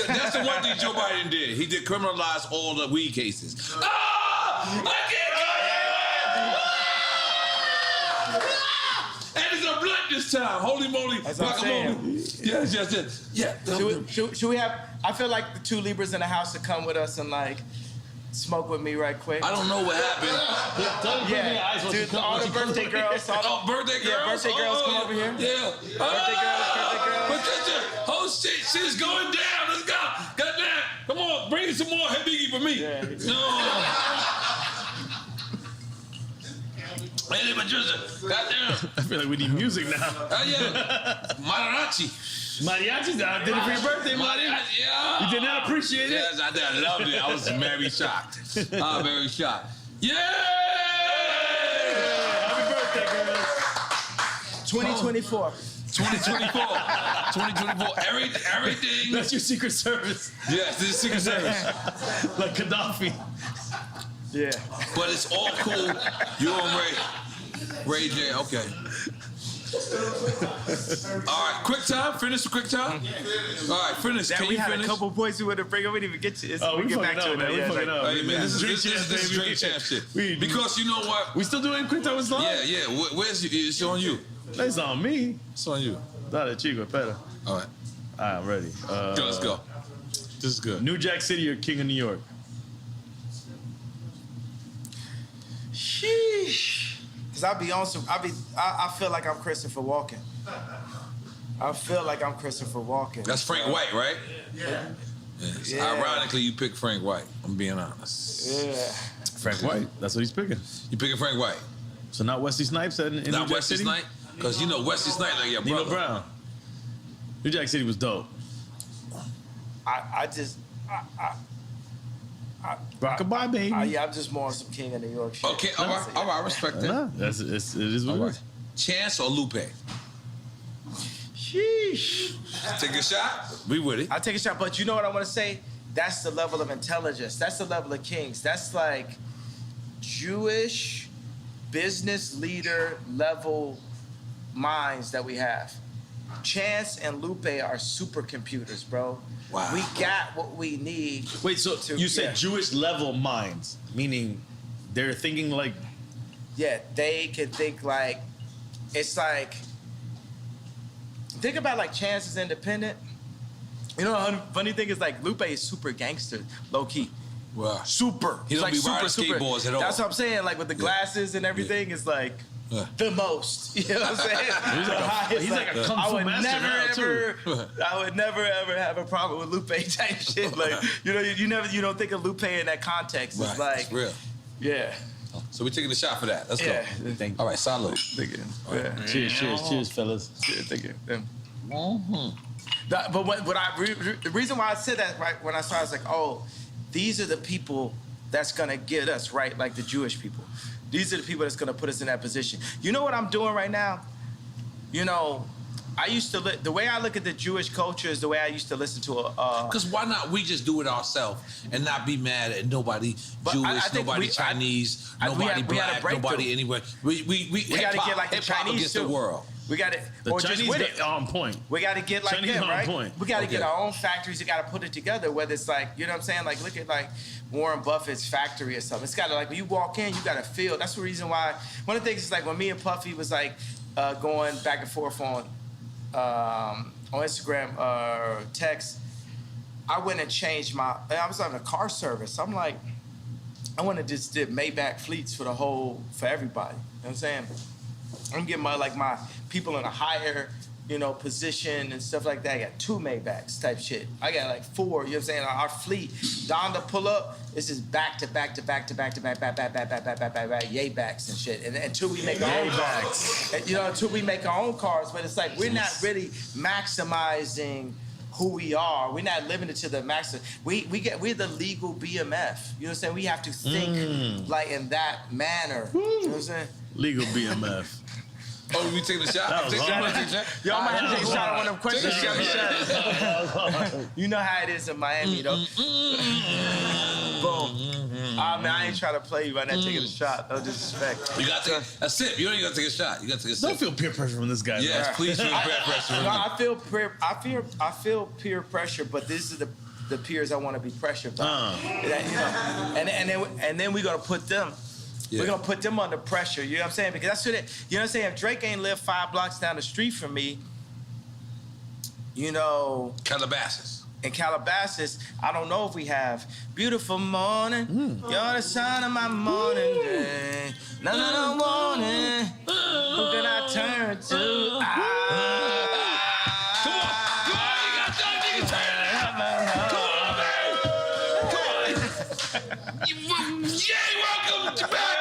That's the one thing Joe Biden did. He decriminalized all the weed cases. I can't and it's a blunt this time. Holy moly. Guacamole. Yes. Yeah. Should we have, I feel like the two Libras in the house to come with us and like smoke with me right quick. I don't know what happened. Dude, all the birthday girls. Birthday girls? Yeah, birthday girls, come over here. Yeah. Birthday girls. Patricia, oh shit's going down. Let's go. Goddamn. Come on, bring some more Biggie for me. Yeah. No. Hey, Patricia, goddamn. I feel like we need music now. Yeah. Mariachi. Mariachi's out. Did it for your birthday, Marty. Yeah. You did not appreciate it? Yes, I did. I loved it. I was very shocked. Very shocked. Yeah! Happy birthday, girls. 2024. 2024. Everything. That's your Secret Service. Yes, this is Secret Service. Like Gaddafi. Yeah. But it's all cool. You and Ray J, okay. All right, quick time. Finish the quick time. All right, finish. Can we you had finish? a couple points we wanted to bring up. We didn't even get to this. We get back to it. We fucking up. Hey, man, this is Drink Champ shit. Because you know what? We still doing quick time with Slime? Yeah. Where's it's on you? It's on me. It's on you. Dale, chico, espera. All right. All right, I'm ready. Let's go. This is good. New Jack City or King of New York? Sheesh. Cause I feel like I'm Christopher Walken. I feel like I'm Christopher Walken. That's Frank White, right? Yeah. Yeah. Ironically, you picked Frank White. I'm being honest. Yeah. Frank White. That's what he's picking. You picking Frank White? So not Wesley Snipes in not New Jack Wesley City? Snipes? Because you know Wesley Snipes like your brother. Nino Brown. New Jack City was dope. Rockabye, baby. Yeah, I'm just more on some King of New York shit. Okay, all right, I respect that. Nah, it is what it is. Chance or Lupe? Sheesh. Take a shot. We with it. I'll take a shot, but you know what I want to say? That's the level of intelligence. That's the level of kings. That's like Jewish business leader level minds that we have. Chance and Lupe are supercomputers, bro. Wow. We got what we need. Wait, so you said Jewish level minds, meaning they're thinking like... Yeah, they can think like, it's like, think about like Chance is independent. You know, the funny thing is like Lupe is super gangster, low key. Wow. Super. He don't like be riding skateboards at all. That's what I'm saying. Like with the glasses and everything, it's like the most. You know what I'm saying? He's like a kung fu master now, too. I would never ever have a problem with Lupe type shit. Like you know, you don't think of Lupe in that context. It's like it's real. Yeah. So we're taking a shot for that. Let's Yeah. go. Thank you. All right, salute. Thank you. Right. Yeah. Cheers, fellas. Cheers, thank you. Mm-hmm. But the reason why I said that right when I started, I was like, oh, these are the people that's gonna get us right, like the Jewish people. These are the people that's gonna put us in that position. You know what I'm doing right now? You know, I used to the way I look at the Jewish culture is the way I used to listen to a. Because why not we just do it ourselves and not be mad at nobody Jewish, nobody Chinese, nobody black, nobody anywhere. We gotta get like the Chinese against too. the world. We got it. The or Chinese just with it. on point. We got to get like Chinese them, on right? point. We got to get our own factories. We got to put it together. Whether it's like, you know what I'm saying? Like, look at like Warren Buffett's factory or something. It's got to like when you walk in, you got to feel. That's the reason why. One of the things is like when me and Puffy was like going back and forth on Instagram or text. I went and changed I was on a car service. I'm like, I want to just did Maybach fleets for everybody. You know what I'm saying? I'm getting my people in a higher, position and stuff like that. I got 2 Maybachs type shit. I got like 4, you know what I'm saying? Our fleet, Donda pull up, this is back to back, yay backs and shit. And until we make our own cars. Until we make our own cars, but it's like we're not really maximizing who we are. We're not living it to the max. We're the legal BMF. You know what I'm saying? We have to think like in that manner. You know what I'm saying? Legal BMF. Oh, we taking a shot? Y'all might have to take a shot on one of them questions. You got me shot. You know how it is in Miami, though. Boom. I ain't trying to play you by not taking a shot. No disrespect. You got to take a sip. You don't even got to take a shot. You got to take a sip. Don't feel peer pressure from this guy. Yes, man. please feel peer pressure. No, I feel peer pressure, but this is the peers I want to be pressured by. And then we're gonna put them. Yeah. We're gonna put them under pressure. You know what I'm saying? Because that's what you know what I'm saying. If Drake ain't lived 5 blocks down the street from me, Calabasas. In Calabasas, I don't know if we have beautiful morning. You're the sun of my morning day. No morning. Who can I turn to? Come on, you got that nigga turn. Come on, man. Yay, welcome back.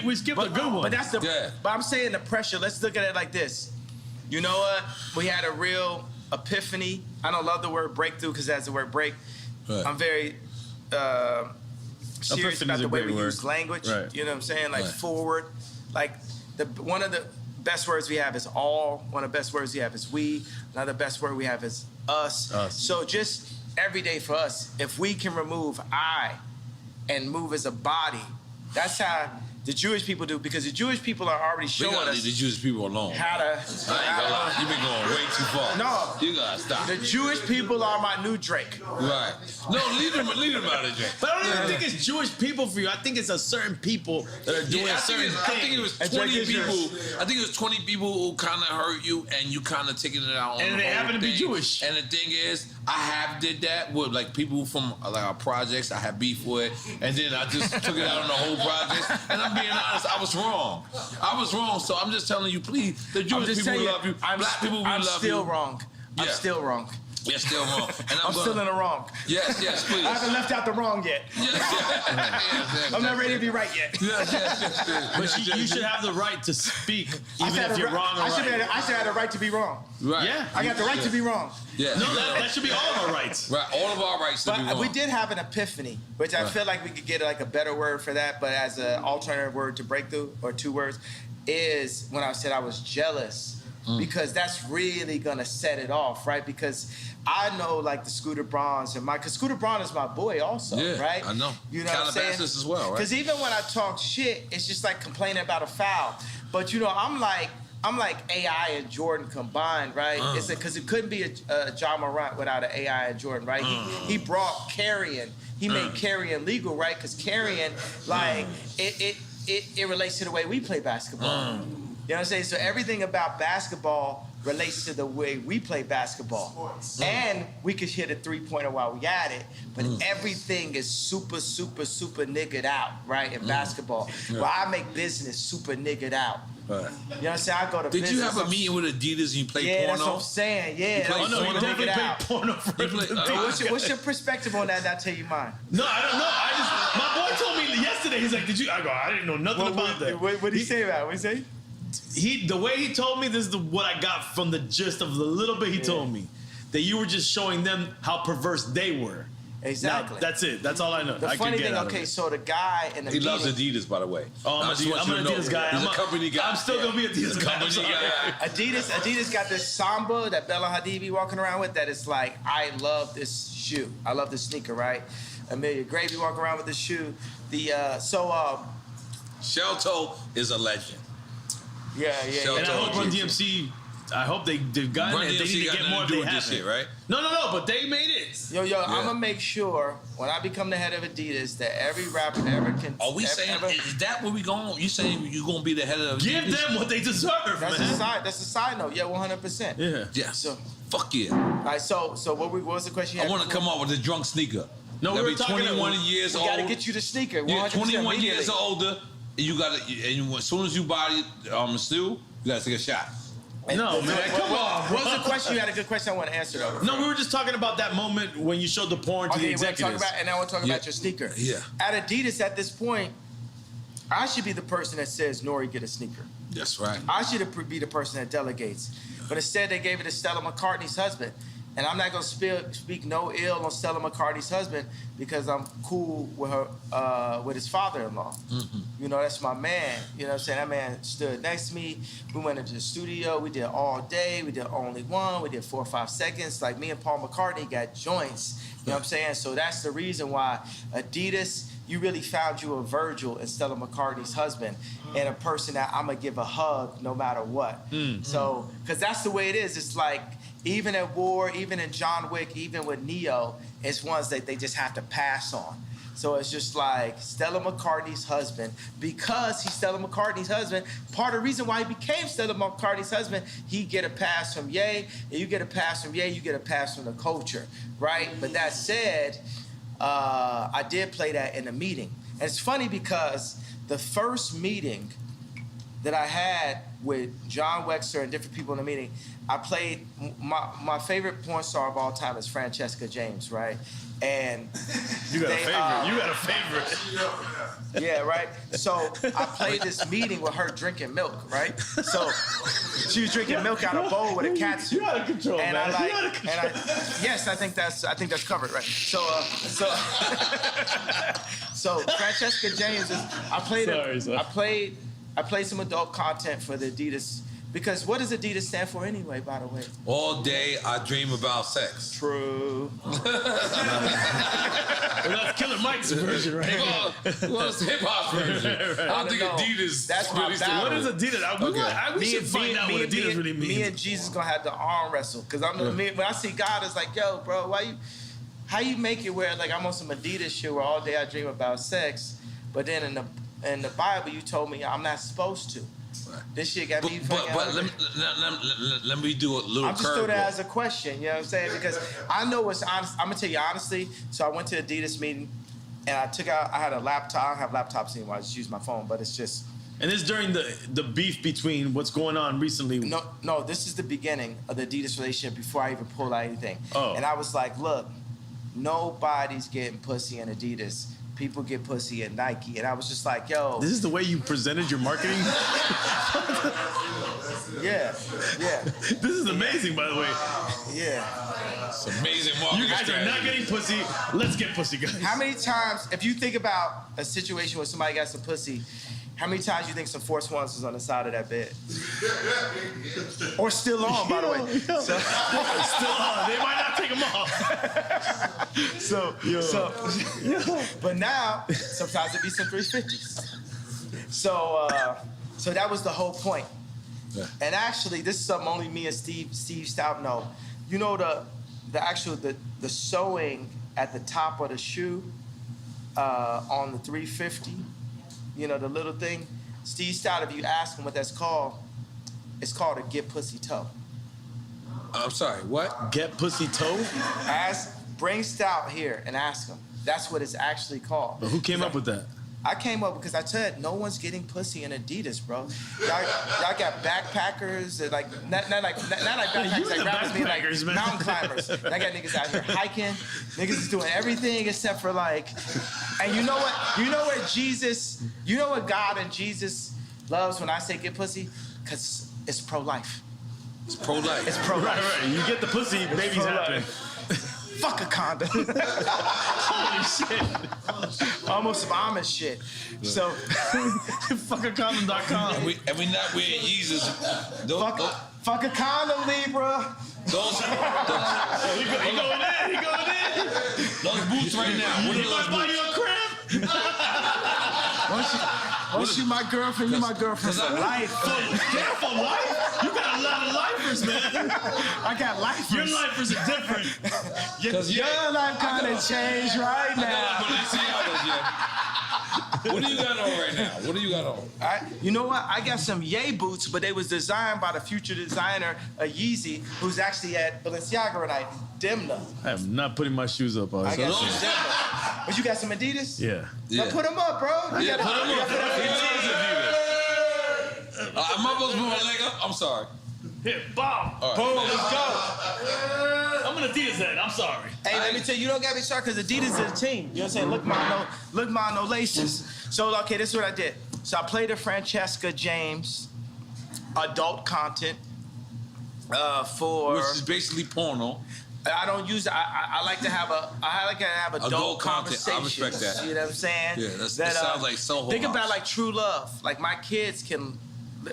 We skipped a good one. But that's But I'm saying the pressure. Let's look at it like this. You know what? We had a real epiphany. I don't love the word breakthrough because that's the word break. Right. I'm very serious about the way we use language. Right. You know what I'm saying? Like forward. Like one of the best words we have is all. One of the best words we have is we. Another best word we have is us. So just every day for us, if we can remove I and move as a body, that's how the Jewish people do, because the Jewish people are already showing us. Leave the Jewish people alone. How to. I ain't gonna lie. You've been going way too far. No. You gotta stop. The Jewish people are my new Drake. Right. No, leave them out of Drake. But I don't even think it's Jewish people for you. I think it's a certain people that are doing a certain thing. I think it was 20 people. I think it was 20 people who kind of hurt you, and you kind of taking it out on and the they whole happen to be Jewish. And the thing is, I have did that with like people from like our projects I have beef with, and then I just took it out on the whole project. And I'm I'm being honest. I was wrong. So I'm just telling you, please. The Jewish people will love you. Black people will love you. I'm still wrong. I'm still wrong. You're still wrong. And I'm still in the wrong. Yes, please. I haven't left out the wrong yet. Yes. I'm not ready to be right yet. Yes. But you should have the right to speak, even if you're wrong or right. I should have the right to be wrong. Right. Yeah. I got the right to be wrong. Yeah. No, that should be all of our rights. Right. All of our rights to be wrong. We did have an epiphany, which I feel like we could get like a better word for that, but as an alternative word to breakthrough, or 2 words, is when I said I was jealous. Because that's really gonna set it off, right? Because I know like the Scooter Brauns because Scooter Braun is my boy also, right? I know. You know what I'm saying? Calabasas as well, right? Because even when I talk shit, it's just like complaining about a foul. But you know, I'm like AI and Jordan combined, right? It's because it couldn't be a John Morant without an AI and Jordan, right? He brought carrying. He made carrying legal, right? Because carrying, like, it relates to the way we play basketball. You know what I'm saying? So everything about basketball relates to the way we play basketball. And we could hit a 3-pointer while we at it, but everything is super niggered out, right, in basketball. Well, I make business super niggered out. Right. You know what I'm saying? I go to business. Did you have a meeting with Adidas and you played porno? Yeah, that's what I'm saying. Yeah. You definitely played porno for What's your perspective on that? And I'll tell you mine. No, I don't know. My boy told me yesterday, he's like, I didn't know nothing about that. What did he say about it? What did he say? The way he told me, this is what I got from the gist of the little bit he told me, that you were just showing them how perverse they were. Exactly. Now, that's it. That's all I know. The funny thing, okay, so the guy in the he loves Adidas, by the way. Oh, I'm an Adidas guy. He's a company guy. I'm still gonna be Adidas guy. Adidas got this Samba that Bella Hadid be walking around with. That is like, I love this shoe. I love this sneaker, right? Amelia Gravy walking around with this shoe. Shelto is a legend. Yeah. And I hope Run DMC. I hope they've gotten it. They need to get more. They have it, right? No, but they made it. Yo, I'm gonna make sure when I become the head of Adidas that every rapper ever can. Are we saying is that where we going? You saying you gonna be the head of Adidas? Give them what they deserve, that's man. That's a side note. Yeah, 100%. Yeah. So fuck yeah. All right. So what was the question? I want to come up with a drunk sneaker. No, we're talking 21 years old. We gotta get you the sneaker. Yeah, 21 years or older. You gotta, and as soon as you buy it, still, you gotta take a shot. No, man, come on, bro. What was the question? You had a good question I want to answer, though. No, we were just talking about that moment when you showed the porn to the executives. And now we're talking about your sneaker. Yeah. At Adidas, at this point, I should be the person that says, Nori, get a sneaker. That's right. I should be the person that delegates. But instead, they gave it to Stella McCartney's husband. And I'm not going to speak no ill on Stella McCartney's husband because I'm cool with her, with his father-in-law. Mm-hmm. You know, that's my man. You know what I'm saying? That man stood next to me. We went into the studio. We did all day. We did only one. We did 4 or 5 seconds. Like me and Paul McCartney got joints. You know what I'm saying? So that's the reason why Adidas, you really found you a Virgil in Stella McCartney's husband and a person that I'm going to give a hug no matter what. Mm-hmm. So, because that's the way it is. It's like, even at war, even in John Wick, even with Neo, it's ones that they just have to pass on. So it's just like Stella McCartney's husband, because he's Stella McCartney's husband, part of the reason why he became Stella McCartney's husband, he get a pass from Ye, and you get a pass from Ye, you get a pass from the culture, right? But that said, I did play that in a meeting. And it's funny because the first meeting that I had with John Wexler and different people in the meeting, I played, my favorite porn star of all time is Francesca James, right? And you got a favorite. Yeah, right? So I played this meeting with her drinking milk, right? So she was drinking milk out of a bowl with a catsuit. You out of control, and man. Yes, I think that's covered, right? So Francesca James is, I played some adult content for the Adidas. Because what does Adidas stand for anyway, by the way? All day I dream about sex. True. Well, that's Killer Mike's version, right? Well, it's the hip-hop version. Right. I don't think Adidas. That's my battle. What is Adidas? We should find out what Adidas really means. Me and Jesus gonna have to arm wrestle. Because when I see God, it's like, yo, bro, how you make it where like I'm on some Adidas shit where all day I dream about sex, but then in the Bible you told me I'm not supposed to. This shit got me fucking. But let me do a little. I'm just throw that as a question. You know what I'm saying? Because I know what's honest. I'm gonna tell you honestly. So I went to the Adidas meeting. and I took out. I had a laptop. I don't have laptops anymore. I just use my phone. But it's just. And this during the beef between what's going on recently. No. This is the beginning of the Adidas relationship before I even pulled out anything. Oh. And I was like, look, nobody's getting pussy in Adidas. People get pussy at Nike. And I was just like, yo. This is the way you presented your marketing? Yeah. This is amazing, by the way. Yeah. It's amazing marketing. You guys are not getting pussy. Let's get pussy, guys. How many times, if you think about a situation where somebody got some pussy, how many times you think some Force Ones was on the side of that bed? Or still on, by the way. So, still on. They might not take them off. But now, sometimes it be some 350s. So that was the whole point. Yeah. And actually, this is something only me and Steve Stout know. You know the sewing at the top of the shoe on the 350. You know, the little thing. Steve Stout, if you ask him what that's called, it's called a get pussy toe. I'm sorry, what? Get pussy toe? Bring Stout here and ask him. That's what it's actually called. But who came up with that? I came up because I said no one's getting pussy in Adidas, bro. Y'all got backpackers that like not like backpackers like rappers mean like mountain climbers. I got niggas out here hiking. Niggas is doing everything except for like. And you know what? You know what Jesus? You know what God and Jesus loves when I say get pussy? Cause it's pro-life. It's pro-life. It's pro-life. Right. You get the pussy, babies happen. Fuck a condom. Holy shit. Almost some Amish shit. So, fuckacondom.com. And we not wearing Yeezys. Fuck a condom, Libra. He going in. Those boots right now. What are those buy boots? you a crib? Once you my girlfriend, you my girlfriend for life. For life? You got a lot of lifers, man. I got lifers. Your lifers are different. Your life kind of changed right now. What do you got on right now? What do you got on? You know what? I got some Ye boots, but they was designed by the future designer, Yeezy, who's actually at Balenciaga tonight, Demna. I am not putting my shoes up. I got some Demna. But you got some Adidas? Yeah. Now put them up, bro. Put them up. Am I supposed to put my leg up? I'm sorry. Here, bomb. Right. Boom, let's go. I'm an Adidas head. I'm sorry. Hey, let me tell you, you don't gotta be sorry because Adidas is a team. You know what I'm saying? Look, ma, no laces. So, okay, this is what I did. So I played a Francesca James adult content for... Which is basically porno. I don't use. I like to have adult conversations. I respect that. You know what I'm saying? Yeah, that sounds like Soho Think House. about like True Love. Like my kids can.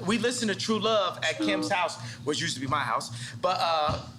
We listen to True Love at Kim's house, which used to be my house. But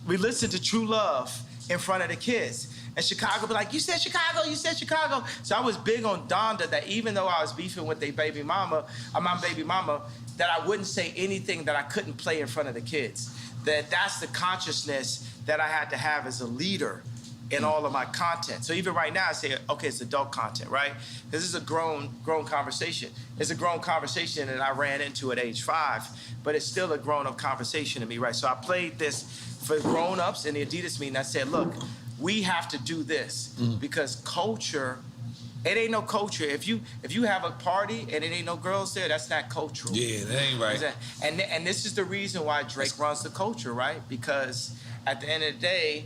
we listen to True Love in front of the kids. And Chicago be like, you said Chicago, you said Chicago. So I was big on Donda that even though I was beefing with my baby mama, that I wouldn't say anything that I couldn't play in front of the kids. That's the consciousness that I had to have as a leader in all of my content. So even right now, I say, okay, it's adult content, right? This is a grown conversation. It's a grown conversation that I ran into at age 5, but it's still a grown-up conversation to me, right? So I played this for grown-ups in the Adidas meeting. I said, look, we have to do this because culture, it ain't no culture. If you have a party and it ain't no girls there, that's not cultural. Yeah, that ain't right. And this is the reason why Drake runs the culture, right? Because at the end of the day,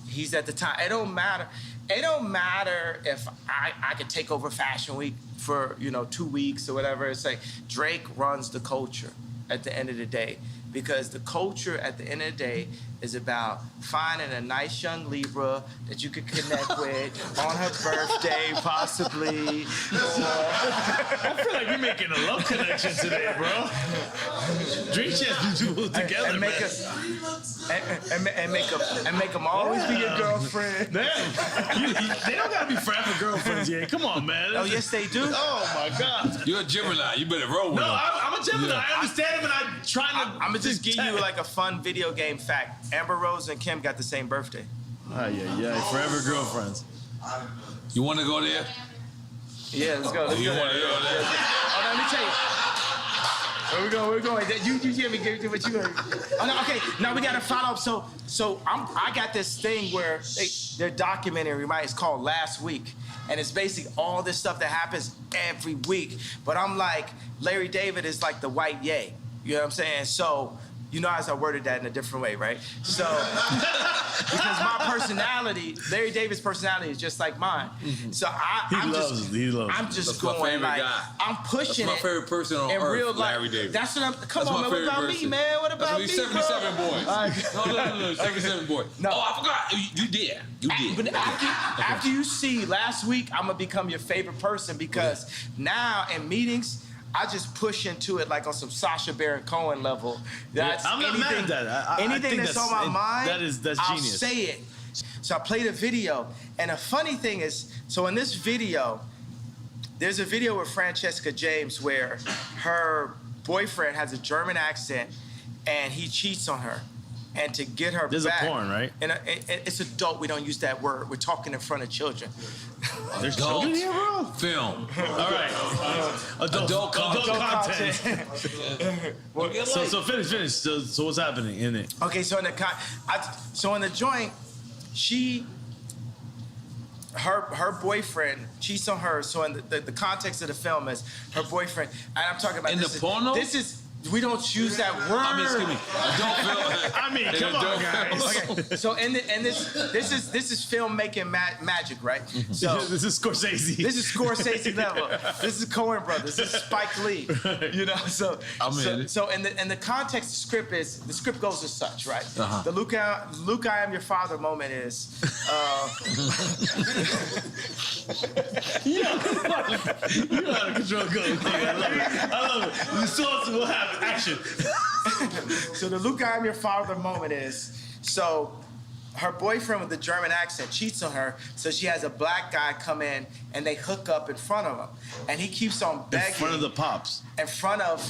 he's at the top. It don't matter. It don't matter if I could take over Fashion Week for 2 weeks or whatever. It's like Drake runs the culture at the end of the day. Because the culture at the end of the day is about finding a nice young Libra that you could connect with on her birthday, possibly. I feel like we're making a love connection today, bro. Dream Chance do together, and make them always be your girlfriend. Damn, they don't gotta be friends with girlfriends yet. Come on, man. Oh yes, they do. Oh my God. You're a Gemini. You better roll with them. No, I'm a Gemini. Yeah. I understand him, and I'm trying to. I'm gonna just give you like a fun video game fact. Amber Rose and Kim got the same birthday. Yeah, forever girlfriends. You want to go there? Yeah, let's go. Want to go there? Oh, let me tell you. Where we going? You hear me? Give what you heard. Oh no, okay. Now we gotta follow up. So I got this thing where their documentary, right? It's called Last Week, And it's basically all this stuff that happens every week. But I'm like, Larry David is like the white Ye. You know what I'm saying? So, you know, as I worded that in a different way, right? So, because my personality, Larry David's personality is just like mine. So I'm just going like, I'm pushing That's my favorite person on in earth, real life. Larry David. That's what I'm, come on, man, what about me, man? What about me, That's 77 bro? boys. No, 77 boys. No. Oh, I forgot. You did. But after you see last week, I'm gonna become your favorite person because now in meetings, I just push into it like on some Sacha Baron Cohen level. That's I'm not mad at that. Anything that's on my mind, that's I'll genius. say it. So I played a video, and the funny thing is, so in this video, there's a video with Francesca James where her boyfriend has a German accent, and he cheats on her. And to get her There's back. a porn, right? And it's adult. We don't use that word. We're talking in front of children. There's children here, bro? Film. All right. Adult content. So finish. So what's happening in it? Okay, so in the joint, her boyfriend cheats on her. So in the context of the film is her boyfriend, and I'm talking about in the porno. This is. We don't use that word. I mean, excuse me. I mean, come on, guys. Okay, so this is filmmaking magic, right? So this is Scorsese. This is Scorsese level. This is Coen Brothers. This is Spike Lee. You know, so in the context, the script goes as such, right? Uh-huh. The Luke, I am your father moment is. You know how to control good. I love it. The source will have action. So the Luke, I am your father moment is, so her boyfriend with the German accent cheats on her, so she has a black guy come in and they hook up in front of him. And he keeps on begging. In front of the pops. In front of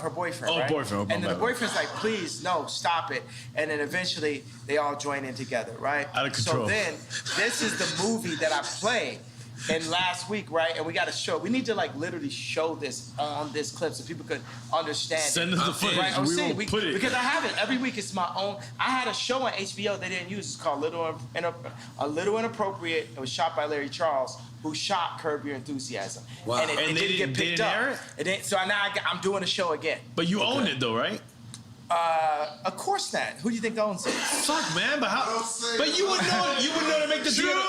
her boyfriend, right? Boyfriend. And then the boyfriend's like, please, no, stop it. And then eventually they all join in together, right? Out of control. So then, this is the movie that I played. And last week, right, and we got to show. We need to like literally show this on this clip so people could understand. Send us the footage. Right? We will put it because I have it every week. It's my own. I had a show on HBO they didn't use. It's called A Little Inappropriate. It was shot by Larry Charles, who shot Curb Your Enthusiasm. Wow. And it didn't get picked up. So now I'm doing a show again. But you own it though, right? Of course not. Who do you think owns it? Fuck, man. But how? But you would know. You would know to make the deal.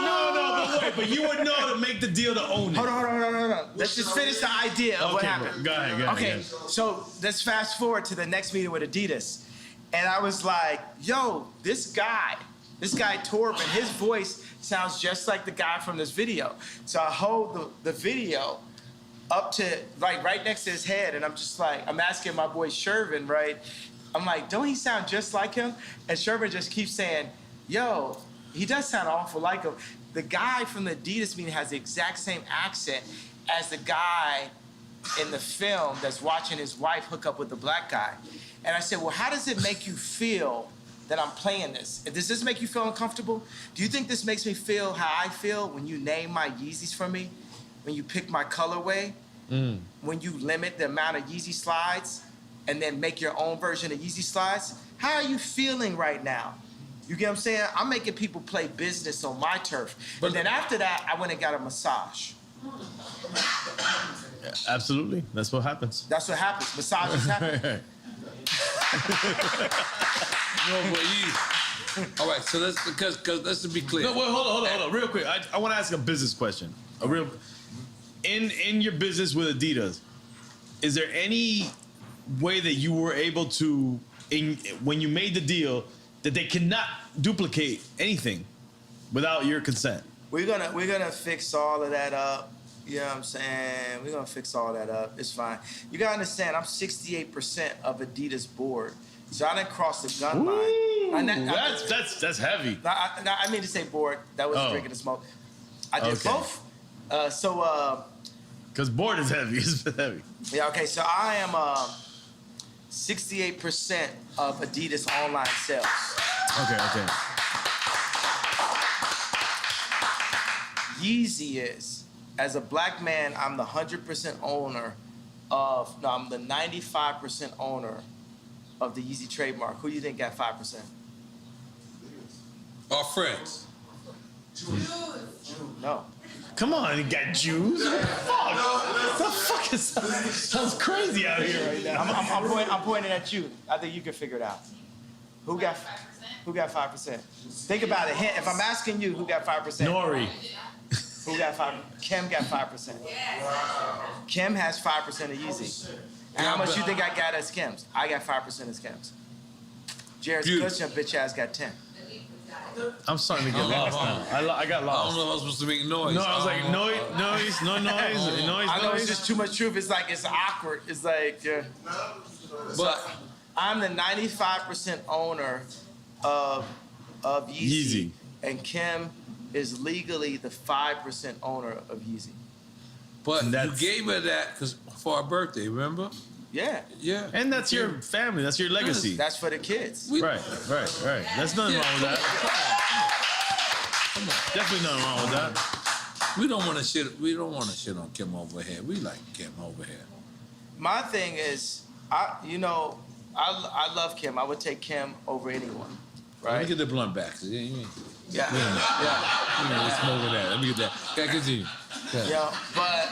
No, but you would know to make the deal to own it. Hold on. Let's just finish the idea of what happened. Go ahead. Okay, so let's fast forward to the next meeting with Adidas. And I was like, yo, this guy Torben, his voice sounds just like the guy from this video. So I hold the video up to, like, right next to his head, and I'm just like, I'm asking my boy Shervin, right? I'm like, don't he sound just like him? And Shervin just keeps saying, yo, he does sound awful like him. The guy from the Adidas meeting has the exact same accent as the guy in the film that's watching his wife hook up with the black guy. And I said, well, how does it make you feel that I'm playing this? Does this make you feel uncomfortable? Do you think this makes me feel how I feel when you name my Yeezys for me? When you pick my colorway? When you limit the amount of Yeezy slides and then make your own version of Yeezy slides? How are you feeling right now? You get what I'm saying? I'm making people play business on my turf. But then after that, I went and got a massage. Absolutely. That's what happens. That's what happens. Massages happen. All right, so let's because let's be clear. No, wait, hold on, real quick. I want to ask a business question. In your business with Adidas, is there any way that you were able to, when you made the deal, that they cannot duplicate anything without your consent? We're gonna fix all of that up. You know what I'm saying? We're gonna fix all that up. It's fine. You gotta understand, I'm 68% of Adidas board. So I didn't cross the gun line. That's heavy. I mean to say board. That was drinking the smoke. I did both. Because board is heavy. It's heavy. Yeah, okay. So I am 68% of Adidas online sales. Okay. Yeezy is, as a black man, I'm the 100% owner of, no, I'm the 95% owner of the Yeezy trademark. Who do you think got 5%? Our friends. No. Come on, you got Jews. What the fuck is sounds crazy out here right now. I'm pointing at you. I think you can figure it out. Who got 5%? Think about it. If I'm asking you, who got 5%? Nori. Who got 5%? Kim got 5%. Kim has 5% of Yeezy. And how much you think I got as Kim's? I got 5% as Kim's. Jared's Kushner bitch ass got 10. I'm starting to get lost now. I got lost. I don't know if I was supposed to make noise. No, I was like, noise. I know it's just too much truth. It's like, it's awkward. It's like, But I'm the 95% owner of Yeezy. And Kim is legally the 5% owner of Yeezy. But you gave her that for her birthday, remember? Yeah. Yeah. And that's your family. That's your legacy. That's for the kids. Right. There's nothing wrong with that. Come on. Definitely nothing wrong with that. We don't want to shit on Kim over here. We like Kim over here. My thing is, I love Kim. I would take Kim over anyone. Right? Let me get the blunt back. Yeah. Let's smoke with that. Let me get that. Okay, continue. Okay. Yeah, but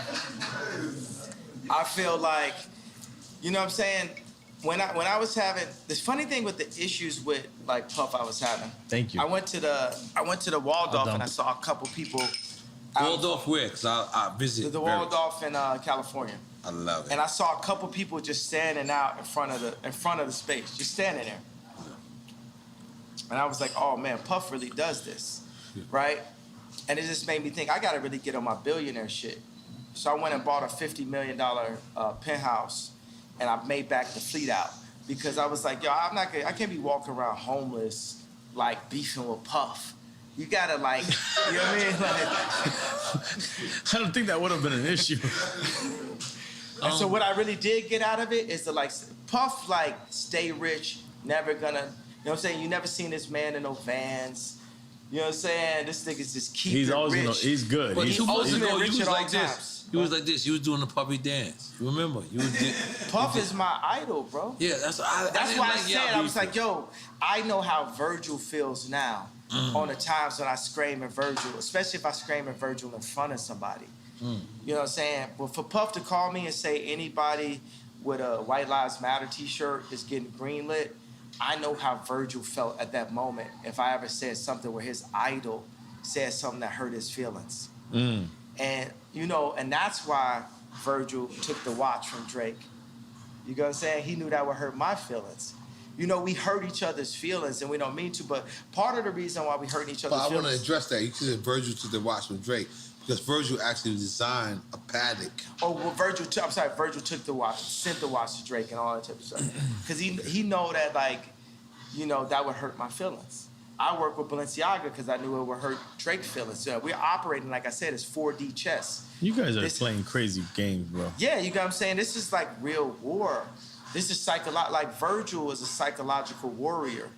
I feel like, you know what I'm saying? When I was having this funny thing with the issues with like Puff I was having. Thank you. I went to the Waldorf and I saw a couple people. Waldorf where? Cause I visit the Waldorf in California. I love it. And I saw a couple people just standing out in front of the space, just standing there. And I was like, oh man, Puff really does this, right? And it just made me think, I gotta really get on my billionaire shit. So I went and bought a $50 million penthouse, and I made back the fleet out because I was like, yo, I can't be walking around homeless, like beefing with Puff. You gotta like, you know what I mean? Like, I don't think that would have been an issue. And so what I really did get out of it is to like, Puff like stay rich, never gonna, you know what I'm saying? You never seen this man in no Vans. You know what I'm saying? This nigga's just keep He's it always rich. He's good. But He's 2 months ultimate ago, rich you was at all like this. times. You was like this. You was doing the puppy dance. You remember? Puff is my idol, bro. Yeah, that's why I said, I was like, yo, I know how Virgil feels now on the times when I scream at Virgil, especially if I scream at Virgil in front of somebody. You know what I'm saying? But for Puff to call me and say anybody with a White Lives Matter t-shirt is getting greenlit, I know how Virgil felt at that moment if I ever said something where his idol said something that hurt his feelings. And, you know, and that's why Virgil took the watch from Drake. You know what I'm saying? He knew that would hurt my feelings. You know, we hurt each other's feelings and we don't mean to, but part of the reason why we hurt each other's feelings... But I want to address that. You said Virgil took the watch from Drake because Virgil actually designed a paddock. Oh, well, Virgil took the watch, sent the watch to Drake and all that type of stuff. Because he know that, like, you know, that would hurt my feelings. I work with Balenciaga because I knew it would hurt Drake's feelings. So we're operating, like I said, it's 4D chess. You guys are playing crazy games, bro. Yeah, you know what I'm saying? This is like real war. This is like Virgil was a psychological warrior.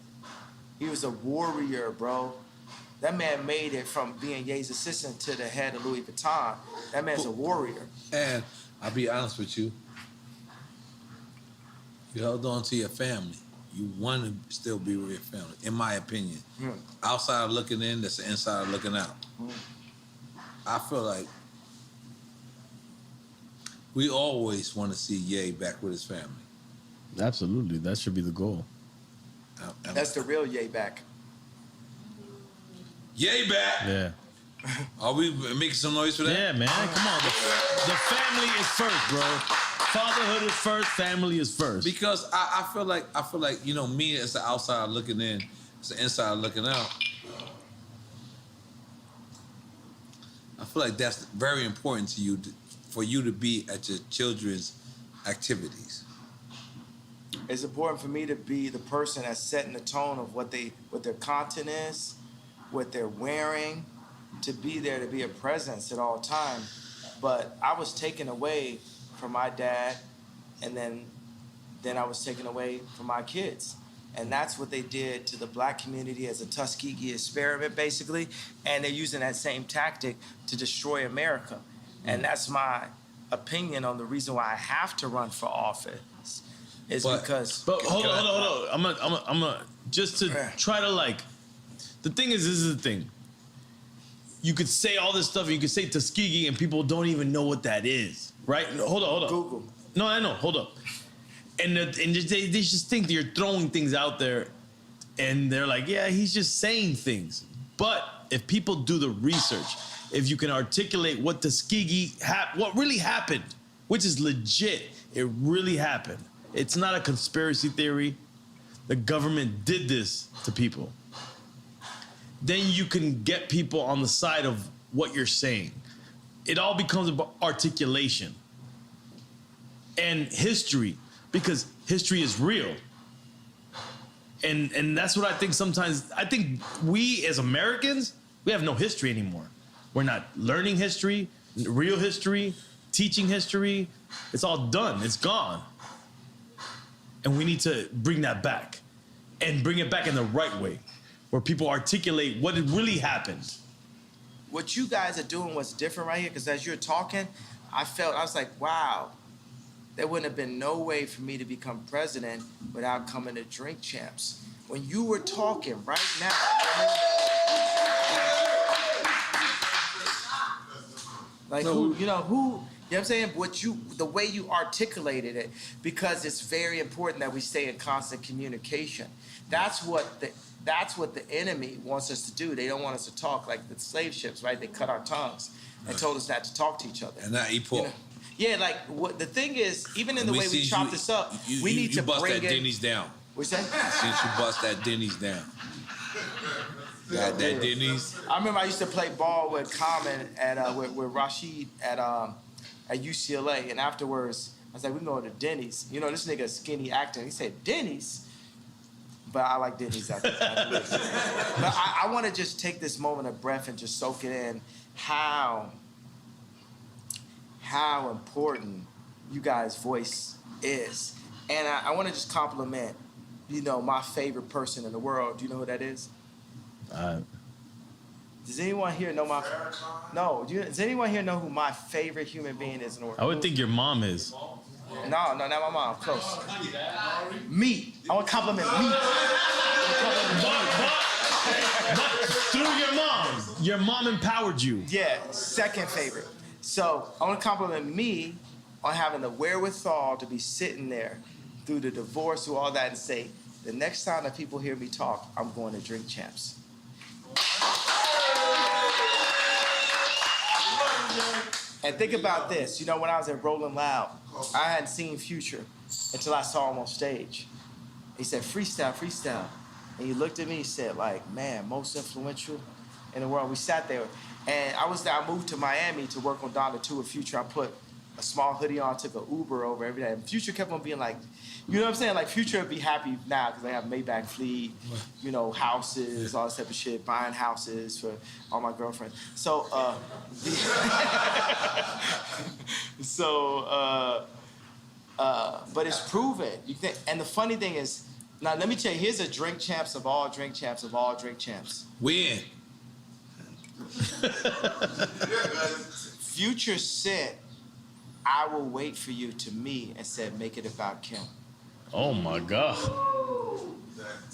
He was a warrior, bro. That man made it from being Ye's assistant to the head of Louis Vuitton. That man's a warrior. And I'll be honest with you. You held on to your family. You want to still be with your family, in my opinion. Outside of looking in, that's the inside of looking out. I feel like we always want to see Ye back with his family. Absolutely. That should be the goal. That's the real Ye back. Ye back! Yeah. Are we making some noise for that? Yeah, man. Come on. The family is first, bro. Fatherhood is first. Family is first. Because I feel like, you know, me as the outside looking in, as the inside looking out. I feel like that's very important to you, for you to be at your children's activities. It's important for me to be the person that's setting the tone of what their content is, what they're wearing, to be there, to be a presence at all time. But I was taken away from my dad, and then I was taken away from my kids. And that's what they did to the black community as a Tuskegee experiment, basically. And they're using that same tactic to destroy America. And that's my opinion on the reason why I have to run for office. Because... But hold on. I'm gonna just to try to, like... The thing is, this is the thing. you could say all this stuff, and you could say Tuskegee, and people don't even know what that is, right? Hold up. Google. No, I know. Hold up. And they just think that you're throwing things out there, and they're like, yeah, he's just saying things. But if people do the research, if you can articulate what Tuskegee, what really happened, which is legit, it really happened. It's not a conspiracy theory. The government did this to people. Then you can get people on the side of what you're saying. It all becomes about articulation and history, because history is real. And that's what I think sometimes. I think we as Americans, we have no history anymore. We're not learning history, real history, teaching history. It's all done. It's gone. And we need to bring that back, and bring it back in the right way, where people articulate what really happened. What you guys are doing was different right here, because as you're talking, I was like, wow, there wouldn't have been no way for me to become president without coming to Drink Champs. When you were talking right now, like who, you know what I'm saying? The way you articulated it, because it's very important that we stay in constant communication. That's what the enemy wants us to do. They don't want us to talk like the slave ships, right? They cut our tongues and told us not to talk to each other. And not eat pork. You know? Yeah, like what the thing is, even in the way we chop this up, we need to bust bring that in. Denny's down. What's that? Since you bust that Denny's down. Got that Denny's. I remember I used to play ball with Common with Rashid at UCLA, and afterwards I was like, we can go to Denny's. You know, this nigga skinny acting. He said Denny's, but I like Denny's after that. But I want to just take this moment of breath and just soak it in how important you guys' voice is, and I want to just compliment, my favorite person in the world. Do you know who that is? Does anyone here know my? No. Does anyone here know who my favorite human being is in the world? I would think your mom is. No, not my mom. Close. Me. I want to compliment me. But through your mom empowered you. Yeah, second favorite. So I want to compliment me on having the wherewithal to be sitting there through the divorce, through all that, and say, the next time that people hear me talk, I'm going to Drink Champs. And think about this. When I was at Rolling Loud, I hadn't seen Future until I saw him on stage. He said, freestyle, freestyle. And he looked at me, he said, man, most influential in the world. We sat there. And I moved to Miami to work on Donda 2 with Future. I put a small hoodie on, took an Uber over every day. And Future kept on being like, you know what I'm saying? Like, Future would be happy now because they have Maybach fleet, houses, all this type of shit, buying houses for all my girlfriends. So, but it's proven. And the funny thing is, now let me tell you, here's a Drink Champs of all Drink Champs of all Drink Champs. Win. Future said, I will wait for you to me, and said, make it about Kim. Oh my God.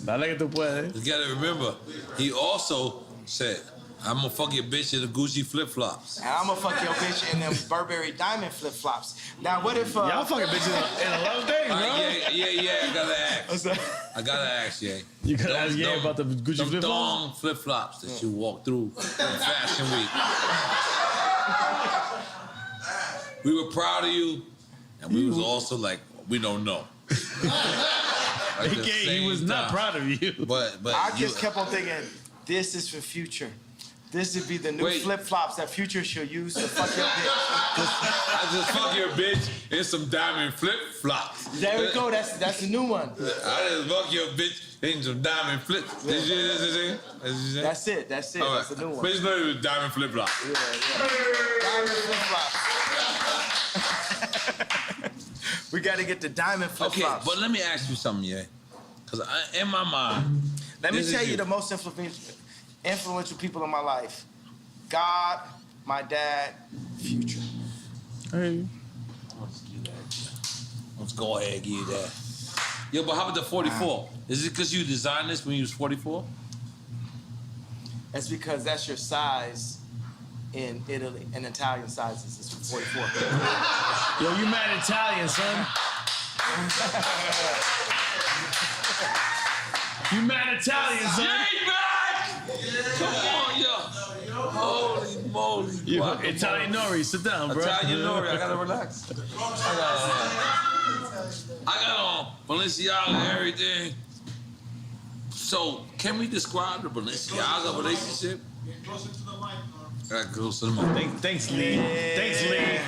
Dale que tú puedes. You gotta remember, he also said, I'm gonna fuck your bitch in the Gucci flip-flops. And I'm gonna fuck your bitch in them Burberry diamond flip-flops. Now what if... Y'all fucking bitches in 11 days, bro. Yeah, I gotta ask. I gotta ask, yeah. You gotta ask Ye about the Gucci flip-flops? Thong flip-flops that you walk through in Fashion Week. We were proud of you, and we was also like, we don't know. He was not proud of you. But I just kept on thinking, this is for Future. This would be the new flip-flops that Future should use to fuck your bitch. I just fuck your bitch in some diamond flip-flops. There we go. That's the new one. I just fuck your bitch in some diamond flip. That's it. That's the new one. But it's not even diamond flip-flops. Yeah. Diamond flip-flops. We got to get the diamond flip-flops. Okay, but let me ask you something, yeah. Because in my mind... Let me tell you the most influential people in my life. God, my dad, Future. Hey. Let's go ahead and give you that. Yo, but how about the 44? Is it because you designed this when you was 44? That's because that's your size in Italy, and Italian sizes is 44. Yo, you mad Italian, son? You mad Italian, son? Come on, yo. Holy moly. Italian Nori, sit down, bro. Italian Nori, I gotta relax. I got on Balenciaga and everything. So, can we describe the Balenciaga relationship? I got close to the mic. Thanks, Lee. Thanks, Lee.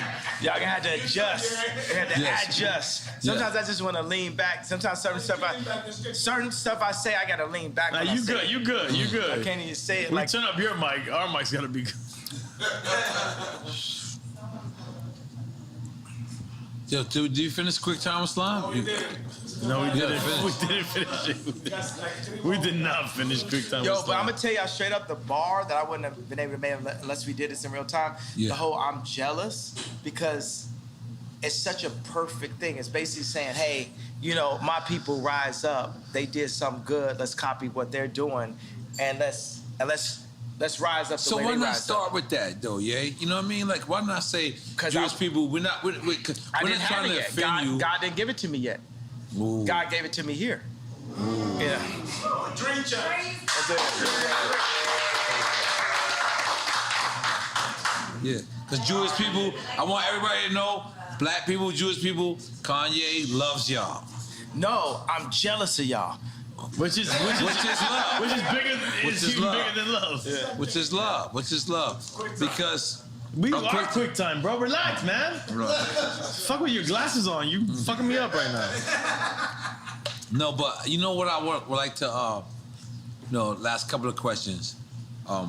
Y'all gonna have to adjust. You have to adjust. Sometimes I just want to lean back. Sometimes certain stuff I say, I gotta lean back. Nah, you good. You good. You good. I can't even say it We like. turn up your mic. Our mic's gotta be good. Yo, do you finish Quick Time with Slime? No, we didn't. finish. We didn't finish it. We did not finish Quick Time. Yo, but I'm gonna tell y'all straight up, the bar that I wouldn't have been able to make unless we did this in real time. Yeah. The whole I'm jealous because it's such a perfect thing. It's basically saying, hey, you know, my people rise up. They did something good. Let's copy what they're doing, and let's rise up. So why not start with that though, yeah? You know what I mean? Like, why not say Jewish people? We're not trying to offend you. God didn't give it to me yet. Ooh. God gave it to me here. Ooh. Yeah. Dream check. Yeah, because Jewish people, I want everybody to know, black people, Jewish people, Kanye loves y'all. No, I'm jealous of y'all. Which is love. Which is bigger. Bigger than love. Yeah. Which is love. Because we are Quick Time, bro. Relax, man. Right. Fuck with your glasses on. You fucking me up right now. No, but you know what I would like to, last couple of questions,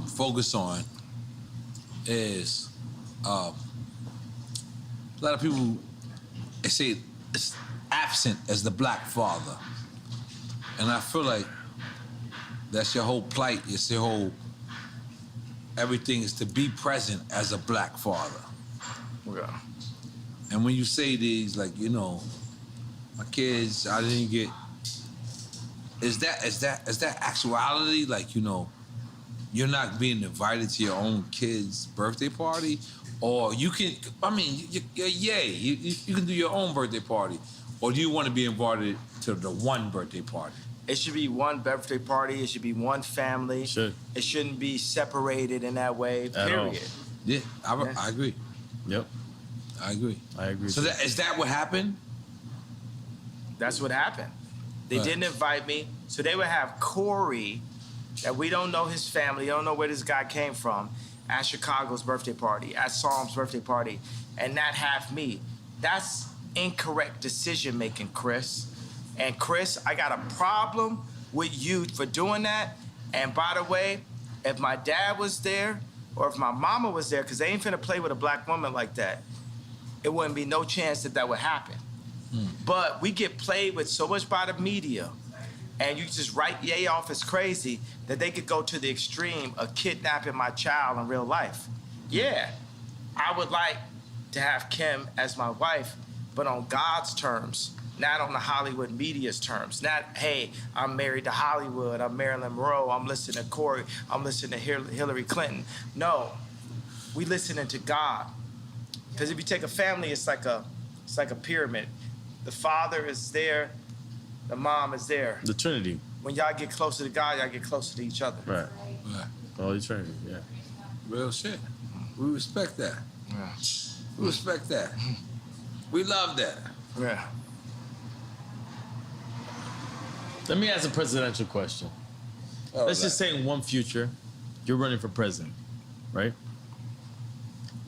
focus on is a lot of people, they say it's absent as the black father. And I feel like that's your whole plight. It's your whole, everything is to be present as a black father. Yeah. And when you say these, like, you know, my kids, I didn't get, is that actuality? Like, you know, you're not being invited to your own kid's birthday party? Or you can, I mean, you can do your own birthday party. Or do you want to be invited to the one birthday party? It should be one birthday party. It should be one family. Should. It shouldn't be separated in that way, period. Yeah, I agree. Yep. I agree. So is that what happened? That's what happened. They didn't invite me. So they would have Corey, that we don't know his family, don't know where this guy came from, at Chicago's birthday party, at Psalm's birthday party, and not have me. That's incorrect decision making, Chris. And Chris, I got a problem with you for doing that. And by the way, if my dad was there or if my mama was there, because they ain't finna play with a black woman like that, it wouldn't be no chance that would happen. But we get played with so much by the media, and you just write Ye off as crazy that they could go to the extreme of kidnapping my child in real life. Yeah, I would like to have Kim as my wife, but on God's terms, not on the Hollywood media's terms. Not, hey, I'm married to Hollywood, I'm Marilyn Monroe, I'm listening to Corey, I'm listening to Hillary Clinton. No, we listening to God. Because if you take a family, it's like a pyramid. The father is there, the mom is there. The Trinity. When y'all get closer to God, y'all get closer to each other. Right. Holy Trinity, yeah. Real shit. We respect that. Yeah. We respect that. We love that. Yeah. Let me ask a presidential question. Let's just say in one future, you're running for president, right?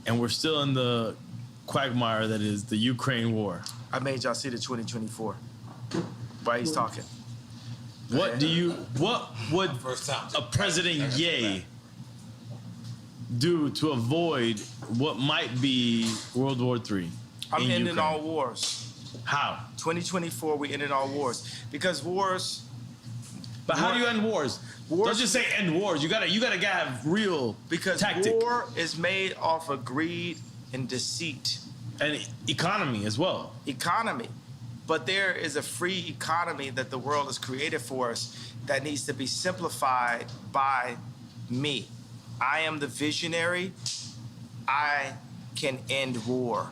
And we're still in the quagmire that is the Ukraine war. I made y'all see the 2024. Why he's talking. What would a President Ye do to avoid what might be World War III? I'm ending all wars. How? 2024, we ended all wars. Because wars... But how do you end wars? Don't just say end wars. You gotta have real tactic. Because war is made off of greed and deceit. And economy as well. Economy. But there is a free economy that the world has created for us that needs to be simplified by me. I am the visionary, I can end war.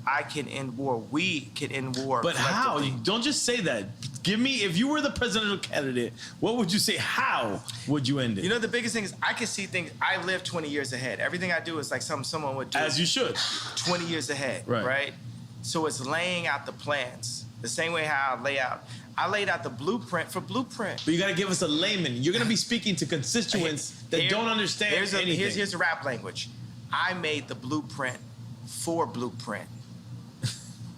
I can end war. We can end war. But how? Don't just say that. Give me, if you were the presidential candidate, what would you say? How would you end it? You know, the biggest thing is I can see things. I live 20 years ahead. Everything I do is like someone would do. As you should. 20 years ahead, right? So it's laying out the plans. The same way how I laid out the blueprint for Blueprint. But you got to give us a layman. You're going to be speaking to constituents that don't understand anything. Here's the rap language. I made the blueprint for Blueprint.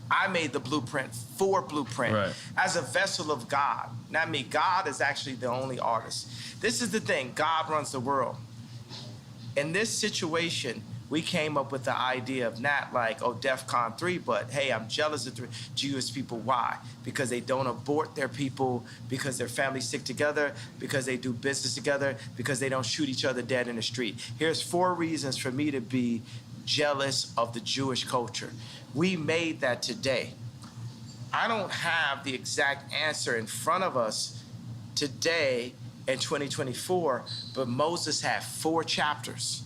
I made the blueprint for Blueprint as a vessel of God. Not me. God is actually the only artist. This is the thing. God runs the world. In this situation, we came up with the idea of not like, oh, DEFCON 3, but hey, I'm jealous of Jewish people. Why? Because they don't abort their people, because their families stick together, because they do business together, because they don't shoot each other dead in the street. Here's 4 reasons for me to be jealous of the Jewish culture. We made that today. I don't have the exact answer in front of us today in 2024, but Moses had 4 chapters.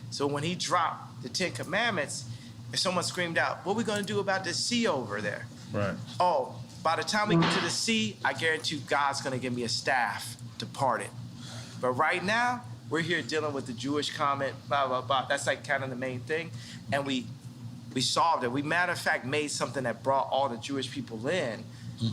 So when he dropped the 10 Commandments, if someone screamed out, what are we gonna do about the sea over there? Right. Oh, by the time we get to the sea, I guarantee you God's gonna give me a staff to part it. But right now, we're here dealing with the Jewish comment, blah, blah, blah. That's like kind of the main thing. And we solved it. We, matter of fact, made something that brought all the Jewish people in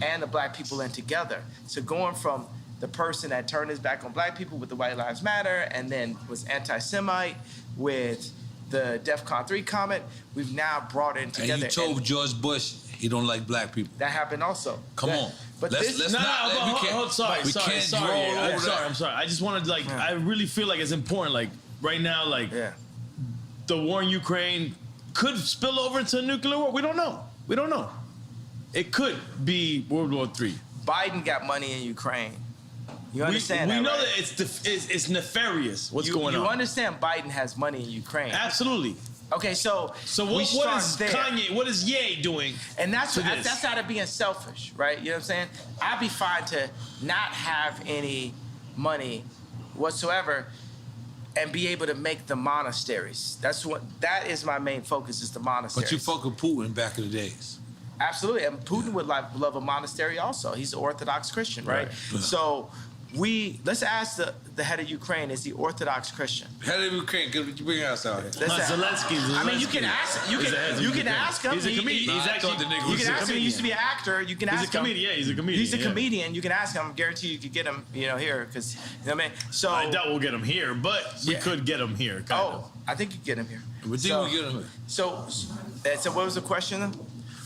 and the black people in together. So going from the person that turned his back on black people with the White Lives Matter and then was anti-Semite with the DEFCON 3 comment, we've now brought it in together. And you told George Bush he don't like black people. That happened also. Come on. But I'm sorry. I just wanted to, I really feel like it's important, like, right now, the war in Ukraine could spill over into a nuclear war. We don't know. It could be World War III. Biden got money in Ukraine. You understand we know right? that it's nefarious what's going on. You understand Biden has money in Ukraine. Absolutely. Okay, so what is Kanye, what is Ye doing? And that's out of being selfish, right? You know what I'm saying? I'd be fine to not have any money whatsoever and be able to make the monasteries. That is my main focus, is the monasteries. But you fuck with Putin back in the days. Absolutely, and Putin would love a monastery also. He's an Orthodox Christian, right? So let's ask the head of Ukraine, is he Orthodox Christian? Head of Ukraine, can you bring us out here? Zelensky. I mean, you can ask him. He's a comedian. You can ask him. He used to be an actor. You can ask him. He's a comedian. He's a comedian. You can ask him. I guarantee you could get him, here, because you know what I mean. So I doubt we'll get him here, but we could get him here. I think you get him here. We think we get him here. So what was the question then?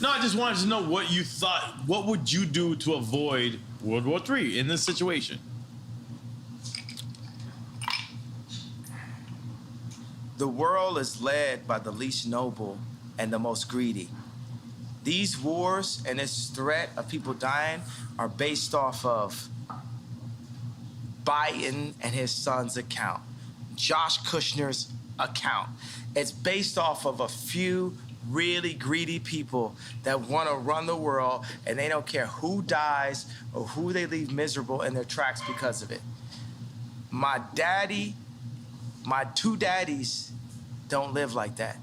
No, I just wanted to know what you thought. What would you do to avoid World War III in this situation? The world is led by the least noble and the most greedy. These wars and this threat of people dying are based off of Biden and his son's account, Josh Kushner's account. It's based off of a few really greedy people that want to run the world, and they don't care who dies or who they leave miserable in their tracks because of it. My 2 daddies don't live like that.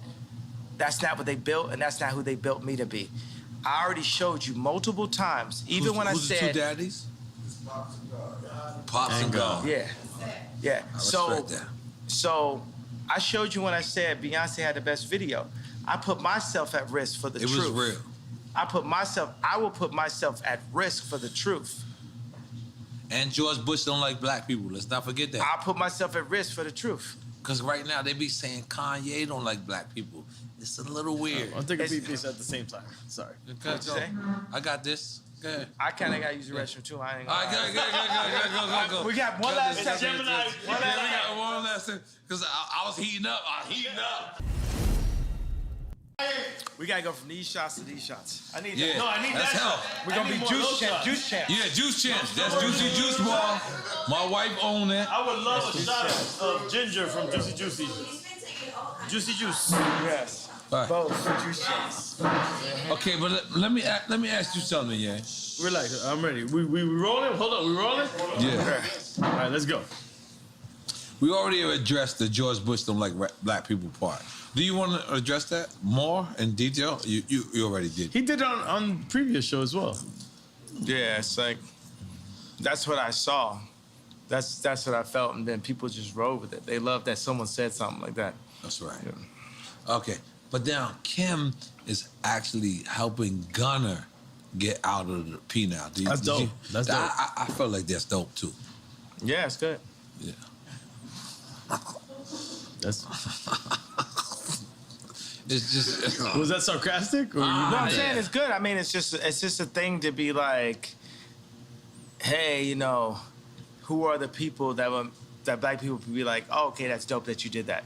That's not what they built, and that's not who they built me to be. I already showed you multiple times, even when I said— Who's the 2 daddies? Pops and God. Yeah. I So I showed you when I said Beyonce had the best video. I put myself at risk for the truth. It was real. I will put myself at risk for the truth. And George Bush don't like black people. Let's not forget that. I'll put myself at risk for the truth. Because right now they be saying Kanye don't like black people. It's a little weird. I'll take a beat piece at the same time. Sorry. What'd you say? I got this. Go ahead. I kind of got to use the restroom too. I ain't gonna lie. Go. We got one last second. Gemini. We got one last second. Because I was heating up. We gotta go from these shots to these shots. I need that. No, I need that's that. Help. We're gonna be juice champs. Yeah, juice champs. That's Juicy Juice Bar. My wife owned it. I would love a shot of ginger from Juicy Juicy. Juicy Juice. Yes. Right. Both juice champs. Okay, but let me ask you something, yeah. Relax, I'm ready. We rolling? Hold on, we rolling? Yeah. All right, let's go. We already addressed the George Bush don't like black people part. Do you want to address that more in detail? You already did. He did it on previous show as well. Yeah, it's like that's what I saw. That's what I felt, and then people just rode with it. They loved that someone said something like that. That's right. Yeah. Okay, but now Kim is actually helping Gunner get out of the penal. That's dope. That's dope. I felt like that's dope too. Yeah, it's good. Yeah. That's. It's just. Was that sarcastic? Or no, I'm saying it's good. I mean, it's just a thing to be like, hey, you know, who are the people that black people would be like, oh, okay, that's dope that you did that.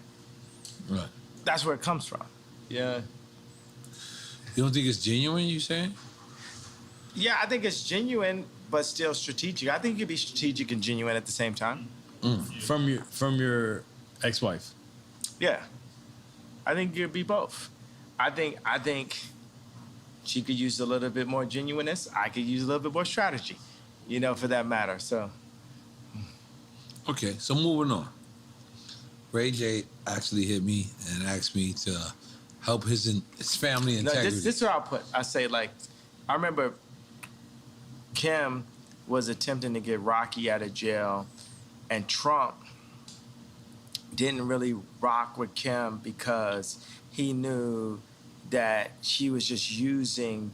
Right. That's where it comes from. Yeah. You don't think it's genuine? You saying? Yeah, I think it's genuine, but still strategic. I think you can be strategic and genuine at the same time. From your ex-wife. Yeah. I think you could be both. I think she could use a little bit more genuineness. I could use a little bit more strategy, you know, for that matter. So. Okay, so moving on. Ray J actually hit me and asked me to help his family integrity. No, this is what I say, like, I remember Kim was attempting to get Rocky out of jail, and Trump didn't really rock with Kim because he knew that she was just using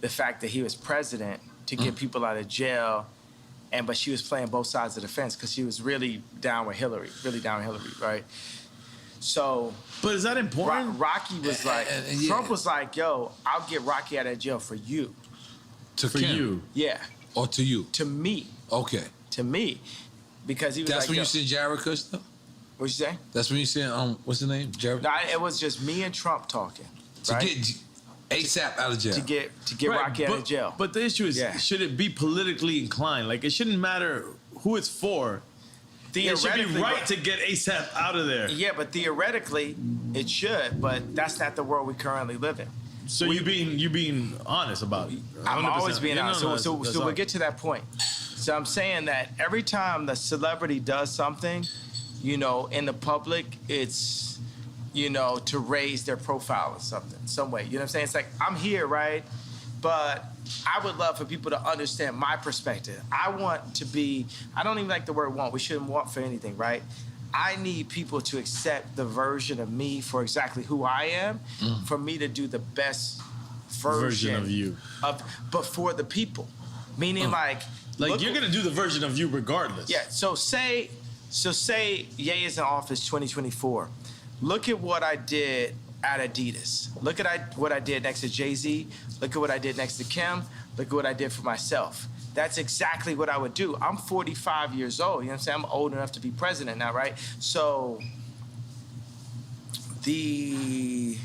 the fact that he was president to get people out of jail, but she was playing both sides of the fence because she was really down with Hillary, right? So, but is that important? Rocky was like, Trump was like, yo, I'll get Rocky out of jail for you. For you? Yeah. Or to you? To me. Okay. To me. Because he was That's like, when you seen Jared Kushner? What'd you say? That's when you seen, what's the name? Jared? No, it was just me and Trump talking. To get ASAP out of jail. To get Rocky out of jail. But the issue is, should it be politically inclined? Like, it shouldn't matter who it's for. It should be right to get ASAP out of there. Yeah, but theoretically, it should. But that's not the world we currently live in. So you're being honest about it. I'm always being honest. So we'll get to that point. So I'm saying that every time the celebrity does something, you know, in the public, it's, you know, to raise their profile or something, some way. You know what I'm saying? It's like, I'm here, right? But I would love for people to understand my perspective. I want to be, I don't even like the word want. We shouldn't want for anything, right? I need people to accept the version of me for exactly who I am, for me to do the best version of you. But for the people. Meaning like you're gonna do the version of you regardless. Yeah, so say Ye is in office 2024. Look at what I did at Adidas. Look at what I did next to Jay-Z. Look at what I did next to Kim. Look at what I did for myself. That's exactly what I would do. I'm 45 years old. You know what I'm saying? I'm old enough to be president now, right? So the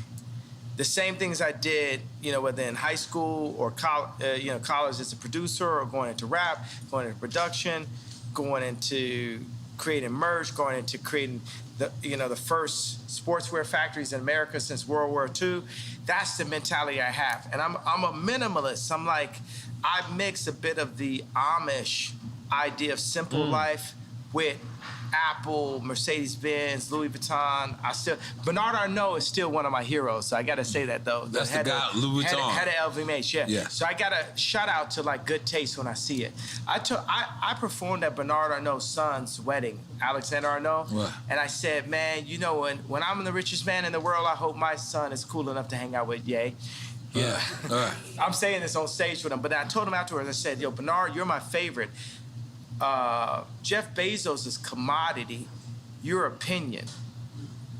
same things I did, you know, whether in high school or college as a producer, or going into rap, going into production, going into creating merch, going into creating the first sportswear factories in America since World War II. That's the mentality I have. And I'm a minimalist. I'm like, I mix a bit of the Amish idea of simple life with Apple, Mercedes-Benz, Louis Vuitton. Bernard Arnault is still one of my heroes, so I gotta say that though. That's the guy, Louis Vuitton. Head of LVMH, yeah. So I gotta shout out to like good taste when I see it. I performed at Bernard Arnault's son's wedding, Alexander Arnault, and I said, man, you know, when I'm the richest man in the world, I hope my son is cool enough to hang out with Ye. Yeah. I'm saying this on stage with him, but I told him afterwards, I said, yo, Bernard, you're my favorite. Jeff Bezos is commodity, your opinion.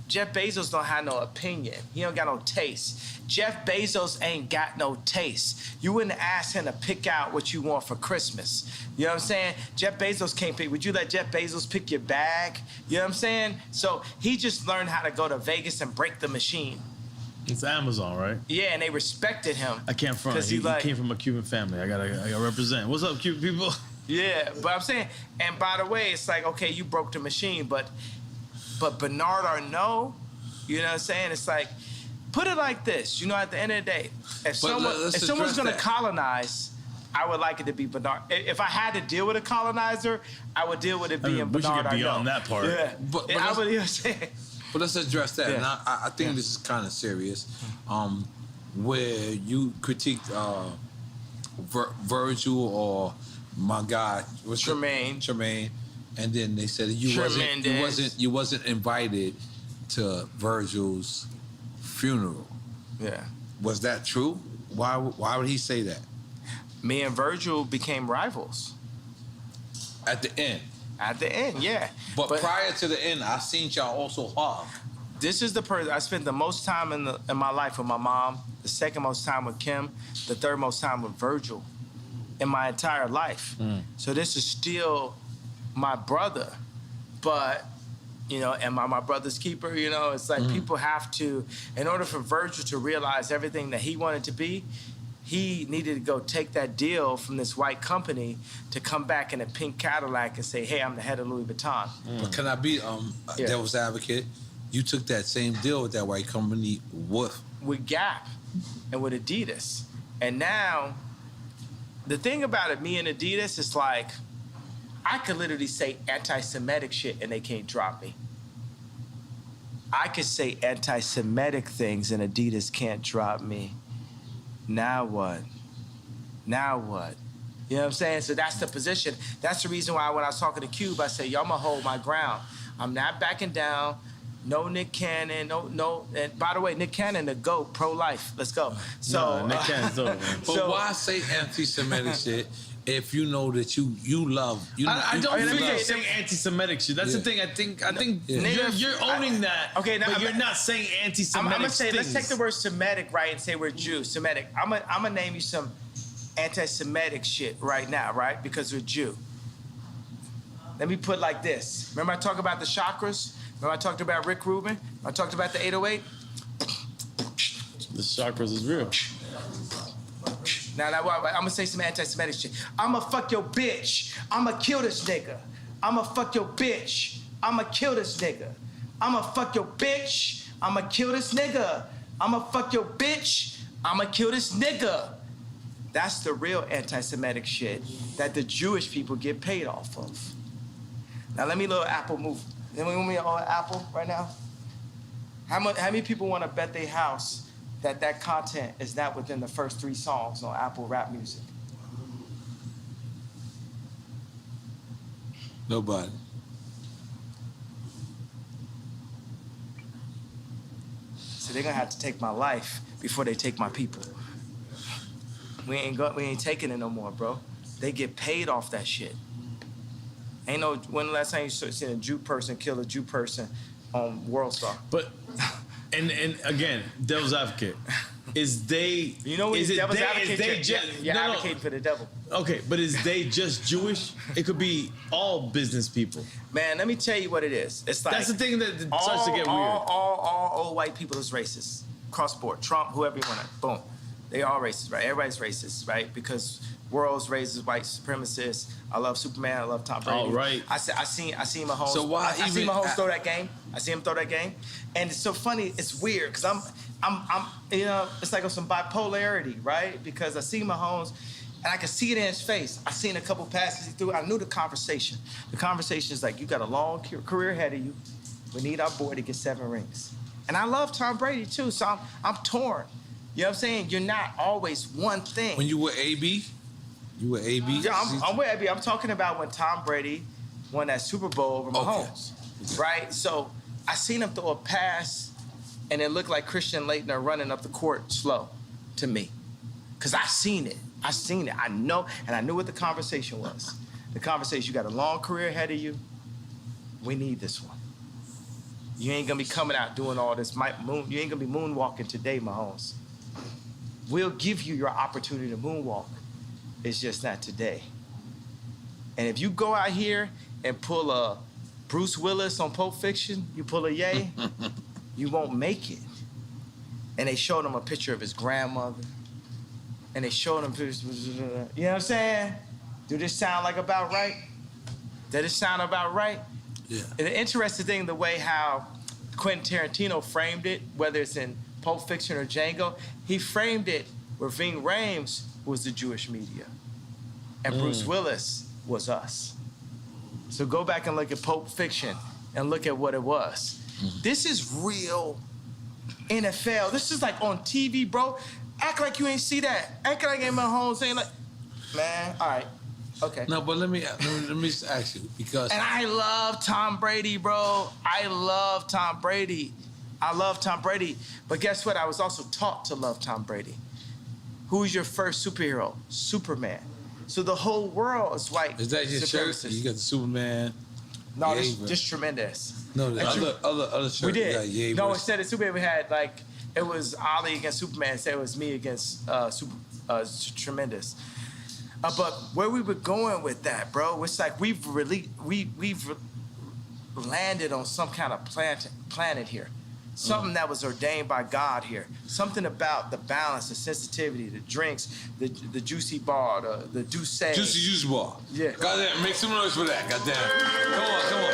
Jeff Bezos don't have no opinion. He don't got no taste. Jeff Bezos ain't got no taste. You wouldn't ask him to pick out what you want for Christmas. You know what I'm saying? Jeff Bezos can't pick. Would you let Jeff Bezos pick your bag? You know what I'm saying? So he just learned how to go to Vegas and break the machine. It's Amazon, right? Yeah, and they respected him. I can't front. He came from a Cuban family. I gotta represent. What's up, Cuban people? Yeah, but I'm saying, and by the way, it's like, okay, you broke the machine, but Bernard Arnault, you know what I'm saying? It's like, put it like this, you know, at the end of the day, if someone's gonna colonize, I would like it to be Bernard. If I had to deal with a colonizer, I would deal with it being Bernard Arnault. We should get beyond that part. Yeah, but you know what I'm saying? But let's address that. And I think this is kind of serious. Where you critiqued Virgil or my guy, what's Tremaine, and then they said you wasn't invited to Virgil's funeral. Yeah. Was that true? Why would he say that? Me and Virgil became rivals. At the end. At the end, yeah. But prior to the end, I seen y'all also hug. This is the person I spent the most time in my life with my mom, the second most time with Kim, the third most time with Virgil in my entire life. So this is still my brother, but, you know, am I my brother's keeper? You know, it's like people have to, in order for Virgil to realize everything that he wanted to be, he needed to go take that deal from this white company to come back in a pink Cadillac and say, hey, I'm the head of Louis Vuitton. But can I be devil's advocate? You took that same deal with that white company with Gap and with Adidas. And now, the thing about it, me and Adidas, is like, I could literally say anti-Semitic shit and they can't drop me. I could say anti-Semitic things and Adidas can't drop me. Now what? Now what? You know what I'm saying? So that's the position. That's the reason why when I was talking to Cube, I said, yo, I'm gonna hold my ground. I'm not backing down. No Nick Cannon, no. And by the way, Nick Cannon, the GOAT, pro-life. Let's go. So Nick Cannon's dope, man. But why say anti-Semitic shit if you know that you love? I don't feel you're saying anti-Semitic shit. That's the thing. I think you're owning that. Okay, now, but you're not saying anti-Semitic. I'm gonna say, things. let's take the word Semitic, right, and say we're Jews. Semitic. I'm gonna name you some anti-Semitic shit right now, right? Because we're Jew. Let me put it like this. Remember I talked about the chakras? Remember I talked about Rick Rubin? I talked about the 808? The chakras is real. Now, I'm gonna say some anti-Semitic shit. I'ma fuck your bitch. I'ma kill this nigga. I'ma fuck your bitch. I'ma kill this nigga. I'ma fuck your bitch. I'ma kill this nigga. I'ma fuck your bitch. I'ma kill this nigga. That's the real anti-Semitic shit that the Jewish people get paid off of. Now let me little Apple move. Let me on Apple right now. How many people want to bet their house that content is not within the first 3 songs on Apple Rap Music? Nobody. So they're gonna have to take my life before they take my people. We ain't taking it no more, bro. They get paid off that shit. Ain't no, when the last time you seen a Jew person kill a Jew person on World Star? But, and again, devil's advocate. Is they, you know what, is it devil's they, advocate, is they just, you're advocating for the devil. Okay, but is they just Jewish? It could be all business people. Man, let me tell you what it is. It's like, that's the thing that starts to get weird. All old white people is racist. Cross board. Trump, whoever you want to, boom. They all racist, right? Everybody's racist, right? Because world's racist, white supremacists. I love Superman. I love Tom Brady. All right. I seen Mahomes. So why I seen Mahomes throw that game. I see him throw that game, and it's so funny. It's weird because I'm you know, it's like some bipolarity, right? Because I see Mahomes, and I can see it in his face. I seen a couple passes he threw. I knew the conversation. The conversation is like, you got a long career ahead of you. We need our boy to get 7 rings. And I love Tom Brady too, so I'm torn. You know what I'm saying? You're not always one thing. When you were AB? You were AB? Yeah, I'm with AB. I'm talking about when Tom Brady won that Super Bowl over Mahomes, right? So I seen him throw a pass, and it looked like Christian Laettner running up the court slow to me. Because I seen it. I know, and I knew what the conversation was. The conversation, you got a long career ahead of you. We need this one. You ain't going to be coming out doing all this. You ain't going to be moonwalking today, Mahomes. We'll give you your opportunity to moonwalk. It's just not today. And if you go out here and pull a Bruce Willis on Pulp Fiction, you pull a Ye, you won't make it. And they showed him a picture of his grandmother. And they showed him pictures. You know what I'm saying? Do this sound like about right? Does this sound about right? Yeah. And the interesting thing, the way how Quentin Tarantino framed it, whether it's in Pulp Fiction or Django, he framed it where Ving Rhames was the Jewish media, and Bruce Willis was us. So go back and look at Pulp Fiction and look at what it was. This is real NFL. This is like on TV, bro. Act like you ain't see that. Act like I ain't my home saying like, man, all right, okay. No, but let me just ask you because. And I love Tom Brady, bro. I love Tom Brady. But guess what? I was also taught to love Tom Brady. Who's your first superhero? Superman. So the whole world is white. Is that your shirt? You got the Superman. No, this tremendous. No, the other shirt. We did. Yeah, no, instead of Superman, we had like it was Ali against Superman. Instead, it was me against Tremendous. But where we were going with that, bro, it's like we've landed on some kind of planet here. Something that was ordained by God here. Something about the balance, the sensitivity, the drinks, the juicy bar, the douce. Juicy bar. Yeah. Goddamn, make some noise for that. Goddamn. Come on.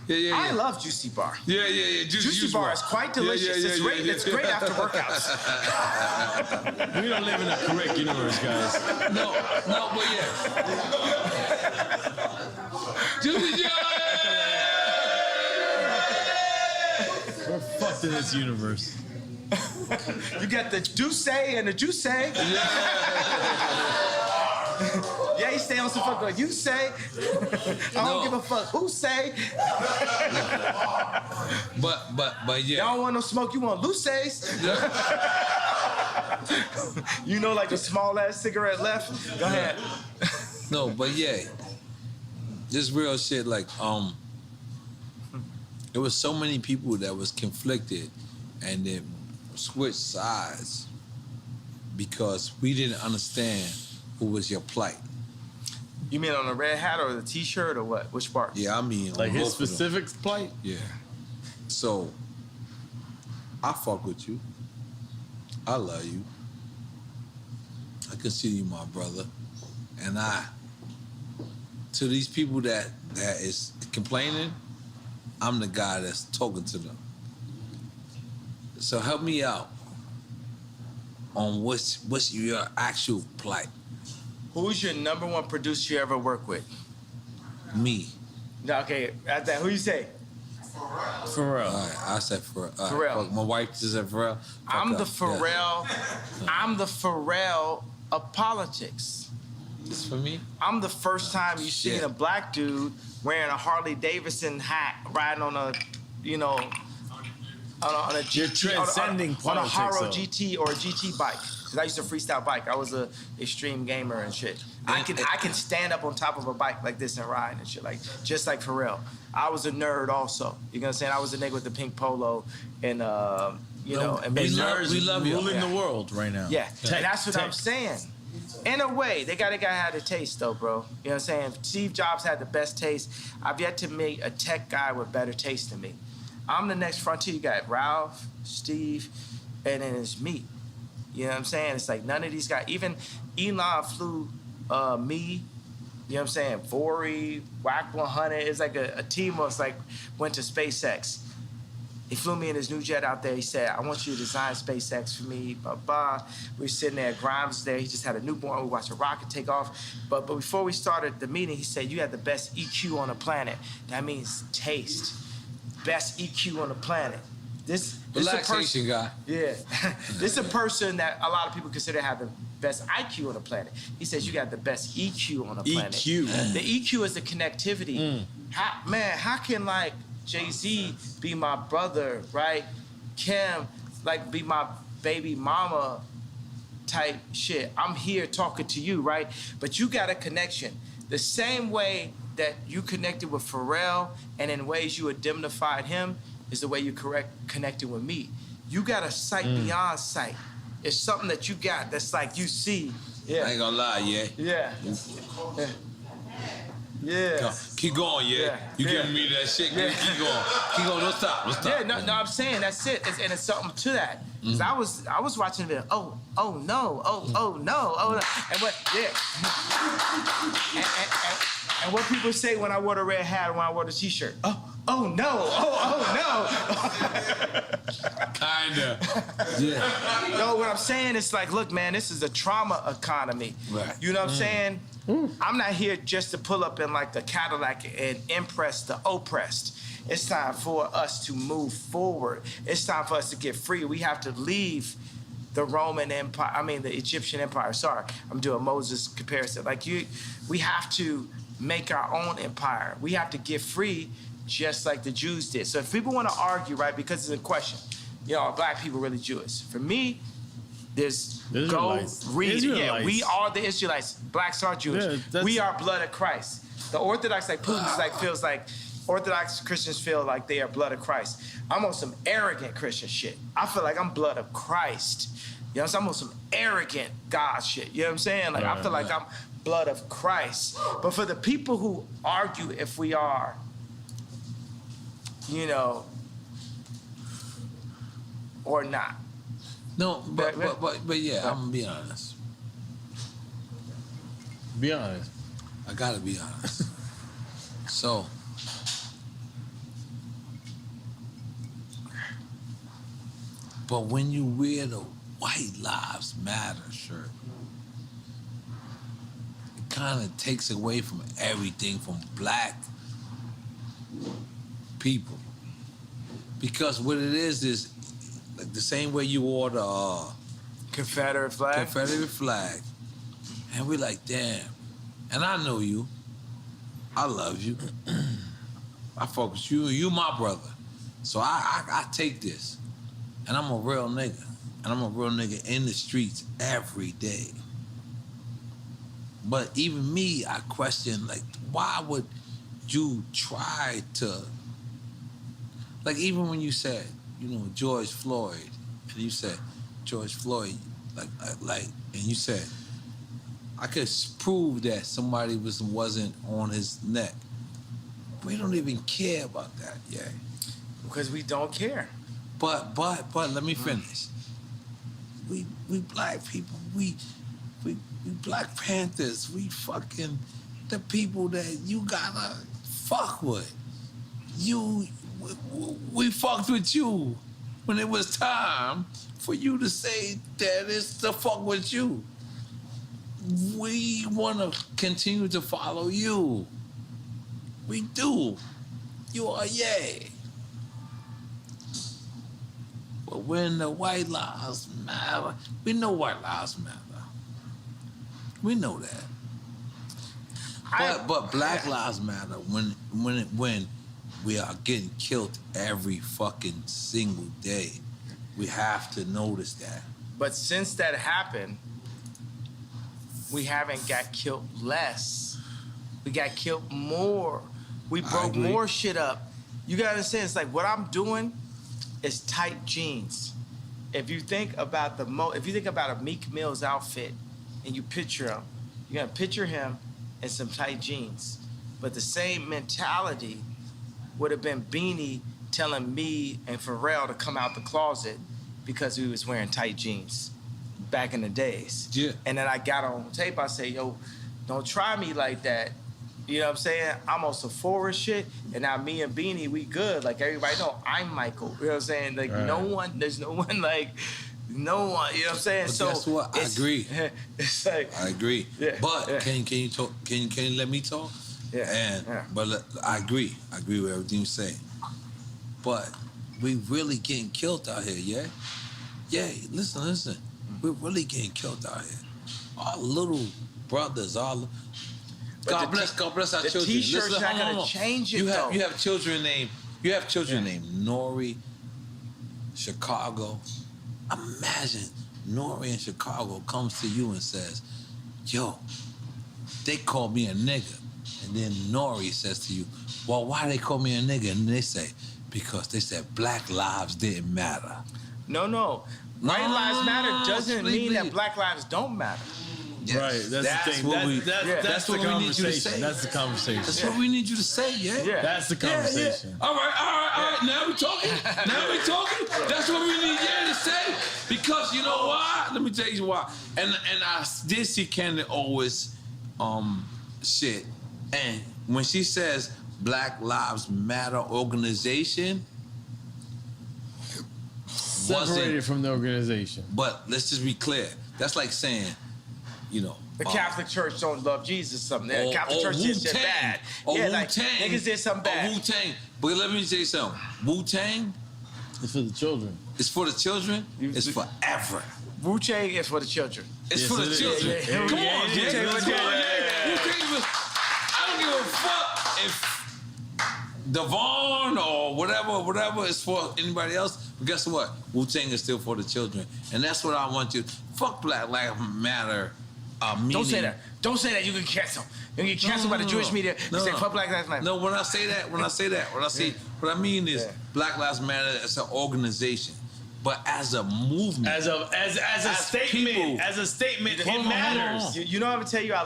Yeah. I love juicy bar. Yeah. Juicy bar is quite delicious. It's great after workouts. We don't live in a correct universe, guys. No, but yeah. Juicy bar. We're fucked in this universe. You got the douce and the juice. Yeah, he stay on some fuck like you say. I don't give a fuck who say. But yeah. Y'all don't want no smoke, you want Luces. You know, like a small ass cigarette left. Go ahead. No, but yeah. This real shit, like, there was so many people that was conflicted and then switched sides because we didn't understand who was your plight. You mean on the red hat or the t-shirt or what? Which part? Yeah, I mean like his specific plight? Yeah. So I fuck with you. I love you. I consider you my brother. And to these people that is complaining, I'm the guy that's talking to them. So help me out on what's your actual plight. Who's your number one producer you ever worked with? Me. No, okay, at that, who you say? Pharrell. All right, I said Pharrell. Pharrell. My wife just said Pharrell. I'm the Pharrell of politics. It's for me? I'm the first time you seen a black dude wearing a Harley Davidson hat, riding on a, on a GT, You're transcending on a politics, Haro though. GT or a GT bike. Cause I used to freestyle bike. I was a extreme gamer and shit. I can stand up on top of a bike like this and ride and shit, like just like Pharrell. I was a nerd also. You know what I'm saying? I was a nigga with the pink polo and and we love you. Ruling the world right now. Yeah, and that's what I'm saying. In a way, that guy had a taste though, bro. You know what I'm saying? Steve Jobs had the best taste. I've yet to meet a tech guy with better taste than me. I'm the next frontier. You got Ralph, Steve, and then it's me. You know what I'm saying? It's like none of these guys, even Elon flew me, you know what I'm saying? Vori, Whack 100. It's like a team was like went to SpaceX. He flew me in his new jet out there. He said, I want you to design SpaceX for me, blah, blah. We were sitting there, Grimes was there. He just had a newborn. We watched a rocket take off. But before we started the meeting, he said, you had the best EQ on the planet. That means taste. Best EQ on the planet. This relaxation guy. Yeah. This is a person that a lot of people consider have the best IQ on the planet. He says you got the best EQ on the planet. EQ. The EQ is the connectivity. How can like Jay-Z be my brother, right? Kim, like be my baby mama type shit. I'm here talking to you, right? But you got a connection. The same way that you connected with Pharrell and in ways you indemnified him is the way you connected with me. You got a sight beyond sight. It's something that you got that's like you see. Yeah. I ain't gonna lie, Yeah. Keep going, You giving me that shit, keep going. Keep going, don't stop. Yeah, no, I'm saying that's it. And it's something to that. Cause I was watching the video, oh no. And what, and what people say when I wore the red hat, when I wore the t-shirt, oh no. Kinda. Yeah. No, what I'm saying is like, look, man, this is a trauma economy. Right. You know what I'm saying? I'm not here just to pull up in like the Cadillac and impress the oppressed. It's time for us to move forward. It's time for us to get free. We have to leave the Roman Empire, the Egyptian Empire. Sorry, I'm doing Moses comparison. We have to make our own empire. We have to get free just like the Jews did. So if people want to argue, right, because it's a question, are black people really Jewish? For me, there's Israelites. go read it. Yeah, Israelites. we are the Israelites. Blacks are Jewish. Yeah, we are blood of Christ. The Orthodox, like Putin's, feels like Orthodox Christians feel like they are blood of Christ. I'm on some arrogant Christian shit. I feel like I'm blood of Christ. You know what I'm saying? I'm on some arrogant God shit. You know what I'm saying? I feel like I'm blood of Christ. But for the people who argue if we are, or not. No, but yeah, I'm gonna be honest. Be honest. I gotta be honest. So, but when you wear the White Lives Matter shirt, it kind of takes away from everything from black people. Because what it is like the same way you wore the Confederate flag. Confederate flag. And we're like, damn. And I know you. I love you. I fuck with you. You my brother. So I take this. And I'm a real nigga. And I'm a real nigga in the streets every day. But even me, I question, why would you try to... even when you said, George Floyd, and you said, George Floyd, and you said, I could prove that somebody wasn't on his neck. We don't even care about that, yeah. Because we don't care. But let me finish. We black people, we Black Panthers, we fucking the people that you gotta fuck with. We fucked with you when it was time for you to say that it's to fuck with you. We want to continue to follow you. We do. You are yay. But when the White Lives Matter, we know White Lives Matter. We know that. But Black Lives Matter when we are getting killed every fucking single day. We have to notice that. But since that happened, we haven't got killed less. We got killed more. We broke more shit up. You gotta understand, it's like what I'm doing is tight jeans. If you think about a Meek Mill's outfit and you picture him, you're gonna picture him in some tight jeans. But the same mentality would have been Beanie telling me and Pharrell to come out the closet because we was wearing tight jeans back in the days. Yeah. And then I got on tape, I say, yo, don't try me like that. You know what I'm saying? I'm on Sephora shit, and now me and Beanie, we good. Like everybody know I'm Michael. You know what I'm saying? Like there's no one, you know what I'm saying? But so that's what I agree. It's like I agree. Yeah, but yeah. Can you talk? Can you let me talk? Yeah. But I agree. I agree with everything you say. But we really getting killed out here, yeah? Yeah, listen. We're really getting killed out here. Our little brothers, God bless our the children. T-shirt's Listen, not hold gonna on. change it, You though. have children named Nori, Chicago. Imagine Nori in Chicago comes to you and says, yo, they call me a nigga. And then Nori says to you, well, why they call me a nigga? And they say, because they said black lives didn't matter. No. White lives matter doesn't mean that black lives don't matter. Yes. Right, that's the thing. That's the conversation. That's the conversation. That's what we need you to say, yeah? That's the conversation. Yeah. All right. Now we talking. That's what we need to say. Because you know why? Let me tell you why. And I did see Candy always shit. And when she says Black Lives Matter organization, separated from the organization. But let's just be clear. That's like saying, you know, the Catholic Church don't love Jesus. Something. The Catholic Church did shit bad. Yeah, like niggas did something bad. Wu-Tang. But let me tell you something. Wu-Tang. It's for the children. It's for the children. It's forever. Wu-Tang is for the children. It's for the children. Yeah. Come on, Wu-Tang. I don't give a fuck if Devon or whatever is for anybody else. But guess what? Wu-Tang is still for the children. And that's what I want you. Fuck Black Lives Matter. Don't say that. Don't say that. You can cancel. You can get canceled by the Jewish media. You say fuck Black Lives Matter. No, when I say that, what I mean is Black Lives Matter as an organization. But as a movement, as a statement, it matters. You know what I'm gonna tell you? I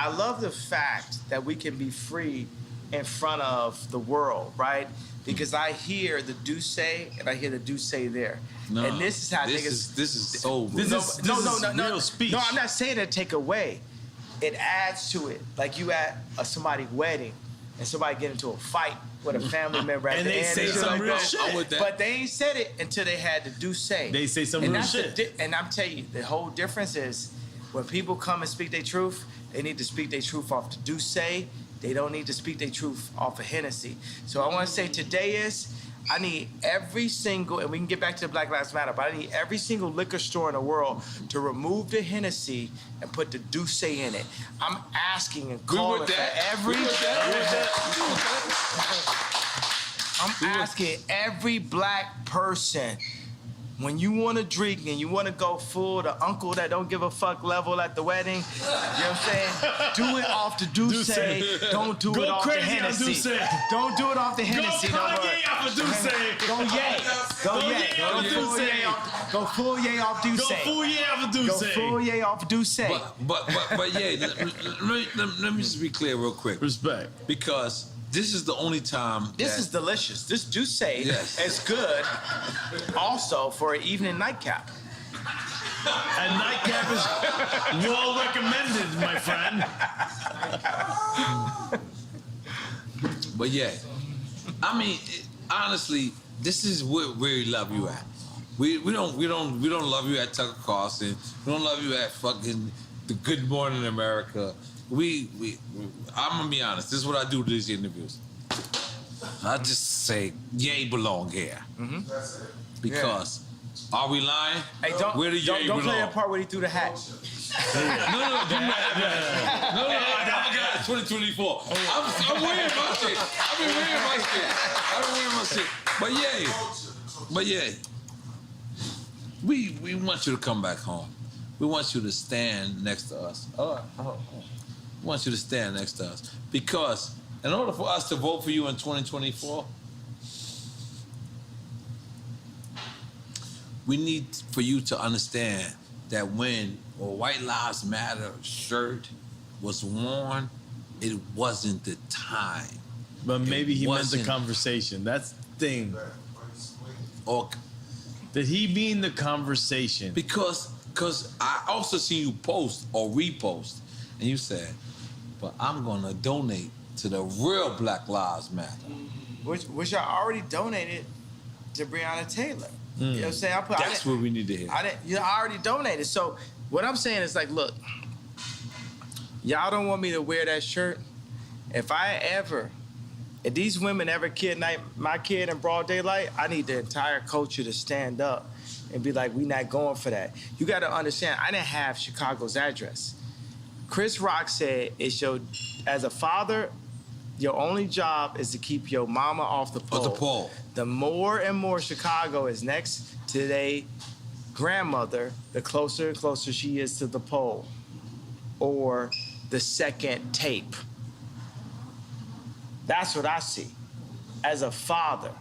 love the fact that we can be free in front of the world, right? Because I hear the do say and I hear the do say there. No, and this is how this is so this is real speech. No, I'm not saying that take away. It adds to it. Like you at somebody's wedding and somebody get into a fight with a family member at and the they end. say some real shit. But they ain't said it until they had to do say. They say some real shit. And I'm telling you, the whole difference is when people come and speak their truth, they need to speak their truth off the do say. They don't need to speak their truth off of Hennessy. So I want to say today is, I need every single, and we can get back to the Black Lives Matter, but I need every single liquor store in the world to remove the Hennessy and put the Douce in it. I'm asking and calling for every... I'm asking every black person, when you want to drink and you want to go full, the uncle that don't give a fuck level at the wedding, you know what I'm saying? Do it off the Douce. Don't do it off the Hennessy. Don't do it off the Hennessy. Go Kanye off of Douce. Go yay. Go yay. Go full yay off Douce. Go full yay off of Douce. Go full yay off Douce. But yeah, let me just be clear real quick. Respect. Because this is the only time. This is delicious. This Douce is good also for an evening nightcap. And nightcap is well recommended, my friend. But yeah, I mean, honestly, this is where we love you at. We don't love you at Tucker Carlson. We don't love you at fucking the Good Morning America. I'm gonna be honest. This is what I do to these interviews. I just say, Ye belong here. Mm-hmm. Because are we lying? Hey, don't play that part where he threw the hat. No, I forgot it's 2024. I'm wearing my shit. I've been wearing my shit. But yeah, we want you to come back home. We want you to stand next to us. We want you to stand next to us. Because in order for us to vote for you in 2024, we need for you to understand that when a White Lives Matter shirt was worn, it wasn't the time. But maybe he meant the conversation. That's the thing. Or did he mean the conversation? Because I also see you post or repost, and you said, but I'm gonna donate to the real Black Lives Matter. Which I already donated to Breonna Taylor. You know what I'm saying? That's what we need to hear. I already donated. So what I'm saying is like, look, y'all don't want me to wear that shirt. If these women ever kidnap my kid in broad daylight, I need the entire culture to stand up and be like, we not going for that. You got to understand, I didn't have Chicago's address. Chris Rock said, as a father, your only job is to keep your mama off the pole. The more and more Chicago is next to their grandmother, the closer and closer she is to the pole or the second tape. That's what I see. As a father,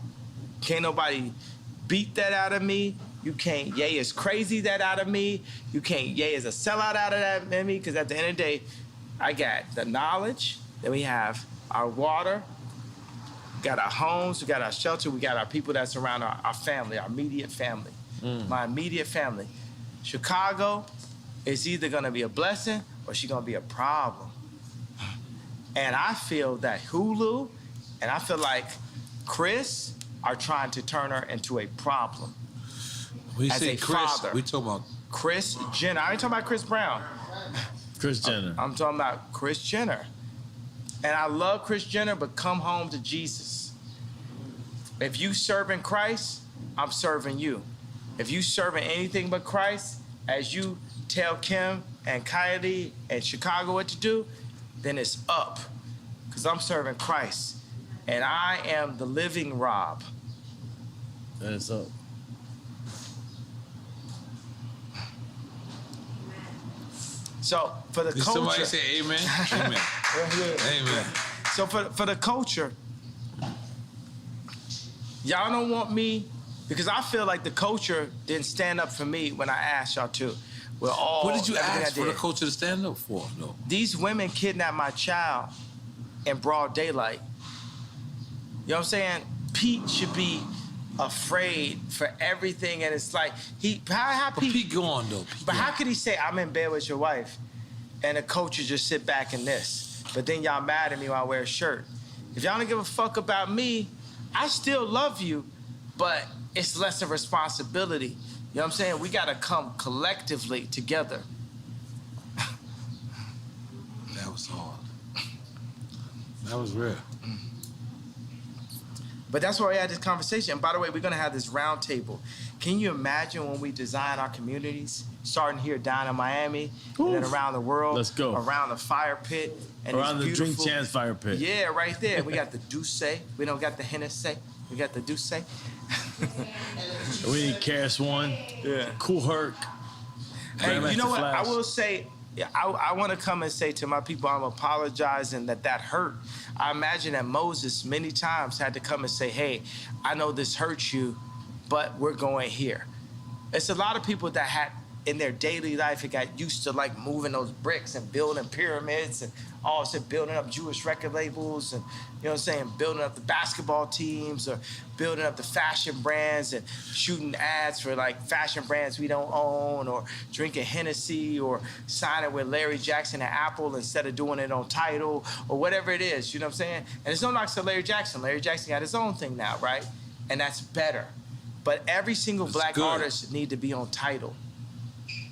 can't nobody beat that out of me. You can't Ye is crazy that out of me. You can't Ye is a sellout out of that in me, because at the end of the day, I got the knowledge, then we have our water, we got our homes, we got our shelter, we got our people that surround our family, our immediate family. My immediate family. Chicago is either gonna be a blessing or she's gonna be a problem. And I feel that Hulu and I feel like Chris are trying to turn her into a problem. We as say a Chris, father. we talking about Kris Jenner. I ain't talking about Chris Brown. Kris Jenner. I'm talking about Kris Jenner. And I love Kris Jenner, but come home to Jesus. If you serving Christ, I'm serving you. If you serving anything but Christ, as you tell Kim and Kylie and Chicago what to do, then it's up. Because I'm serving Christ. And I am the living Rob. And it's up. So for the Did culture. somebody say amen? Amen. Amen. So for the culture, y'all don't want me, because I feel like the culture didn't stand up for me when I asked y'all to. We're all. What did you everything ask I for the did. culture to stand up for, though? These women kidnapped my child in broad daylight. You know what I'm saying? Pete should be afraid for everything, and it's like how But Pete gone, though. But how could he say I'm in bed with your wife, and the culture just sit back in this? But then y'all mad at me when I wear a shirt. If y'all don't give a fuck about me, I still love you, but it's less of responsibility. You know what I'm saying? We gotta come collectively together. That was hard. That was real. But that's why we had this conversation. And by the way, we're gonna have this round table. Can you imagine when we design our communities, starting here down in Miami, and then around the world? Let's go. Around the fire pit. And Around the beautiful, Drink Champs fire pit. Yeah, right there. We got the Douce. We don't got the Hennessy. We got the Douce. We need Karis One. Yeah. Cool Herc. Hey, you know what? Flash. I will say, I want to come and say to my people, I'm apologizing that hurt. I imagine that Moses many times had to come and say, hey, I know this hurts you, but we're going here. It's a lot of people that had in their daily life, it got used to like moving those bricks and building pyramids and also building up Jewish record labels and, you know what I'm saying, building up the basketball teams or building up the fashion brands and shooting ads for like fashion brands we don't own or drinking Hennessy or signing with Larry Jackson and Apple instead of doing it on Tidal or whatever it is, you know what I'm saying? And it's no knocks to Larry Jackson. Larry Jackson got his own thing now, right? And that's better. But every single That's black good. artist need to be on Tidal.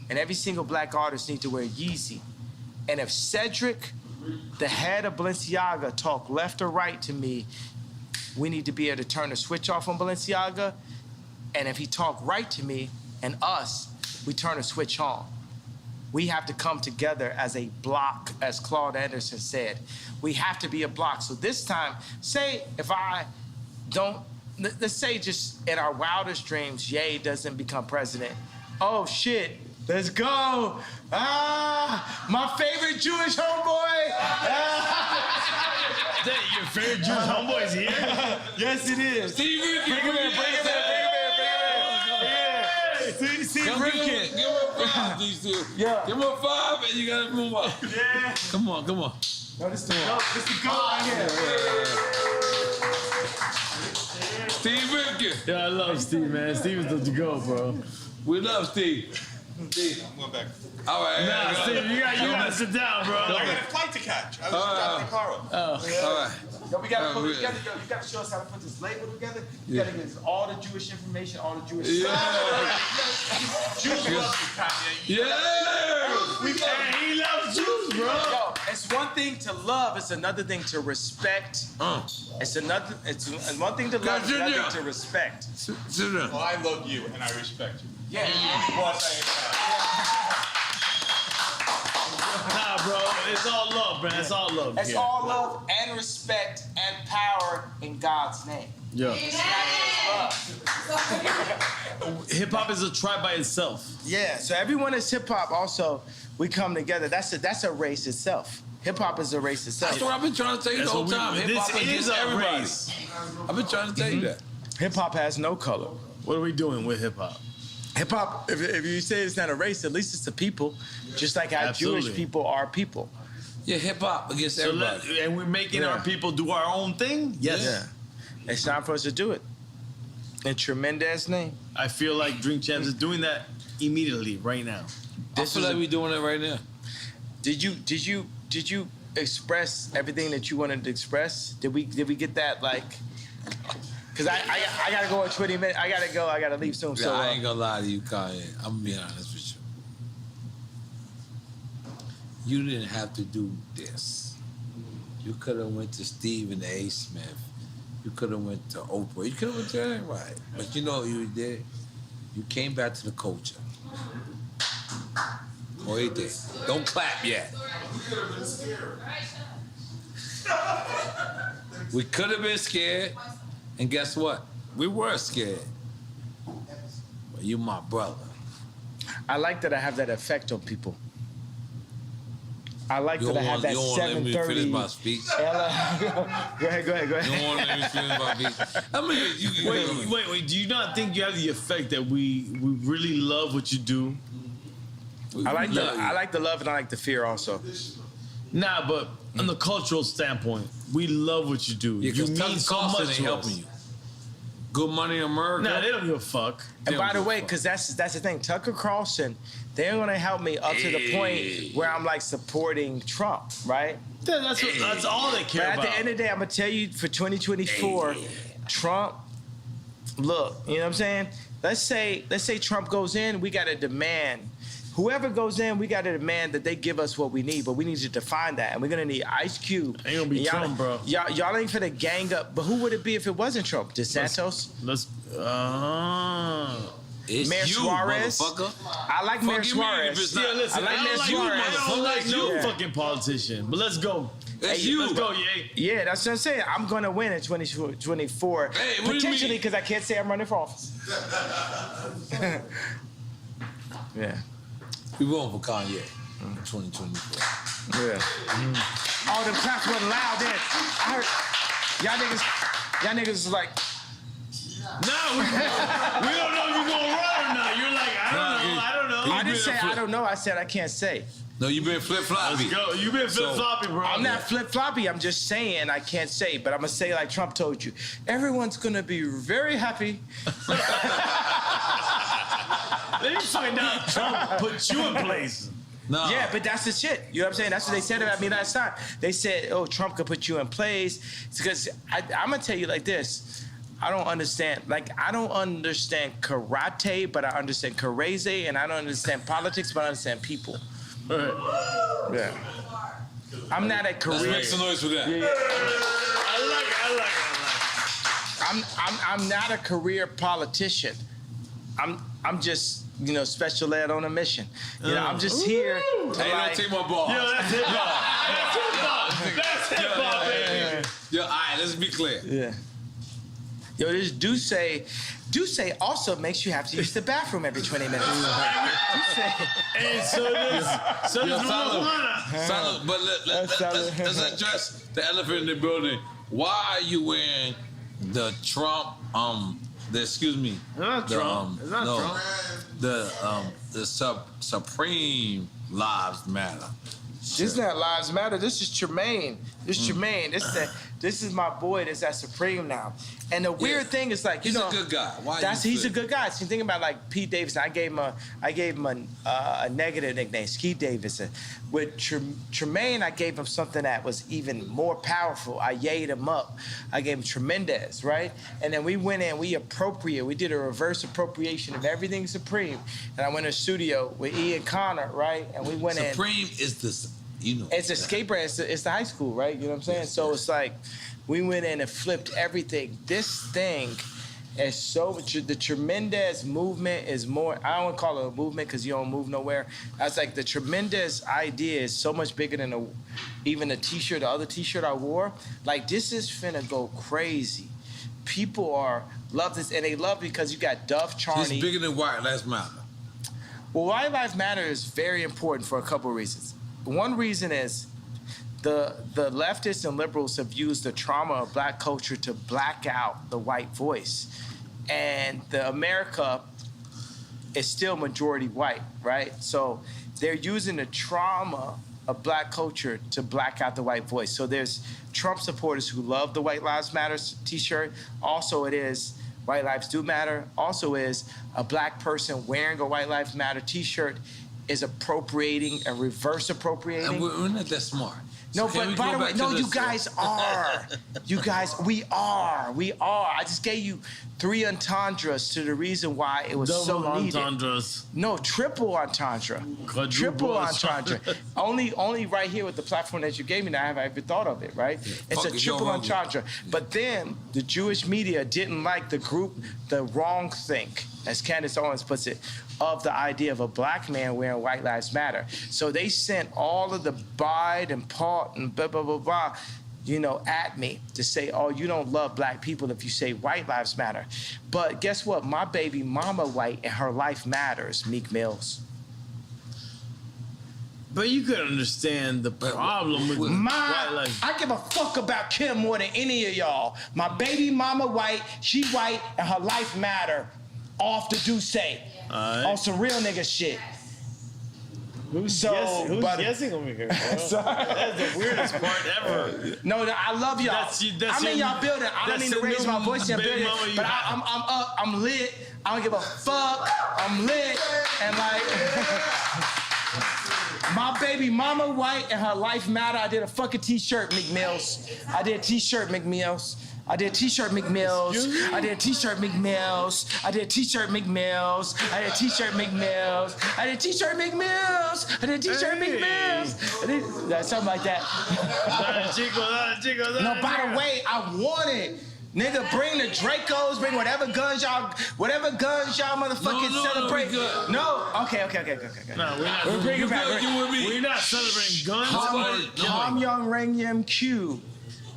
And every single black artist need to wear Yeezy. And if Cedric, the head of Balenciaga, talk left or right to me, we need to be able to turn the switch off on Balenciaga. And if he talk right to me and us, we turn the switch on. We have to come together as a block, as Claude Anderson said. We have to be a block. So this time, say if I don't, let's say just in our wildest dreams, Ye doesn't become president. Oh shit, let's go. Ah, my favorite Jewish homeboy. Your favorite Jewish homeboy is here? Yes, it is. Steve Rifkin, Bring him in. Steve Rifkin. Give him a 5, these two. Yeah. Give him a 5 and you gotta move up. Yeah. Come on. No, this is the goat. This is the goat right here. Steve Rifkin. Yeah, I love Steve, man. Steve is the go, bro. We love Steve. Steve. I'm going back. All right. Nah, Steve, you gotta sit down, bro. I got a flight to catch. I was dropping the car off. All right. Yo, we gotta put it together. Yo, you gotta show us how to put this label together. You gotta give us all the Jewish information, all the Jewish stuff. Jews love you, Kanye. Yeah. Hey, he loves Jews, bro. Yo, it's one thing to love, it's another thing to respect. It's one thing to love, it's another thing to respect. Sit down. Well, I love you and I respect you. Yeah. Because Nah, bro, it's all love, man. It's all love. It's all love and respect and power in God's name. Yeah. It's not just love. Hip hop is a tribe by itself. Yeah, so everyone is hip hop. Also, we come together. That's a race itself. Hip hop is a race itself. That's what I've been trying to tell you the whole time. Hip hop This is against a everybody. race. I've been trying to tell you that. Hip hop has no color. What are we doing with hip hop? Hip hop, if you say it's not a race, at least it's a people. Just like how Absolutely. Jewish people are people. Yeah, hip hop against So everybody. and we're making our people do our own thing? Yes. Yeah. It's time for us to do it. In tremendous name. I feel like Drink Champs is doing that immediately, right now. I feel like we're doing it right now. Did you express everything that you wanted to express? Did we get that like Cause I gotta go in 20 minutes. I gotta leave soon. Yeah, So I ain't gonna lie to you, Kanye. I'm gonna be honest with you. You didn't have to do this. You could have went to Stephen A. Smith. You could have went to Oprah. You could have went to anybody. But you know what you did? You came back to the culture. Oh, he did. Don't clap yet. We could have been scared. And guess what? We were scared. But you my brother. I like that I have that effect on people. I like that I have that 7:30. You don't want to let me finish my speech? Go ahead. You don't want to let me finish my speech? I mean, wait. Do you not think you have the effect that we really love what you do? I like the love and I like the fear also. Nah, but on the cultural standpoint, we love what you do. Yeah, you mean so much to helping us. you. Good Money America. Nah, they don't give a fuck. And by the way, because that's the thing, Tucker Carlson, they're gonna help me up to the point where I'm like supporting Trump, right? That's all they care about. But at the end of the day, I'm gonna tell you for 2024, Trump. Look, you know what I'm saying? Let's say Trump goes in, we gotta demand. Whoever goes in, we got to demand that they give us what we need, but we need to define that. And we're going to need Ice Cube. Ain't going to be Trump, bro. Y'all ain't finna gang up. But who would it be if it wasn't Trump? DeSantos? It's Mayor you, Suarez? motherfucker. I like Mayor Suarez. Yeah, listen, I don't like no fucking politician. But let's go. That's you. Let's go, Ye. Yeah, that's what I'm saying. I'm going to win in 2024. Hey, potentially, because I can't say I'm running for office. Yeah. We voting for Kanye in 2024. Yeah. All them claps wasn't loud then. I heard y'all niggas was like, no, we don't know if you're gonna run or not. You're like, I don't know. I didn't say I don't know. I said I can't say. No, you've been flip-floppy. Let's go. You've been flip-floppy, bro. I'm not flip-floppy. I'm just saying I can't say, but I'm going to say like Trump told you. Everyone's going to be very happy. They find out Trump put you in place. No. Yeah, but that's the shit. You know what I'm saying? That's what they said about me last time. They said, oh, Trump could put you in place. It's because I'm going to tell you like this. I don't understand karate, but I understand karate, and I don't understand politics, but I understand people. Yeah. I'm not a career. Let's make some noise for that. Yeah. I like it. I'm not a career politician. I'm just, special ed on a mission. I'm just here. Hey, don't take my ball. Yo, that's hip hop. That's hip hop, baby. Yo, all right, let's be clear. Yeah. Yo, this Duce also makes you have to use the bathroom every 20 minutes. And so does Salud, but let's address the elephant in the building. Why are you wearing the Trump, excuse me. Not Trump. It's not Trump. The Supreme Lives Matter. This is not Lives Matter. This is Tremaine. Tremaine. This is my boy that's at Supreme now. And the weird thing is like, he's a good guy. Why? He's a good guy. So you think about like Pete Davidson. I gave him a negative nickname, Ski Davidson. With Tremaine, I gave him something that was even more powerful. I yayed him up. I gave him Tremendous, right? And then we went in, we did a reverse appropriation of everything Supreme. And I went in the studio with Ian Connor, right? And we went Supreme is this, it's a skate brand. It's the high school, right? You know what I'm saying? So it's like, we went in and flipped everything. This thing is so much. The Tremendous movement is more. I don't want to call it a movement because you don't move nowhere. I was like, the Tremendous idea is so much bigger than even the T-shirt, the other T-shirt I wore. Like, this is finna go crazy. People love this, and they love it because you got Duff Charney. It's bigger than White Lives Matter. Well, White Lives Matter is very important for a couple of reasons. One reason is the leftists and liberals have used the trauma of black culture to black out the white voice. And America is still majority white, right? So they're using the trauma of black culture to black out the white voice. So there's Trump supporters who love the White Lives Matter t-shirt. Also it is White Lives Do Matter. Also is a black person wearing a White Lives Matter t-shirt is appropriating and reverse appropriating. And we're not that smart. No, but by the way, no, you guys are. You guys, we are. I just gave you 3 entendres to the reason why it was so needed. Double entendres. No, triple entendre. Triple entendre. only right here with the platform that you gave me now, I haven't even thought of it, right? Yeah. It's a triple entendre. But then the Jewish media didn't like the group, the wrong think, as Candace Owens puts it, of the idea of a black man wearing White Lives Matter. So they sent all of the Bide and Paul and blah, blah, blah, blah, at me to say, oh, you don't love black people if you say White Lives Matter. But guess what? My baby mama white and her life matters, Meek Mills. But you could understand the problem with white life. I give a fuck about Kim more than any of y'all. My baby mama white, she white, and her life matter. Off the Duce. On some real nigga shit. Who's guessing over here, bro? That's the weirdest part ever. No, I love y'all. I'm in y'all building. I don't mean to raise my voice in your building, but I'm up. I'm lit. I don't give a fuck. I'm lit. And like, my baby mama white and her life matter. I did a fucking t-shirt, McMills. I did a t-shirt, McMills. I did t-shirt McMills. I did t-shirt McMills. I did t-shirt McMills. I did t-shirt McMills. I did t-shirt McMills. I did t-shirt McMills. That's something like that. No, by the way, I want it. Nigga, bring the Dracos, bring whatever guns y'all motherfucking celebrate. No, okay. No, we're not. We're not celebrating guns. Tom Young Ring Yim Q.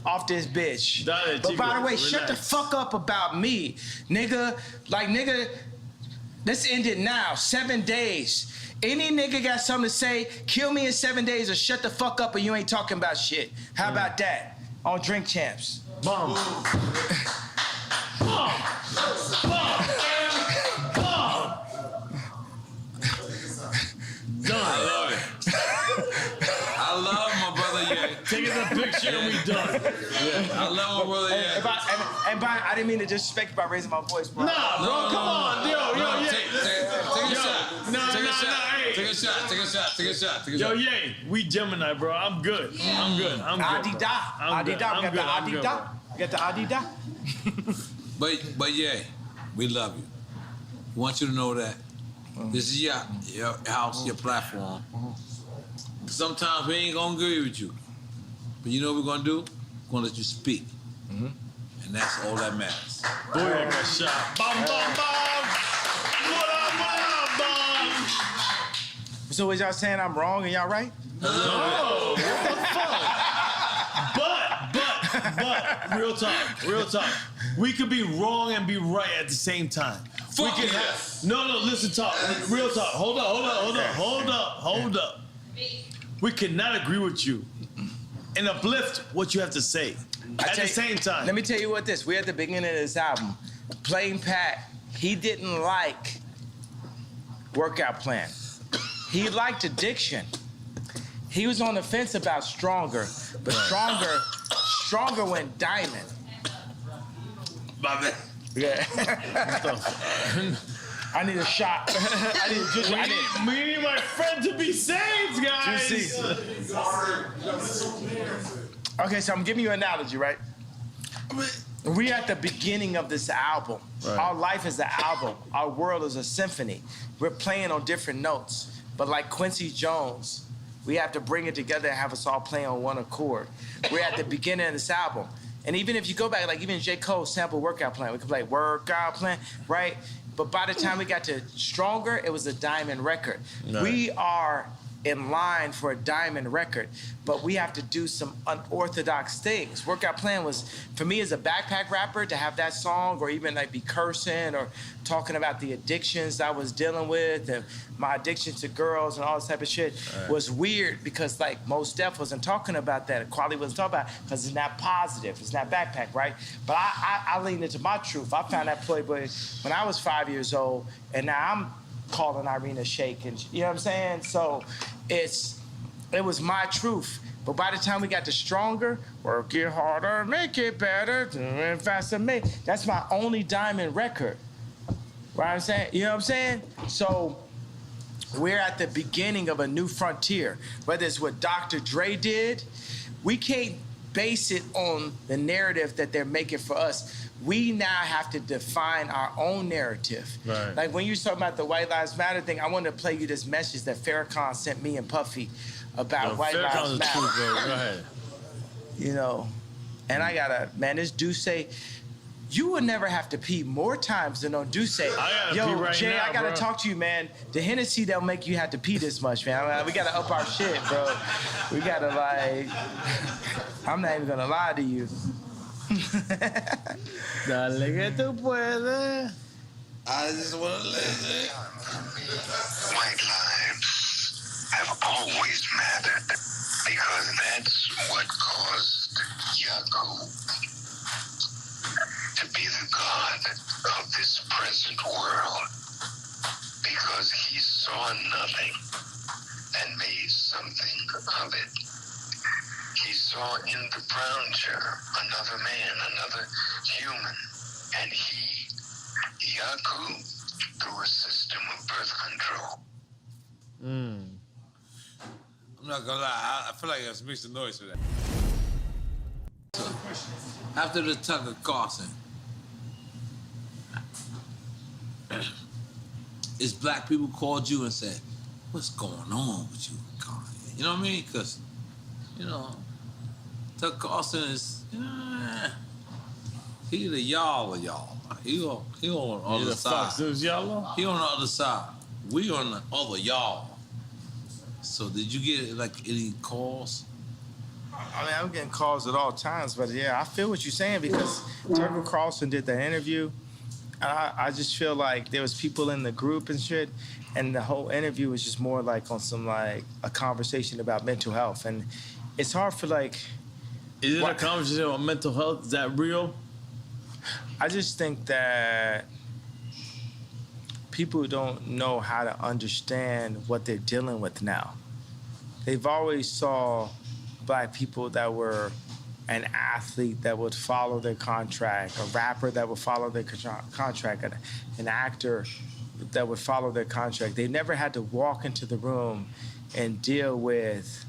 Off this bitch. But by the way, shut the fuck up about me. Nigga, let's end it now. 7 days. Any nigga got something to say, kill me in 7 days or shut the fuck up or you ain't talking about shit. How about that? On Drink Champs. Bomb. Done. I love my brother, yeah. Taking the picture and we done. Yeah, I love my brother, yeah. And I didn't mean to disrespect you by raising my voice, bro. Nah, bro, come on. Yo, take a shot. Take a shot. Yo, Ye, we Gemini, bro. I'm good. I'm good. Adida. We got the Adida. But yeah, we love you. We want you to know that this is your house, your platform. Sometimes we ain't gonna agree with you, but you know what we're gonna do? We're gonna let you speak, and that's all that matters. Boy, I got shot. Bum, bum, bum. What up? So was y'all saying I'm wrong and y'all right? No, what the fuck? But, real talk. We could be wrong and be right at the same time. Fuck yes. No, listen, talk. Real talk. Hold up. We cannot agree with you and uplift what you have to say at the same time. Let me tell you what this. We're at the beginning of this album. Plain Pat, he didn't like Workout Plan. He liked Addiction. He was on the fence about Stronger, but Stronger went diamond. My man. Yeah. I need a shot. We need my friend to be saved, guys. Okay, so I'm giving you an analogy, right? We're at the beginning of this album. Right. Our life is an album. Our world is a symphony. We're playing on different notes. But like Quincy Jones, we have to bring it together and have us all play on one accord. We're at the beginning of this album. And even if you go back, like even J. Cole sample Workout Plan, we could play Workout Plan, right? But by the time we got to Stronger, it was a diamond record. No. We are in line for a diamond record, but we have to do some unorthodox things. Workout Plan was, for me as a backpack rapper, to have that song or even like be cursing or talking about the addictions I was dealing with and my addiction to girls and all this type of shit was weird because like Mos Def wasn't talking about that. Quality wasn't talking about it because it's not positive. It's not backpack, right? But I leaned into my truth. I found that Playboy when I was 5 years old, and now I'm calling Irina Shayk, and you know what I'm saying? So it was my truth. But by the time we got to Stronger, work it harder, make it better, and faster, that's my only diamond record. Right? I'm saying, you know what I'm saying? So we're at the beginning of a new frontier. Whether it's what Dr. Dre did, we can't base it on the narrative that they're making for us. We now have to define our own narrative. Right. Like when you're talking about the White Lives Matter thing, I wanted to play you this message that Farrakhan sent me and Puffy about White Lives Matter. True, bro. Go ahead. You know, and I gotta, man, this Duce, you would never have to pee more times than on Duce. I gotta pee right Jay, now, I gotta bro. talk to you, man. The Hennessy don't make you have to pee this much, man. We gotta up our shit, bro. We gotta like, I'm not even gonna lie to you. Dale que tú puedes. I just want to listen. White lives have always mattered because that's what caused Yakub to be the god of this present world, because he saw nothing and made something of it. He saw in the brown chair another man, another human, and he, Yakub, through a system of birth control. I'm not gonna lie, I feel like there's mixed noise for that. So, after the Tucker Carlson, is black people called you and said, what's going on with you, Kanye? You know what I mean? Because, you know, Tucker Carlson is, he the y'all of y'all. He on the other side. Fox News y'all? He on the other side. We on the other y'all. So did you get like any calls? I mean, I'm getting calls at all times, but yeah, I feel what you're saying because Tucker Carlson did the interview. And I just feel like there was people in the group and shit, and the whole interview was just more like on some like a conversation about mental health. And it's hard for like... Is it a conversation about mental health? Is that real? I just think that people don't know how to understand what they're dealing with now. They've always saw black people that were an athlete that would follow their contract, a rapper that would follow their contract, an actor that would follow their contract. They never had to walk into the room and deal with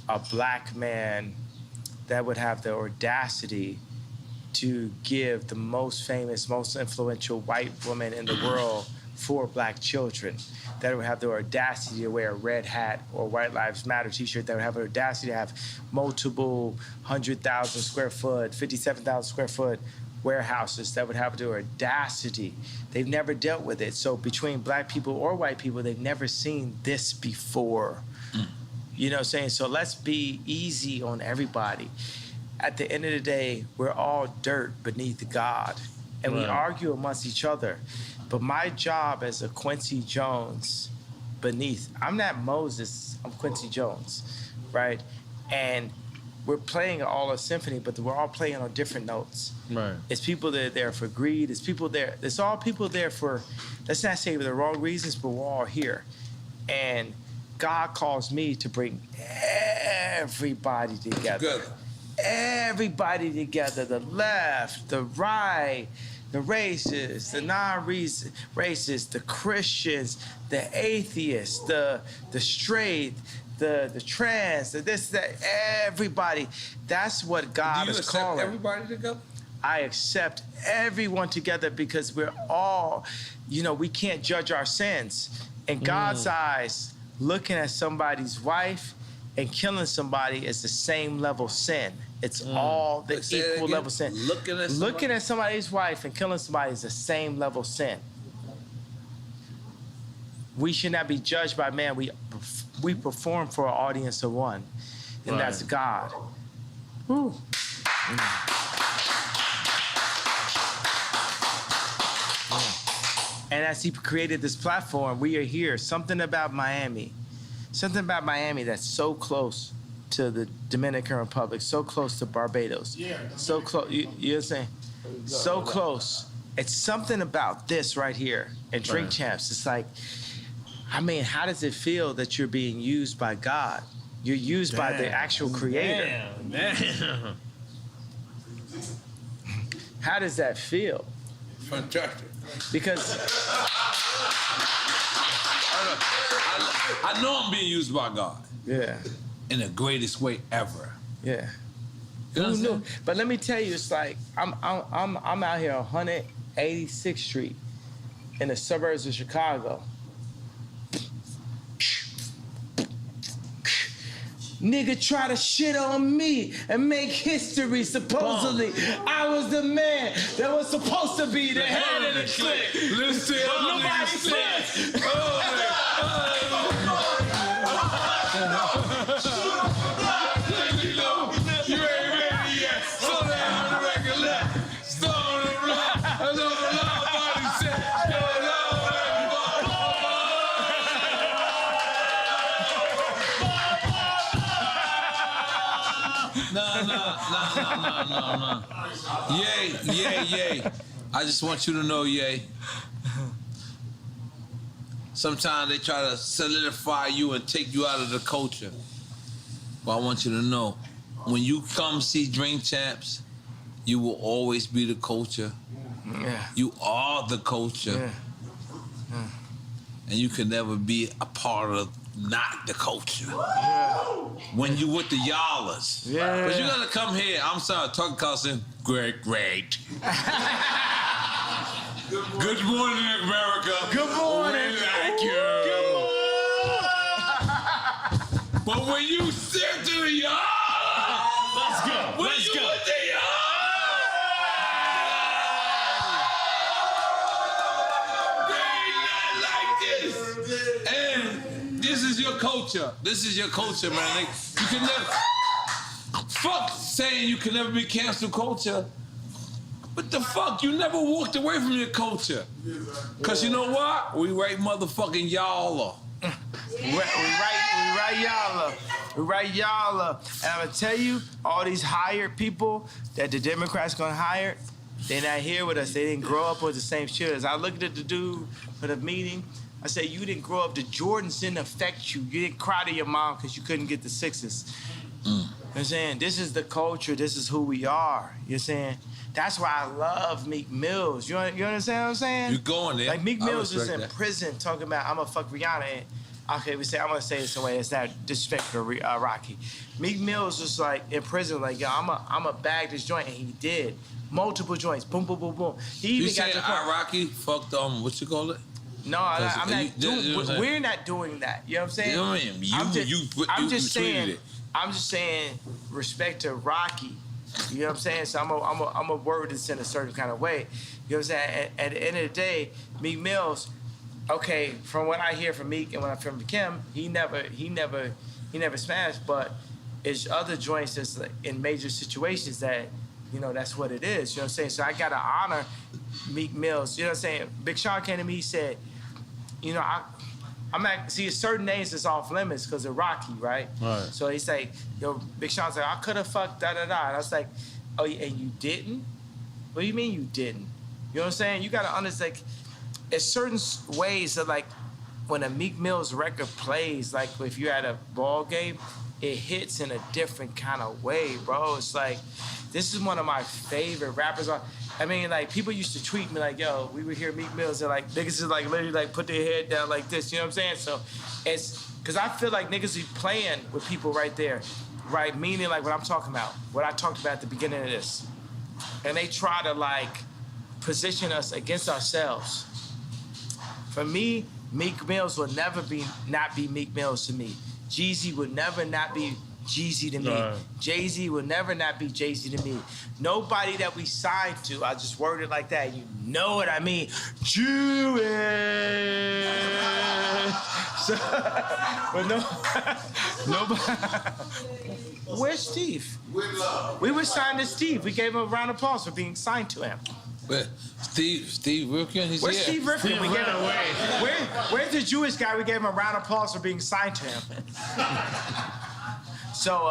a black man that would have the audacity to give the most famous, most influential white woman in the world 4 black children, that would have the audacity to wear a red hat or White Lives Matter t-shirt, that would have the audacity to have multiple 100,000 square foot, 57,000 square foot warehouses, that would have the audacity. They've never dealt with it. So between black people or white people, they've never seen this before. You know what I'm saying? So let's be easy on everybody. At the end of the day, we're all dirt beneath God, and we argue amongst each other. But my job as a Quincy Jones beneath, I'm not Moses, I'm Quincy Jones, right? And we're playing all a symphony, but we're all playing on different notes. Right. It's people that are there for greed. It's people there. It's all people there for, let's not say for the wrong reasons, but we're all here. And God calls me to bring everybody together. Everybody together, the left, the right, the racists, the non-racists, the Christians, the atheists, the straight, the trans, the this, that, everybody. That's what God is calling. Do you accept everybody together? I accept everyone together because we're all, we can't judge our sins. In God's eyes, looking at somebody's wife and killing somebody is the same level sin. It's all the equal level sin. Looking at somebody's wife and killing somebody is the same level sin. We should not be judged by man. We perform for an audience of one, and that's God. Woo. And as he created this platform, we are here. Something about Miami that's so close to the Dominican Republic, so close to Barbados, so close. You know what I'm saying? So close. It's something about this right here and Drink Champs. It's like, I mean, how does it feel that you're being used by God? You're used by the actual Creator. Damn. How does that feel? Fantastic. Because I know I'm being used by God. Yeah. In the greatest way ever. Yeah. You know Who what I'm knew? saying? But let me tell you, it's like I'm out here on 186th Street in the suburbs of Chicago. Nigga try to shit on me and make history. Supposedly, I was the man that was supposed to be the head of the clique. Listen, Nobody said. You ain't ready yet. Slow down on the record left. Slow on the rock. That's all the loud body said. No. Yay. I just want you to know, Yay. Sometimes they try to solidify you and take you out of the culture. But I want you to know, when you come see Drink Champs, you will always be the culture. Yeah. You are the culture. Yeah. And you can never be a part of not the culture. Yeah. When you with the y'allers. Yeah. But you gotta come here. I'm sorry, talking cussing. Great. Good morning, America. Good morning. Thank you. Good morning. But when you step to the yard, Let's go. with the yard, they ain't nothing like this. And this is your culture. This is your culture, man. You can never. Fuck saying you can never be cancel culture. What the fuck? You never walked away from your culture. Cause you know what? We right motherfucking y'all. We right y'all up. And I'm gonna tell you, all these hired people that the Democrats gonna hire, they not here with us. They didn't grow up with the same shit as I looked at the dude for the meeting. I said, you didn't grow up. The Jordans didn't affect you. You didn't cry to your mom because you couldn't get the sixes. You know what I'm saying? This is the culture. This is who we are. You know what I'm saying? That's why I love Meek Mills. You understand what I'm saying? You going there. Like Meek Mills is in that. prison talking about, I'm gonna fuck Rihanna. And, okay, I'm gonna say this in a way that's not disrespectful to Rocky. Meek Mills was like in prison, like, yo, I'm a bag this joint, and he did. Multiple joints, boom, boom, boom, boom. He even You got saying to the point. Rocky fucked what you call it? No, I'm not doing. you know what I'm We're not doing that. You know what I'm saying? You know what I mean? I'm You just tweeted saying. it. I'm just saying respect to Rocky. You know what I'm saying? So I'm a word this in a certain kind of way. You know what I'm saying? At the end of the day, Meek Mills, okay, from what I hear from Meek and when I hear from Kim, he never smashed, but it's other joints that's like in major situations that, you know, that's what it is. You know what I'm saying? So I gotta honor Meek Mills. You know what I'm saying? Big Sean came to me, he said, you know, I'm at, see, certain names is off limits because of Rocky, right? Right. So he's like, yo, Big Sean's like, I could have fucked da-da-da. And I was like, oh, and you didn't? What do you mean you didn't? You know what I'm saying? You got to understand, like, there's certain ways that, like, when a Meek Mill's record plays, like, if you're at a ball game, it hits in a different kind of way, bro. It's like, this is one of my favorite rappers. I mean, like, people used to tweet me like, yo, we would hear Meek Mills and, like, niggas is, like, literally, like, put their head down like this, you know what I'm saying? So it's, because I feel like niggas be playing with people right there, right? Meaning, like, what I'm talking about, what I talked about at the beginning of this. And they try to, like, position us against ourselves. For me, Meek Mills will never not be Meek Mills to me. Jeezy would never not be Jeezy to me. Jay-Z will never not be Jay-Z to me. Nobody that we signed to, I just worded like that, you know what I mean. Jewish. So, but nobody. Where's Steve? We were signed to Steve. We gave him a round of applause for being signed to him. Where? Steve Rifkin? He's Where's here. Steve Rifkin? We gave him, where's the Jewish guy? We gave him a round of applause for being signed to him. So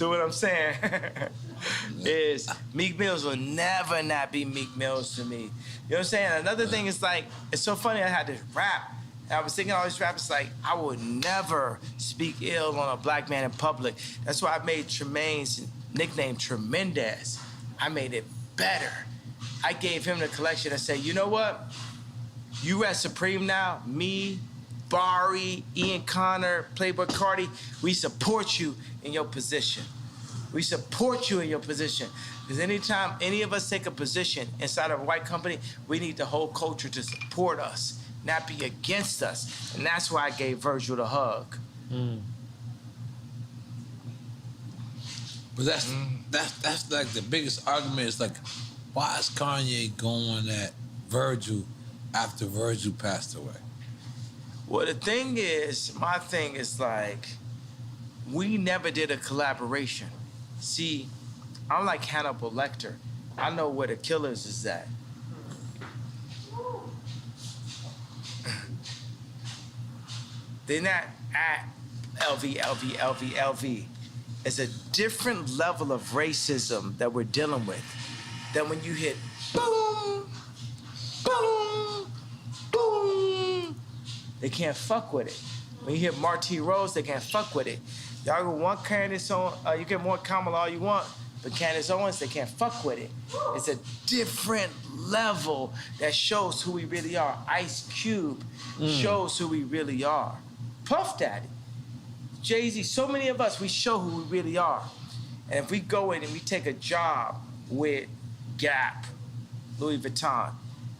what I'm saying is Meek Mills will never not be Meek Mills to me. You know what I'm saying? Another thing is, like, it's so funny I had this rap. And I was thinking all these rappers, like, I would never speak ill on a black man in public. That's why I made Tremaine's nickname Tremendous. I made it better. I gave him the collection and said, you know what? You at Supreme now, me, Bari, Ian Connor, Playboy Cardi, we support you in your position. We support you in your position. Because anytime any of us take a position inside of a white company, we need the whole culture to support us, not be against us. And that's why I gave Virgil the hug. But that's like the biggest argument is like, why is Kanye going at Virgil after Virgil passed away? Well, the thing is, my thing is like, we never did a collaboration. See, I'm like Hannibal Lecter. I know where the killers is at. They're not at LV. It's a different level of racism that we're dealing with than when you hit boom, boom, boom. They can't fuck with it. When you hit Marty Rose, they can't fuck with it. Y'all go one Candace Owens, you get more Kamala all you want, but Candace Owens, they can't fuck with it. It's a different level that shows who we really are. Ice Cube shows who we really are. Puff Daddy, Jay-Z, so many of us, we show who we really are. And if we go in and we take a job with Gap, Louis Vuitton,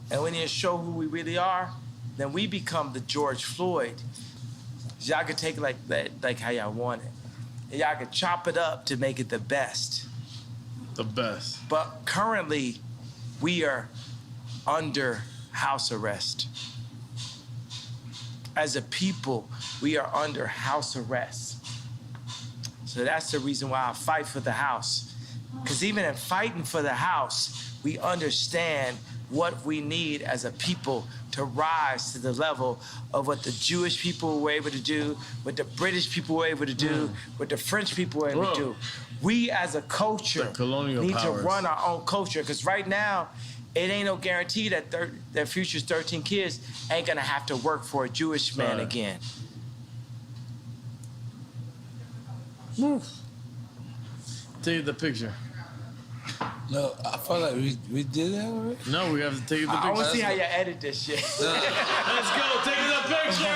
and we need to show who we really are, then we become the George Floyd. Y'all can take it like how y'all want it. And y'all can chop it up to make it the best. The best. But currently, we are under house arrest. As a people, we are under house arrest. So that's the reason why I fight for the house. Because even in fighting for the house, we understand what we need as a people to rise to the level of what the Jewish people were able to do, what the British people were able to do, what the French people were able to do. We as a culture need to run our own culture, because right now, it ain't no guarantee that that Future's 13 kids ain't gonna have to work for a Jewish man again. Take the picture. No, I felt like we did that already. No, we have to take the picture. I want to see how you edit this shit. Let's go, take the picture!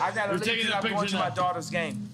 I gotta leave because I'm going to my daughter's game.